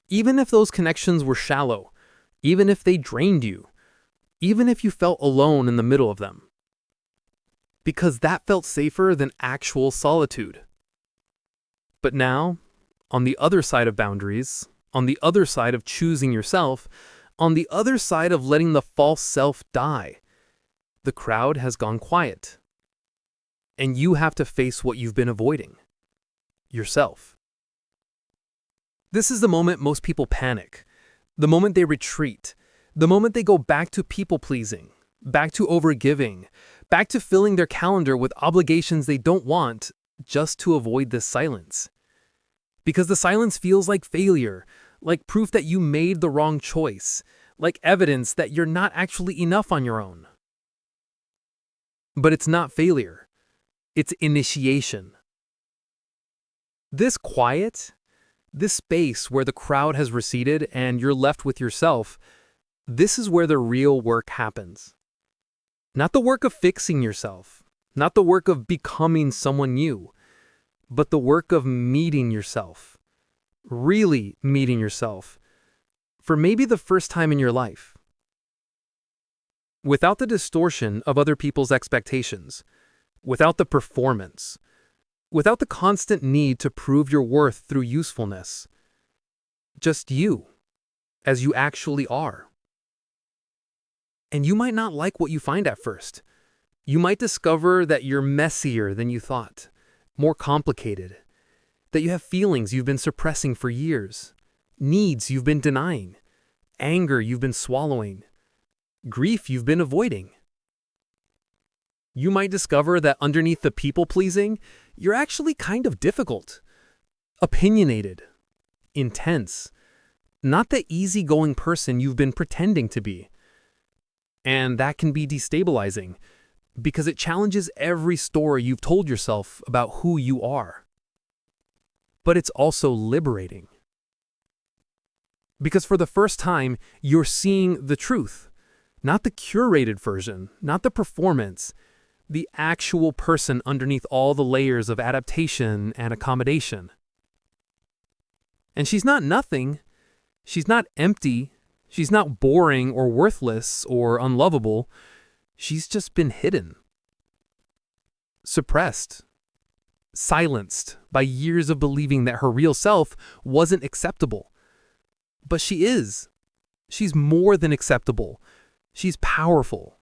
Even if those connections were shallow, even if they drained you, even if you felt alone in the middle of them. Because that felt safer than actual solitude. But now, on the other side of boundaries, on the other side of choosing yourself, on the other side of letting the false self die, the crowd has gone quiet. And you have to face what you've been avoiding. Yourself. This is the moment most people panic, the moment they retreat, the moment they go back to people-pleasing, back to overgiving, back to filling their calendar with obligations they don't want just to avoid this silence. Because the silence feels like failure, like proof that you made the wrong choice, like evidence that you're not actually enough on your own. But it's not failure. It's initiation. This quiet, this space where the crowd has receded and you're left with yourself, this is where the real work happens. Not the work of fixing yourself, not the work of becoming someone new, but the work of meeting yourself, really meeting yourself, for maybe the first time in your life. Without the distortion of other people's expectations, without the performance, without the constant need to prove your worth through usefulness. Just you, as you actually are. And you might not like what you find at first. You might discover that you're messier than you thought, more complicated, that you have feelings you've been suppressing for years, needs you've been denying, anger you've been swallowing, grief you've been avoiding. You might discover that underneath the people-pleasing, you're actually kind of difficult, opinionated, intense, not the easygoing person you've been pretending to be. And that can be destabilizing because it challenges every story you've told yourself about who you are. But it's also liberating. Because for the first time, you're seeing the truth, not the curated version, not the performance, the actual person underneath all the layers of adaptation and accommodation. And she's not nothing. She's not empty. She's not boring or worthless or unlovable. She's just been hidden, suppressed, silenced by years of believing that her real self wasn't acceptable. But she is. She's more than acceptable. She's powerful.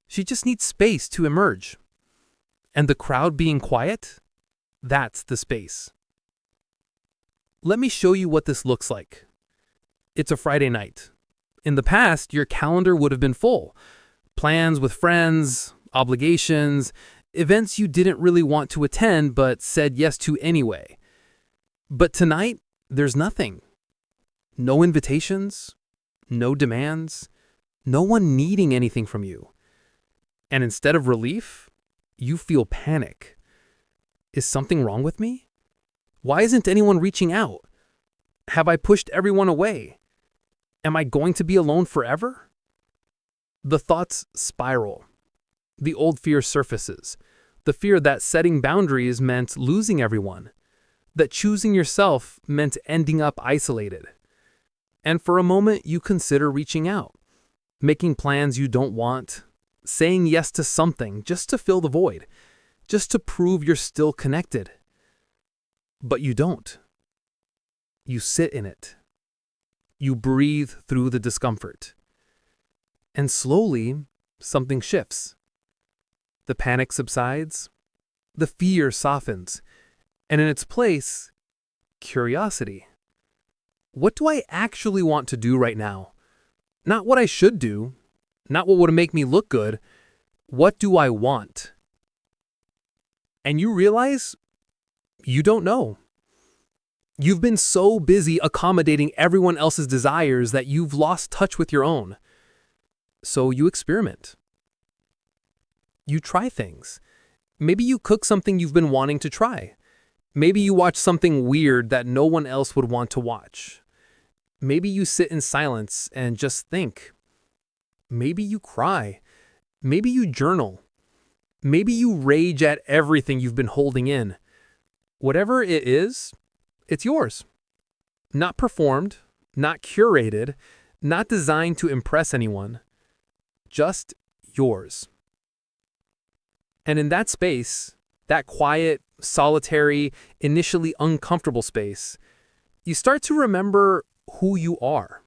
She just needs space to emerge. And the crowd being quiet, that's the space. Let me show you what this looks like. It's a Friday night. In the past, your calendar would have been full. Plans with friends, obligations, events you didn't really want to attend but said yes to anyway. But tonight, there's nothing. No invitations, no demands, no one needing anything from you. And instead of relief, you feel panic. Is something wrong with me? Why isn't anyone reaching out? Have I pushed everyone away? Am I going to be alone forever? The thoughts spiral. The old fear surfaces. The fear that setting boundaries meant losing everyone. That choosing yourself meant ending up isolated. And for a moment, you consider reaching out, making plans you don't want, saying yes to something just to fill the void, just to prove you're still connected. But you don't. You sit in it. You breathe through the discomfort. And slowly, something shifts. The panic subsides, the fear softens, and in its place, curiosity. What do I actually want to do right now? Not what I should do, not what would make me look good. What do I want? And you realize you don't know. You've been so busy accommodating everyone else's desires that you've lost touch with your own. So you experiment. You try things. Maybe you cook something you've been wanting to try. Maybe you watch something weird that no one else would want to watch. Maybe you sit in silence and just think. Maybe you cry. Maybe you journal. Maybe you rage at everything you've been holding in. Whatever it is, it's yours. Not performed, not curated, not designed to impress anyone. Just yours. And in that space, that quiet, solitary, initially uncomfortable space, you start to remember who you are.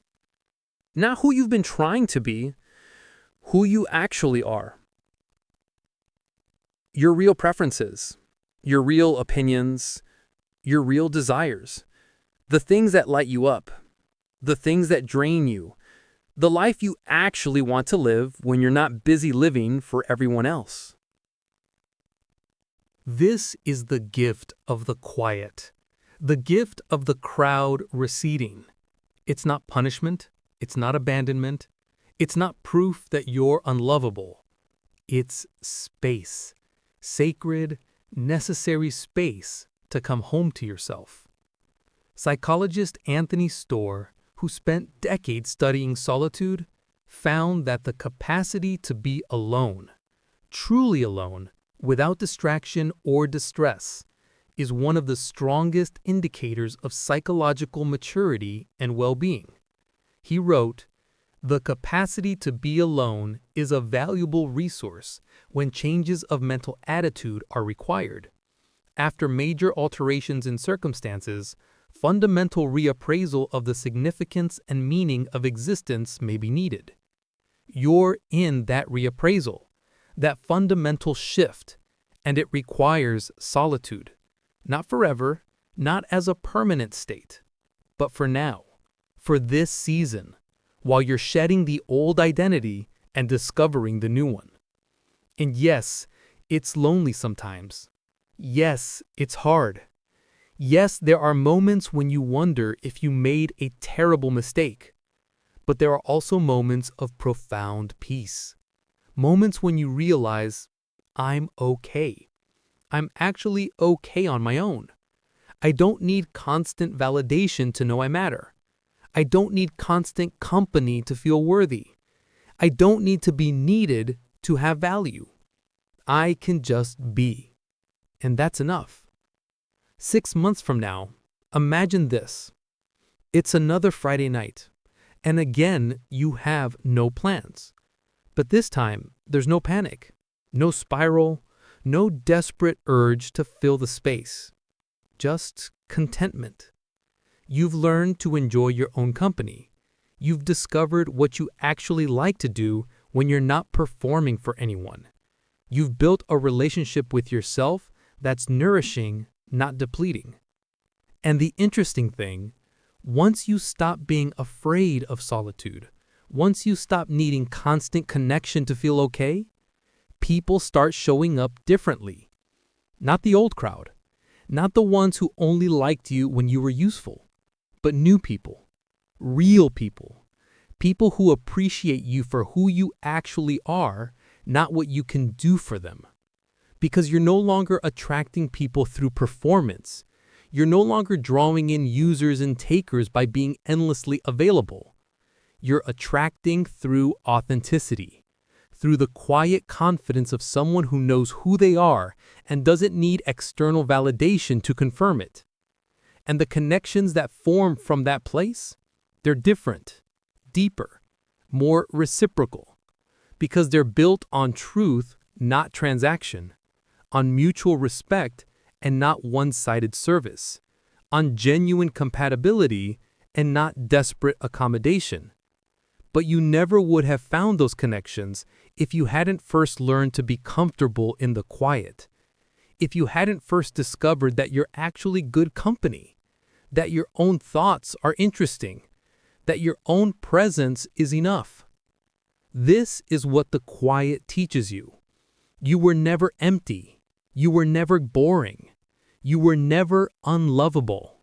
Not who you've been trying to be, who you actually are. Your real preferences, your real opinions, your real desires, the things that light you up, the things that drain you, the life you actually want to live when you're not busy living for everyone else. This is the gift of the quiet, the gift of the crowd receding. It's not punishment, it's not abandonment, it's not proof that you're unlovable. It's space, sacred, necessary space to come home to yourself. Psychologist Anthony Storr, who spent decades studying solitude, found that the capacity to be alone, truly alone, without distraction or distress, is one of the strongest indicators of psychological maturity and well-being. He wrote, "The capacity to be alone is a valuable resource when changes of mental attitude are required. After major alterations in circumstances, fundamental reappraisal of the significance and meaning of existence may be needed. You're in that reappraisal, that fundamental shift, and it requires solitude. Not forever, not as a permanent state, but for now, for this season, while you're shedding the old identity and discovering the new one. And yes, it's lonely sometimes. Yes, it's hard. Yes, there are moments when you wonder if you made a terrible mistake. But there are also moments of profound peace. Moments when you realize, I'm okay. I'm actually okay on my own. I don't need constant validation to know I matter. I don't need constant company to feel worthy. I don't need to be needed to have value. I can just be. And that's enough. 6 months from now, imagine this. It's another Friday night, and again, you have no plans. But this time, there's no panic, no spiral, no desperate urge to fill the space. Just contentment. You've learned to enjoy your own company. You've discovered what you actually like to do when you're not performing for anyone. You've built a relationship with yourself that's nourishing, not depleting. And the interesting thing, once you stop being afraid of solitude, once you stop needing constant connection to feel okay, people start showing up differently. Not the old crowd, not the ones who only liked you when you were useful, but new people, real people, people who appreciate you for who you actually are, not what you can do for them. Because you're no longer attracting people through performance. You're no longer drawing in users and takers by being endlessly available. You're attracting through authenticity, through the quiet confidence of someone who knows who they are and doesn't need external validation to confirm it. And the connections that form from that place, they're different, deeper, more reciprocal, because they're built on truth, not transaction, on mutual respect and not one-sided service, on genuine compatibility and not desperate accommodation. But you never would have found those connections if you hadn't first learned to be comfortable in the quiet, if you hadn't first discovered that you're actually good company, that your own thoughts are interesting, that your own presence is enough. This is what the quiet teaches you. You were never empty. You were never boring. You were never unlovable.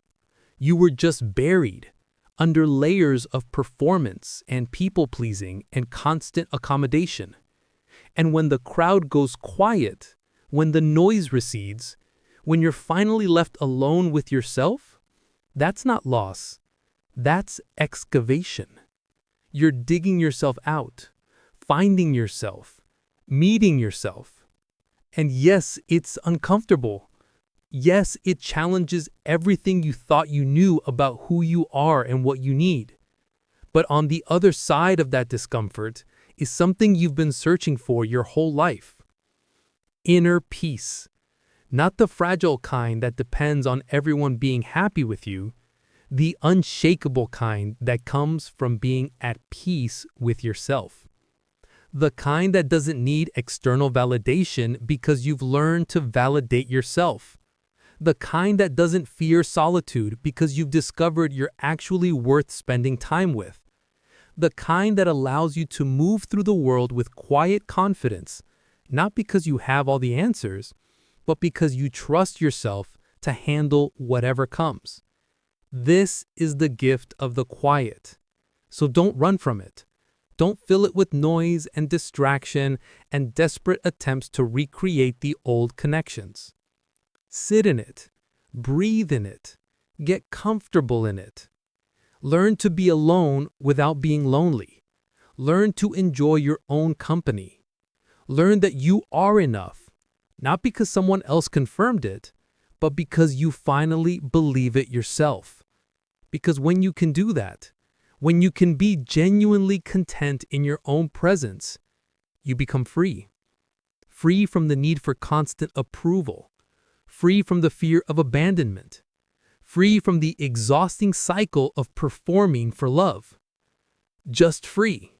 You were just buried under layers of performance and people-pleasing and constant accommodation. And when the crowd goes quiet, when the noise recedes, when you're finally left alone with yourself, that's not loss. That's excavation. You're digging yourself out, finding yourself, meeting yourself. And yes, it's uncomfortable. Yes, it challenges everything you thought you knew about who you are and what you need. But on the other side of that discomfort is something you've been searching for your whole life. Inner peace. Not the fragile kind that depends on everyone being happy with you, the unshakable kind that comes from being at peace with yourself. The kind that doesn't need external validation because you've learned to validate yourself. The kind that doesn't fear solitude because you've discovered you're actually worth spending time with. The kind that allows you to move through the world with quiet confidence, not because you have all the answers, but because you trust yourself to handle whatever comes. This is the gift of the quiet. So don't run from it. Don't fill it with noise and distraction and desperate attempts to recreate the old connections. Sit in it. Breathe in it. Get comfortable in it. Learn to be alone without being lonely. Learn to enjoy your own company. Learn that you are enough, not because someone else confirmed it, but because you finally believe it yourself. Because when you can do that, when you can be genuinely content in your own presence, you become free. Free from the need for constant approval. Free from the fear of abandonment. Free from the exhausting cycle of performing for love. Just free.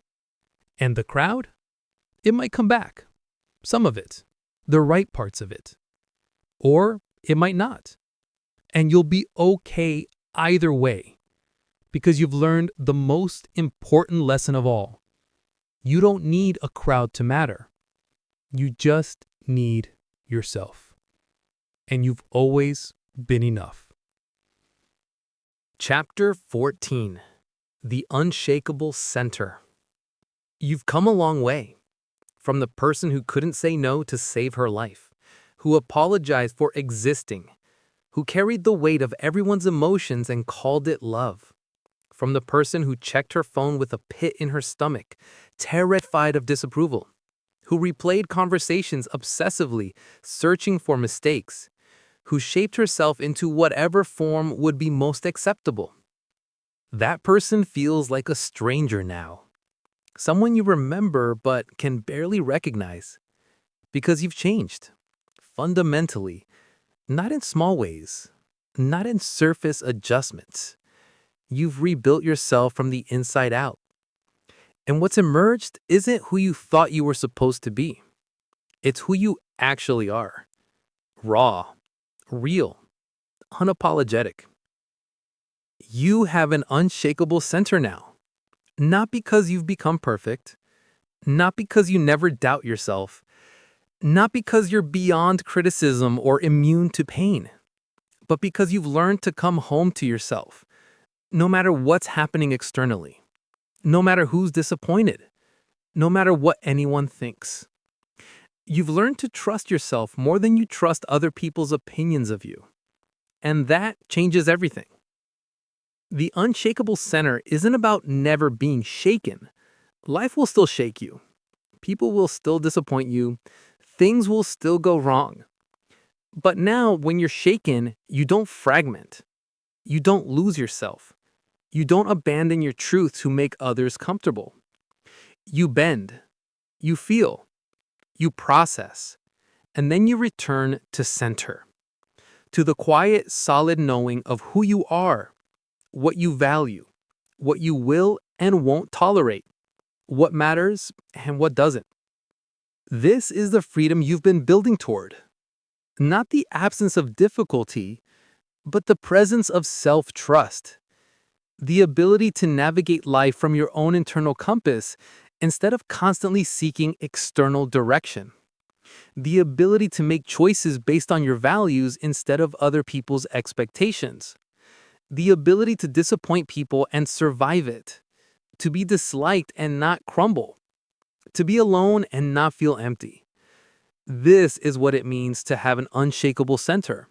And the crowd? It might come back. Some of it. The right parts of it. Or it might not. And you'll be okay either way. Because you've learned the most important lesson of all. You don't need a crowd to matter. You just need yourself. And you've always been enough. Chapter 14. The Unshakable Center. You've come a long way. From the person who couldn't say no to save her life, who apologized for existing, who carried the weight of everyone's emotions and called it love. From the person who checked her phone with a pit in her stomach, terrified of disapproval, who replayed conversations obsessively, searching for mistakes, who shaped herself into whatever form would be most acceptable. That person feels like a stranger now. Someone you remember but can barely recognize. Because you've changed. Fundamentally. Not in small ways. Not in surface adjustments. You've rebuilt yourself from the inside out. And what's emerged isn't who you thought you were supposed to be. It's who you actually are. Raw. Real. Unapologetic. You have an unshakable center now. Not because you've become perfect. Not because you never doubt yourself. Not because you're beyond criticism or immune to pain. But because you've learned to come home to yourself. No matter what's happening externally. No matter who's disappointed. No matter what anyone thinks. You've learned to trust yourself more than you trust other people's opinions of you. And that changes everything. The unshakable center isn't about never being shaken. Life will still shake you. People will still disappoint you. Things will still go wrong. But now, when you're shaken, you don't fragment. You don't lose yourself. You don't abandon your truth to make others comfortable. You bend. You feel. You process. And then you return to center. To the quiet, solid knowing of who you are. What you value, what you will and won't tolerate, what matters and what doesn't. This is the freedom you've been building toward. Not the absence of difficulty, but the presence of self-trust. The ability to navigate life from your own internal compass instead of constantly seeking external direction. The ability to make choices based on your values instead of other people's expectations. The ability to disappoint people and survive it. To be disliked and not crumble. To be alone and not feel empty. This is what it means to have an unshakable center.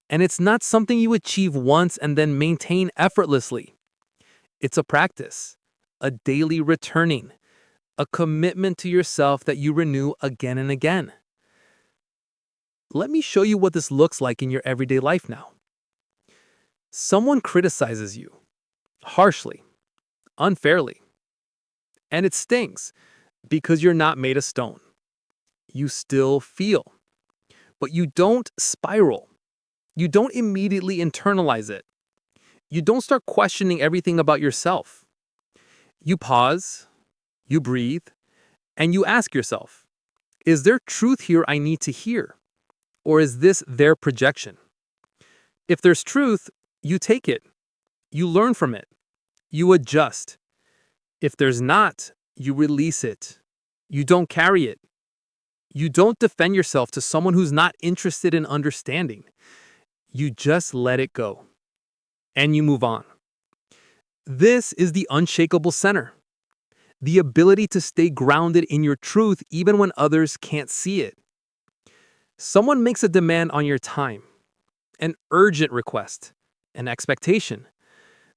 And it's not something you achieve once and then maintain effortlessly. It's a practice, a daily returning, a commitment to yourself that you renew again and again. Let me show you what this looks like in your everyday life now. Someone criticizes you, harshly, unfairly. And it stings, because you're not made of stone. You still feel. But you don't spiral. You don't immediately internalize it. You don't start questioning everything about yourself. You pause, you breathe, and you ask yourself, is there truth here I need to hear? Or is this their projection? If there's truth, you take it. You learn from it. You adjust. If there's not, you release it. You don't carry it. You don't defend yourself to someone who's not interested in understanding. You just let it go. And you move on. This is the unshakable center. The ability to stay grounded in your truth even when others can't see it. Someone makes a demand on your time. An urgent request. An expectation.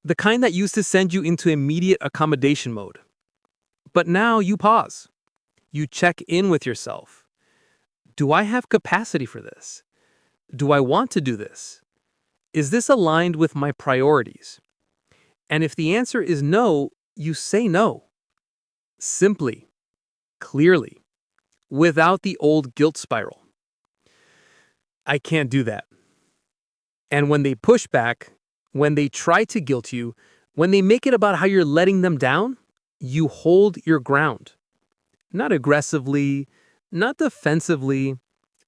The kind that used to send you into immediate accommodation mode. But now you pause. You check in with yourself. Do I have capacity for this? Do I want to do this? Is this aligned with my priorities? And if the answer is no, you say no. Simply, clearly, without the old guilt spiral. I can't do that. And when they push back, when they try to guilt you, when they make it about how you're letting them down, you hold your ground. Not aggressively, not defensively,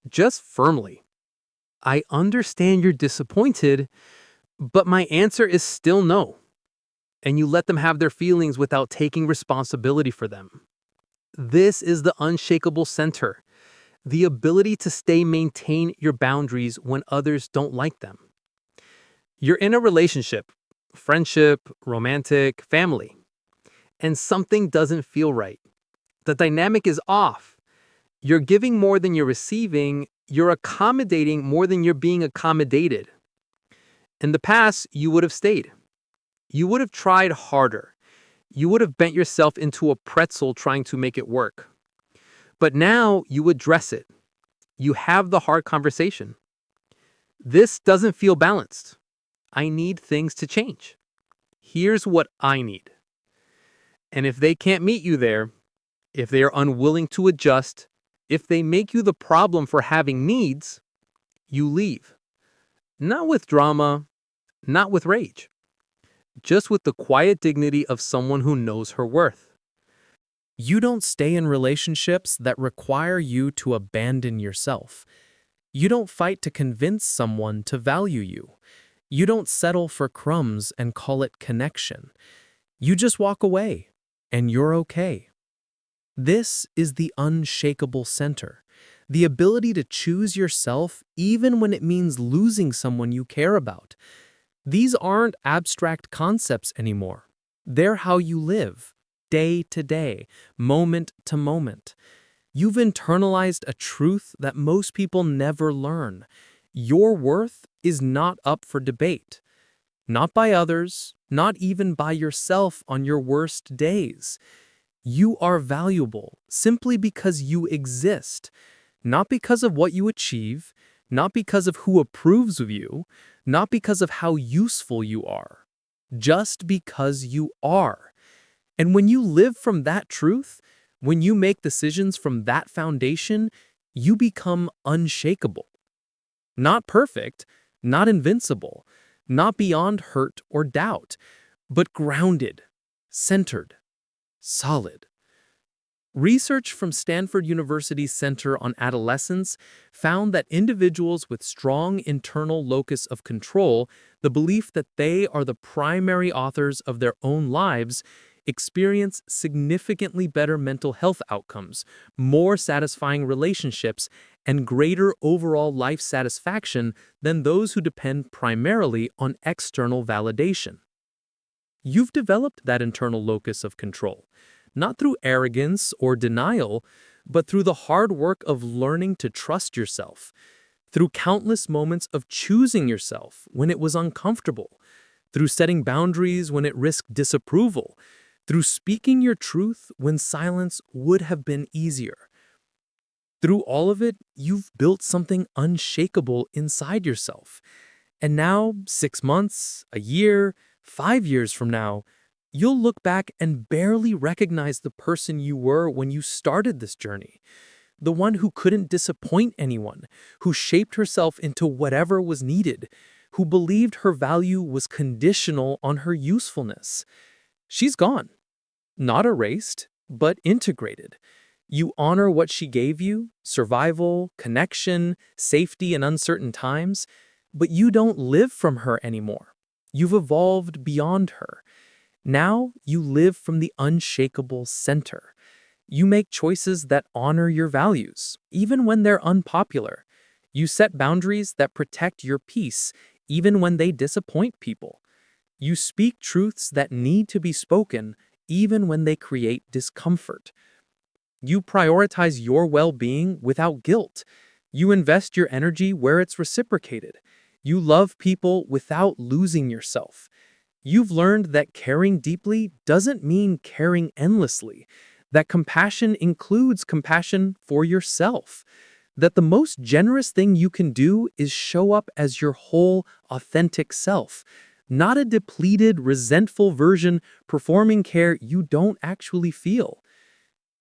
just firmly. I understand you're disappointed, but my answer is still no. And you let them have their feelings without taking responsibility for them. This is the unshakable center, the ability to maintain your boundaries when others don't like them. You're in a relationship, friendship, romantic, family, and something doesn't feel right. The dynamic is off. You're giving more than you're receiving. You're accommodating more than you're being accommodated. In the past, you would have stayed. You would have tried harder. You would have bent yourself into a pretzel trying to make it work. But now you address it. You have the hard conversation. This doesn't feel balanced. I need things to change. Here's what I need. And if they can't meet you there, if they are unwilling to adjust, if they make you the problem for having needs, you leave. Not with drama, not with rage. Just with the quiet dignity of someone who knows her worth. You don't stay in relationships that require you to abandon yourself. You don't fight to convince someone to value you. You don't settle for crumbs and call it connection. You just walk away, and you're okay. This is the unshakable center, the ability to choose yourself even when it means losing someone you care about. These aren't abstract concepts anymore. They're how you live, day to day, moment to moment. You've internalized a truth that most people never learn. Your worth is not up for debate. Not by others, not even by yourself on your worst days. You are valuable simply because you exist, not because of what you achieve, not because of who approves of you, not because of how useful you are, just because you are. And when you live from that truth, when you make decisions from that foundation, you become unshakable. Not perfect, not invincible, not beyond hurt or doubt, but grounded, centered, solid. Research from Stanford University's Center on Adolescence found that individuals with strong internal locus of control, the belief that they are the primary authors of their own lives, experience significantly better mental health outcomes, more satisfying relationships, and greater overall life satisfaction than those who depend primarily on external validation. You've developed that internal locus of control, not through arrogance or denial, but through the hard work of learning to trust yourself, through countless moments of choosing yourself when it was uncomfortable, through setting boundaries when it risked disapproval, through speaking your truth when silence would have been easier. Through all of it, you've built something unshakable inside yourself. And now, 6 months, a year, 5 years from now, you'll look back and barely recognize the person you were when you started this journey. The one who couldn't disappoint anyone, who shaped herself into whatever was needed, who believed her value was conditional on her usefulness. She's gone. Not erased, but integrated. You honor what she gave you, survival, connection, safety in uncertain times, but you don't live from her anymore. You've evolved beyond her. Now you live from the unshakable center. You make choices that honor your values, even when they're unpopular. You set boundaries that protect your peace, even when they disappoint people. You speak truths that need to be spoken, even when they create discomfort. You prioritize your well-being without guilt. You invest your energy where it's reciprocated. You love people without losing yourself. You've learned that caring deeply doesn't mean caring endlessly, that compassion includes compassion for yourself, that the most generous thing you can do is show up as your whole, authentic self, not a depleted, resentful version performing care you don't actually feel.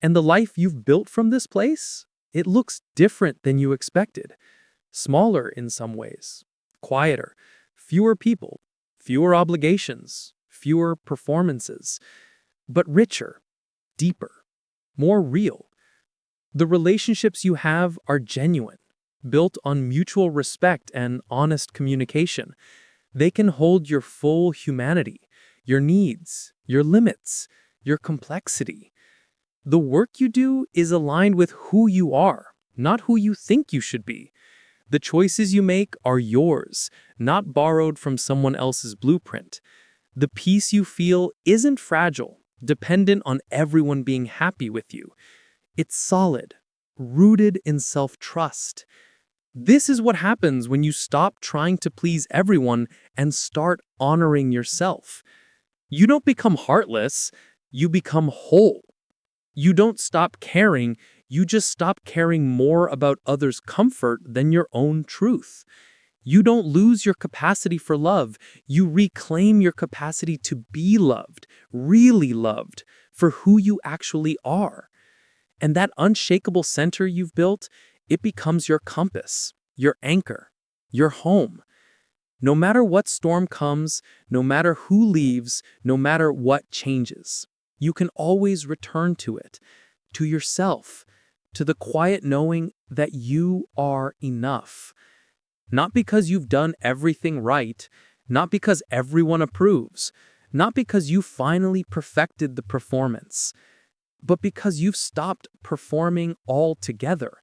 And the life you've built from this place, it looks different than you expected. Smaller in some ways, quieter, fewer people, fewer obligations, fewer performances, but richer, deeper, more real. The relationships you have are genuine, built on mutual respect and honest communication. They can hold your full humanity, your needs, your limits, your complexity. The work you do is aligned with who you are, not who you think you should be. The choices you make are yours, not borrowed from someone else's blueprint. The peace you feel isn't fragile, dependent on everyone being happy with you. It's solid, rooted in self-trust. This is what happens when you stop trying to please everyone and start honoring yourself. You don't become heartless, you become whole. You don't stop caring, you just stop caring more about others' comfort than your own truth. You don't lose your capacity for love, you reclaim your capacity to be loved, really loved, for who you actually are. And that unshakable center you've built, it becomes your compass, your anchor, your home. No matter what storm comes, no matter who leaves, no matter what changes, you can always return to it, to yourself, to the quiet knowing that you are enough. Not because you've done everything right, not because everyone approves, not because you finally perfected the performance, but because you've stopped performing altogether.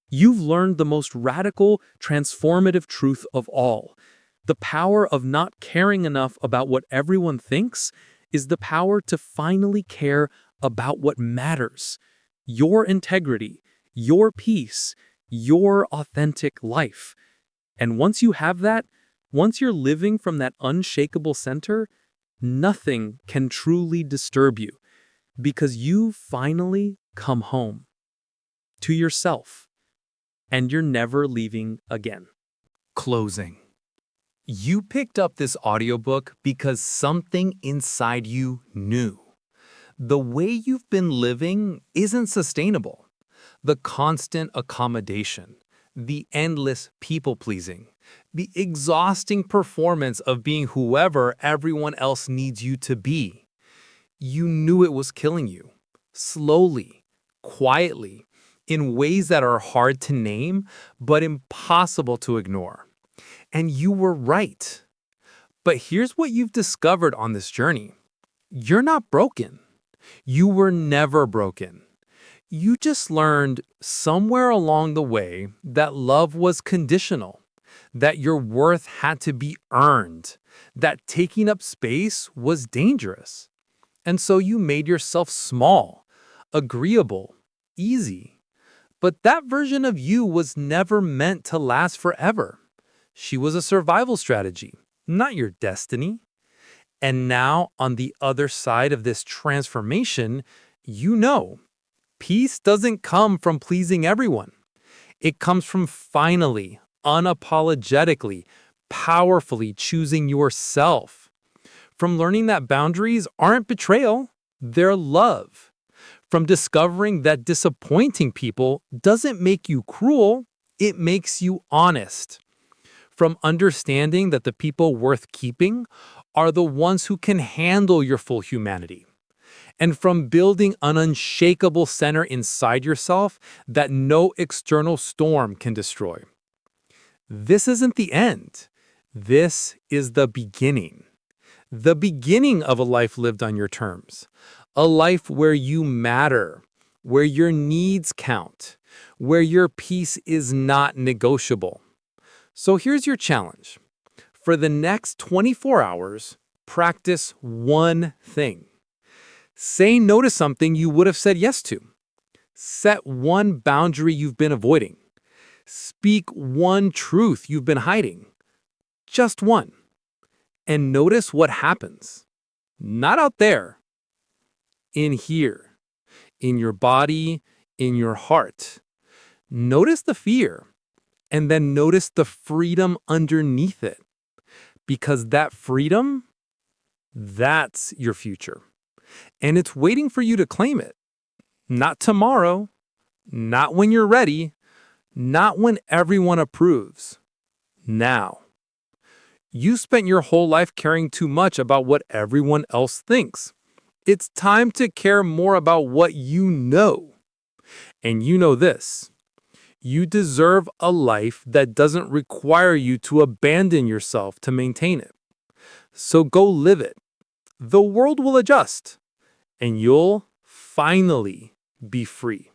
You've learned the most radical, transformative truth of all. The power of not caring enough about what everyone thinks is the power to finally care about what matters. Your integrity, your peace, your authentic life. And once you have that, once you're living from that unshakable center, nothing can truly disturb you because you've finally come home to yourself and you're never leaving again. Closing. You picked up this audiobook because something inside you knew. The way you've been living isn't sustainable. The constant accommodation, the endless people-pleasing, the exhausting performance of being whoever everyone else needs you to be. You knew it was killing you, slowly, quietly, in ways that are hard to name but impossible to ignore. And you were right. But here's what you've discovered on this journey. You're not broken. You were never broken. You just learned somewhere along the way that love was conditional, that your worth had to be earned, that taking up space was dangerous. And so you made yourself small, agreeable, easy. But that version of you was never meant to last forever. She was a survival strategy, not your destiny. And now, on the other side of this transformation, you know, peace doesn't come from pleasing everyone. It comes from finally, unapologetically, powerfully choosing yourself. From learning that boundaries aren't betrayal, they're love. From discovering that disappointing people doesn't make you cruel, it makes you honest. From understanding that the people worth keeping are the ones who can handle your full humanity. And from building an unshakable center inside yourself that no external storm can destroy. This isn't the end. This is the beginning. The beginning of a life lived on your terms. A life where you matter, where your needs count, where your peace is not negotiable. So here's your challenge. For the next 24 hours, practice one thing. Say no to something you would have said yes to. Set one boundary you've been avoiding. Speak one truth you've been hiding. Just one. And notice what happens. Not out there. In here. In your body, in your heart. Notice the fear. And then notice the freedom underneath it. Because that freedom, that's your future. And it's waiting for you to claim it. Not tomorrow, not when you're ready, not when everyone approves. Now. You spent your whole life caring too much about what everyone else thinks. It's time to care more about what you know. And you know this. You deserve a life that doesn't require you to abandon yourself to maintain it. So go live it. The world will adjust, and you'll finally be free.